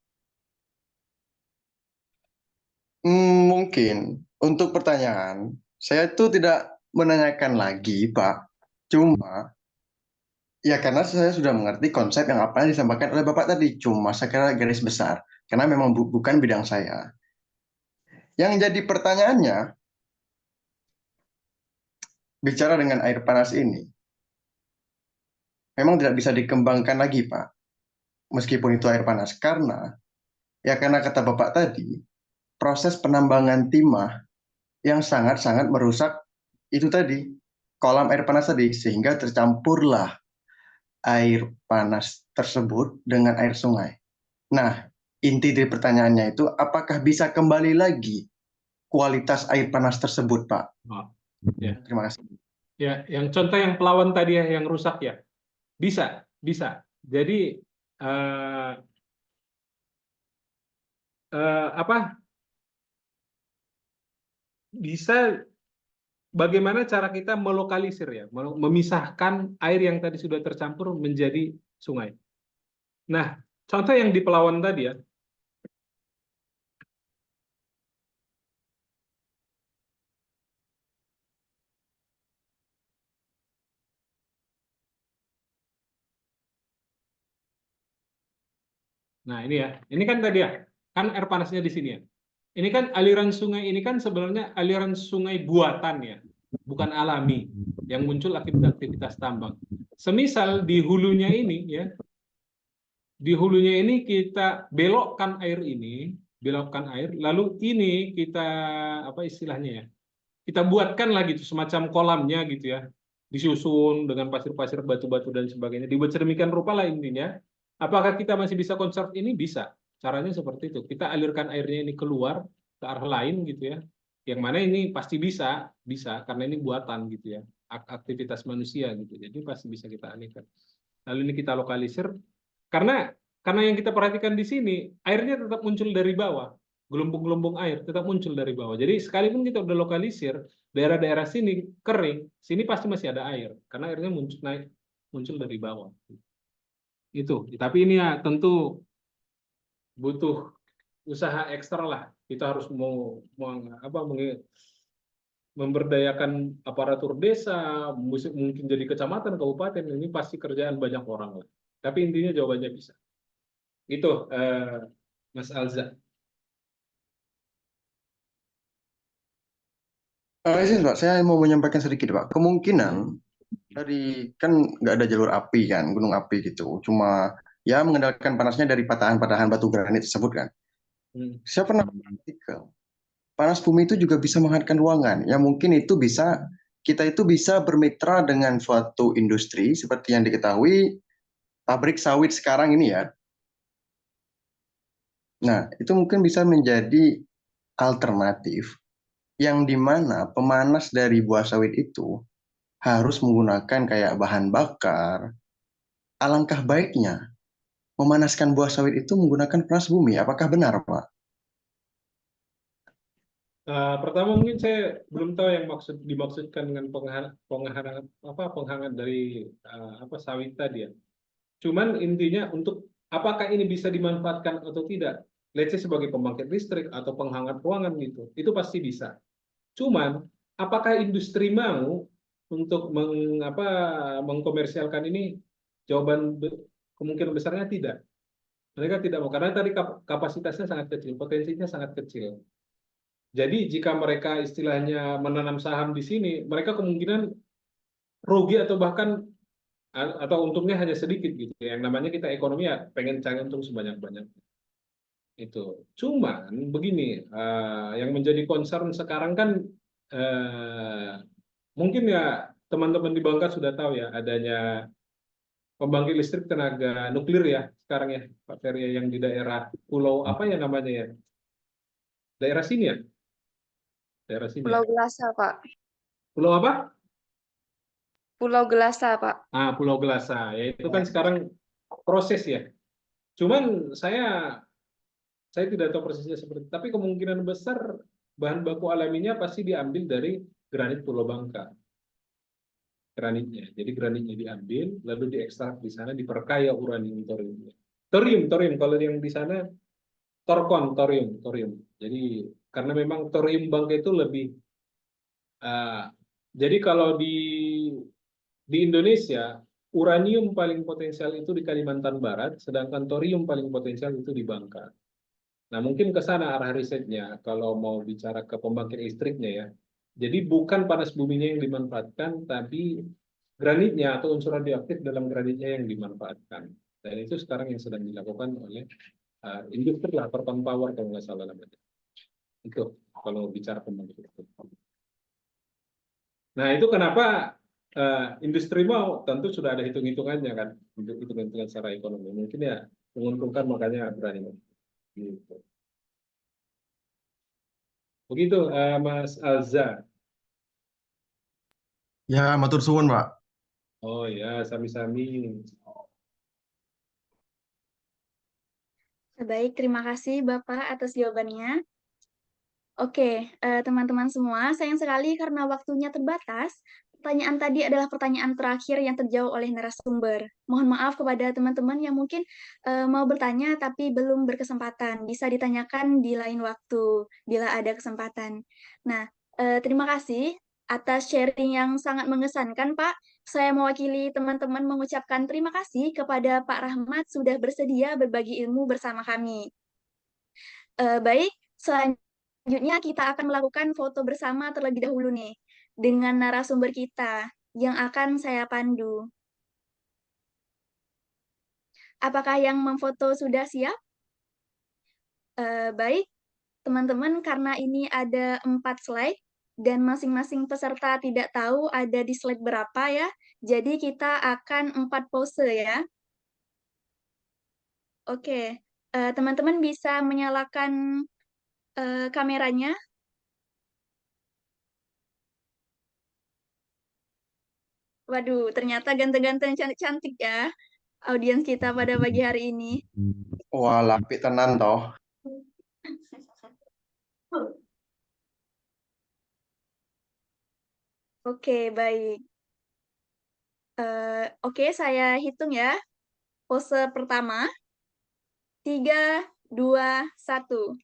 Mungkin untuk pertanyaan, saya tuh tidak menanyakan lagi, Pak. Cuma, ya karena saya sudah mengerti konsep yang apa yang disampaikan oleh Bapak tadi. Cuma secara garis besar, karena memang bukan bidang saya. Yang jadi pertanyaannya, bicara dengan air panas ini, memang tidak bisa dikembangkan lagi, Pak. Meskipun itu air panas. Karena kata Bapak tadi, proses penambangan timah yang sangat-sangat merusak itu tadi, kolam air panas tadi, sehingga tercampurlah air panas tersebut dengan air sungai. Nah, inti dari pertanyaannya itu, apakah bisa kembali lagi kualitas air panas tersebut, Pak? Oh, ya. Terima kasih. Ya, yang contoh yang pelawan tadi ya, yang rusak ya. Bisa, bisa. Jadi apa? Bisa bagaimana cara kita melokalisir ya, memisahkan air yang tadi sudah tercampur menjadi sungai. Nah, contoh yang di Pelawan tadi ya. Nah, ini ya. Ini kan tadi ya, kan air panasnya di sini ya. Ini kan aliran sungai ini kan sebenarnya aliran sungai buatan ya, bukan alami yang muncul akibat aktivitas tambang. Semisal di hulunya ini ya, di hulunya ini kita belokkan air ini, belokkan air, lalu ini kita apa istilahnya ya? Kita buatkan lagi tuh semacam kolamnya gitu ya, disusun dengan pasir-pasir, batu-batu dan sebagainya, dibuat sedemikian rupa lah intinya. Apakah kita masih bisa konserv ini? Bisa. Caranya seperti itu. Kita alirkan airnya ini keluar ke arah lain gitu ya. Yang mana ini pasti bisa karena ini buatan gitu ya, aktivitas manusia gitu. Jadi pasti bisa kita alirkan. Lalu ini kita lokalisir karena yang kita perhatikan di sini airnya tetap muncul dari bawah. Gelombung-gelombung air tetap muncul dari bawah. Jadi sekalipun kita udah lokalisir daerah-daerah sini kering, sini pasti masih ada air karena airnya muncul dari bawah. Itu. Tapi ini ya tentu butuh usaha ekstra lah. Kita harus memberdayakan aparatur desa, mungkin jadi kecamatan, kabupaten. Ini pasti kerjaan banyak orang lah. Tapi intinya jawabannya bisa. Itu Mas Alza. Pak, saya mau menyampaikan sedikit, Pak. Kemungkinan dari kan nggak ada jalur api kan, gunung api gitu. Cuma ya mengandalkan panasnya dari patahan-patahan batu granit tersebut kan. Saya pernah artikel, panas bumi itu juga bisa menghangatkan ruangan. Ya mungkin kita itu bisa bermitra dengan suatu industri seperti yang diketahui pabrik sawit sekarang ini ya. Nah, itu mungkin bisa menjadi alternatif yang dimana pemanas dari buah sawit itu harus menggunakan kayak bahan bakar. Alangkah baiknya memanaskan buah sawit itu menggunakan panas bumi. Apakah benar, Pak? Pertama mungkin saya belum tahu yang dimaksudkan dengan penghangat dari sawit tadi ya. Cuman intinya untuk apakah ini bisa dimanfaatkan atau tidak, let's say sebagai pembangkit listrik atau penghangat ruangan gitu, itu pasti bisa. Cuman apakah industri mau untuk mengkomersialkan ini? Jawaban kemungkinan besarnya tidak. Mereka tidak mau karena tadi kapasitasnya sangat kecil, potensinya sangat kecil. Jadi jika mereka istilahnya menanam saham di sini, mereka kemungkinan rugi atau bahkan atau untungnya hanya sedikit gitu. Yang namanya kita ekonomi ya pengen cari untung sebanyak-banyaknya. Itu. Cuman begini, yang menjadi concern sekarang kan mungkin ya teman-teman di Bangka sudah tahu ya adanya pembangkit listrik tenaga nuklir ya sekarang ya Pak Ferry yang di daerah pulau apa ya namanya ya? Daerah sini ya? daerah sini Pulau ya. Gelasa, Pak. Pulau apa? Pulau Gelasa, Pak. Pulau Gelasa. Ya itu kan sekarang proses ya. Cuman saya tidak tahu persisnya seperti, tapi kemungkinan besar bahan baku alaminya pasti diambil dari granit Pulau Bangka. Granitnya. Jadi granitnya diambil, lalu diekstrak di sana, diperkaya uranium thoriumnya. Thorium. Kalau yang di sana thorium. Jadi karena memang thorium Bangka itu lebih, jadi kalau di Indonesia uranium paling potensial itu di Kalimantan Barat, sedangkan thorium paling potensial itu di Bangka. Nah, mungkin ke sana arah risetnya kalau mau bicara ke pembangkit listriknya ya. Jadi bukan panas buminya yang dimanfaatkan, tapi granitnya atau unsur radioaktif dalam granitnya yang dimanfaatkan. Dan itu sekarang yang sedang dilakukan oleh industri lah, Proton Power kalau nggak salah namanya. Itu kalau bicara pembangkit listrik. Nah, itu kenapa industri mau, tentu sudah ada hitung-hitungannya kan, untuk hitung-hitungan secara ekonomi. Mungkin ya menguntungkan, makanya berani. Gitu. Begitu, Mas Alza. Ya, matur suwun, Pak. Oh ya, sami-sami. Baik, terima kasih Bapak atas jawabannya. Oke, teman-teman semua, sayang sekali karena waktunya terbatas. Pertanyaan tadi adalah pertanyaan terakhir yang terjawab oleh narasumber. Mohon maaf kepada teman-teman yang mungkin mau bertanya tapi belum berkesempatan. Bisa ditanyakan di lain waktu bila ada kesempatan. Nah, terima kasih atas sharing yang sangat mengesankan, Pak. Saya mewakili teman-teman mengucapkan terima kasih kepada Pak Rahmat sudah bersedia berbagi ilmu bersama kami. Baik, selanjutnya kita akan melakukan foto bersama terlebih dahulu nih, dengan narasumber kita yang akan saya pandu. Apakah yang memfoto sudah siap? Baik, teman-teman, karena ini ada 4 slide, dan masing-masing peserta tidak tahu ada di slide berapa ya, jadi kita akan 4 pose ya. Oke, teman-teman bisa menyalakan kameranya. Waduh, ternyata ganteng-ganteng cantik-cantik ya audiens kita pada pagi hari ini. Wah, lapik tenan toh. Oke, baik. Oke, saya hitung ya. Pose pertama. 3, 2, 1.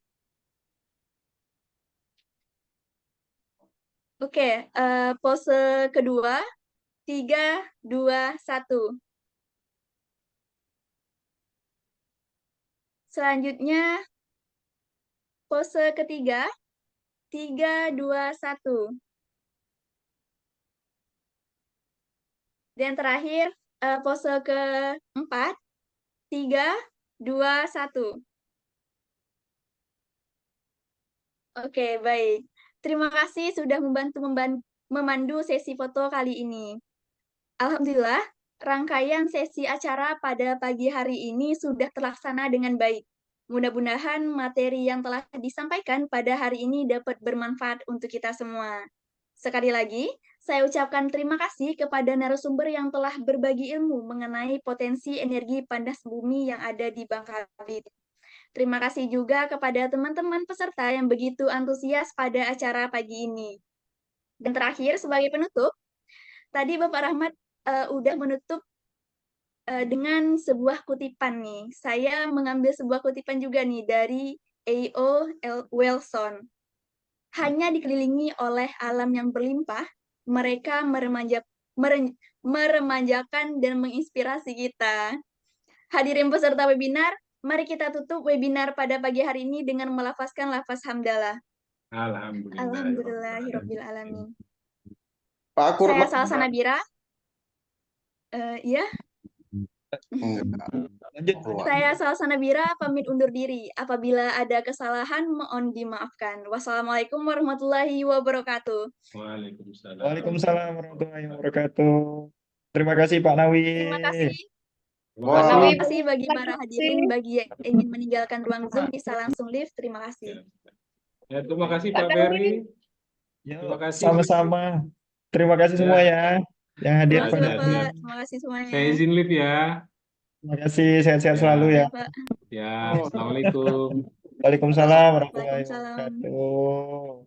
Oke, pose kedua. 3, 2, 1. Selanjutnya, pose ketiga. 3, 2, 1. Dan terakhir, pose keempat. 3, 2, 1. Oke, baik. Terima kasih sudah memandu sesi foto kali ini. Alhamdulillah, rangkaian sesi acara pada pagi hari ini sudah terlaksana dengan baik. Mudah-mudahan materi yang telah disampaikan pada hari ini dapat bermanfaat untuk kita semua. Sekali lagi, saya ucapkan terima kasih kepada narasumber yang telah berbagi ilmu mengenai potensi energi panas bumi yang ada di Bangka Belitung. Terima kasih juga kepada teman-teman peserta yang begitu antusias pada acara pagi ini. Dan terakhir, sebagai penutup, tadi Bapak Rahmat udah menutup dengan sebuah kutipan nih. Saya mengambil sebuah kutipan juga nih dari A.O. Wilson. Hanya dikelilingi oleh alam yang berlimpah, mereka meremajakan dan menginspirasi kita. Hadirin peserta webinar, mari kita tutup webinar pada pagi hari ini dengan melafazkan lafaz hamdalah. Alhamdulillahirabbil alamin. Pak Akur, Saya Salsa Nabira. Ya. Saya Salsa Nabira pamit undur diri. Apabila ada kesalahan mohon dimaafkan. Wassalamualaikum warahmatullahi wabarakatuh. Waalaikumsalam. Waalaikumsalam warahmatullahi wabarakatuh. Terima kasih Pak Nawi. Terima kasih. Wah. Terima kasih bagi para hadirin, bagi yang ingin meninggalkan ruang Zoom bisa langsung live. Terima kasih. Ya, terima kasih Pak Ferry. Yuk, Terima kasih. sama-sama. Terima kasih Ya. semua ya yang hadir Terima kasih pada Ada. hari Bapak. ini. Terima kasih semuanya. Saya izin live ya. Terima kasih, sehat-sehat Ya. selalu ya. Ya, Pak. Ya, Assalamualaikum. Waalaikumsalam warahmatullahi Waalaikumsalam. wabarakatuh.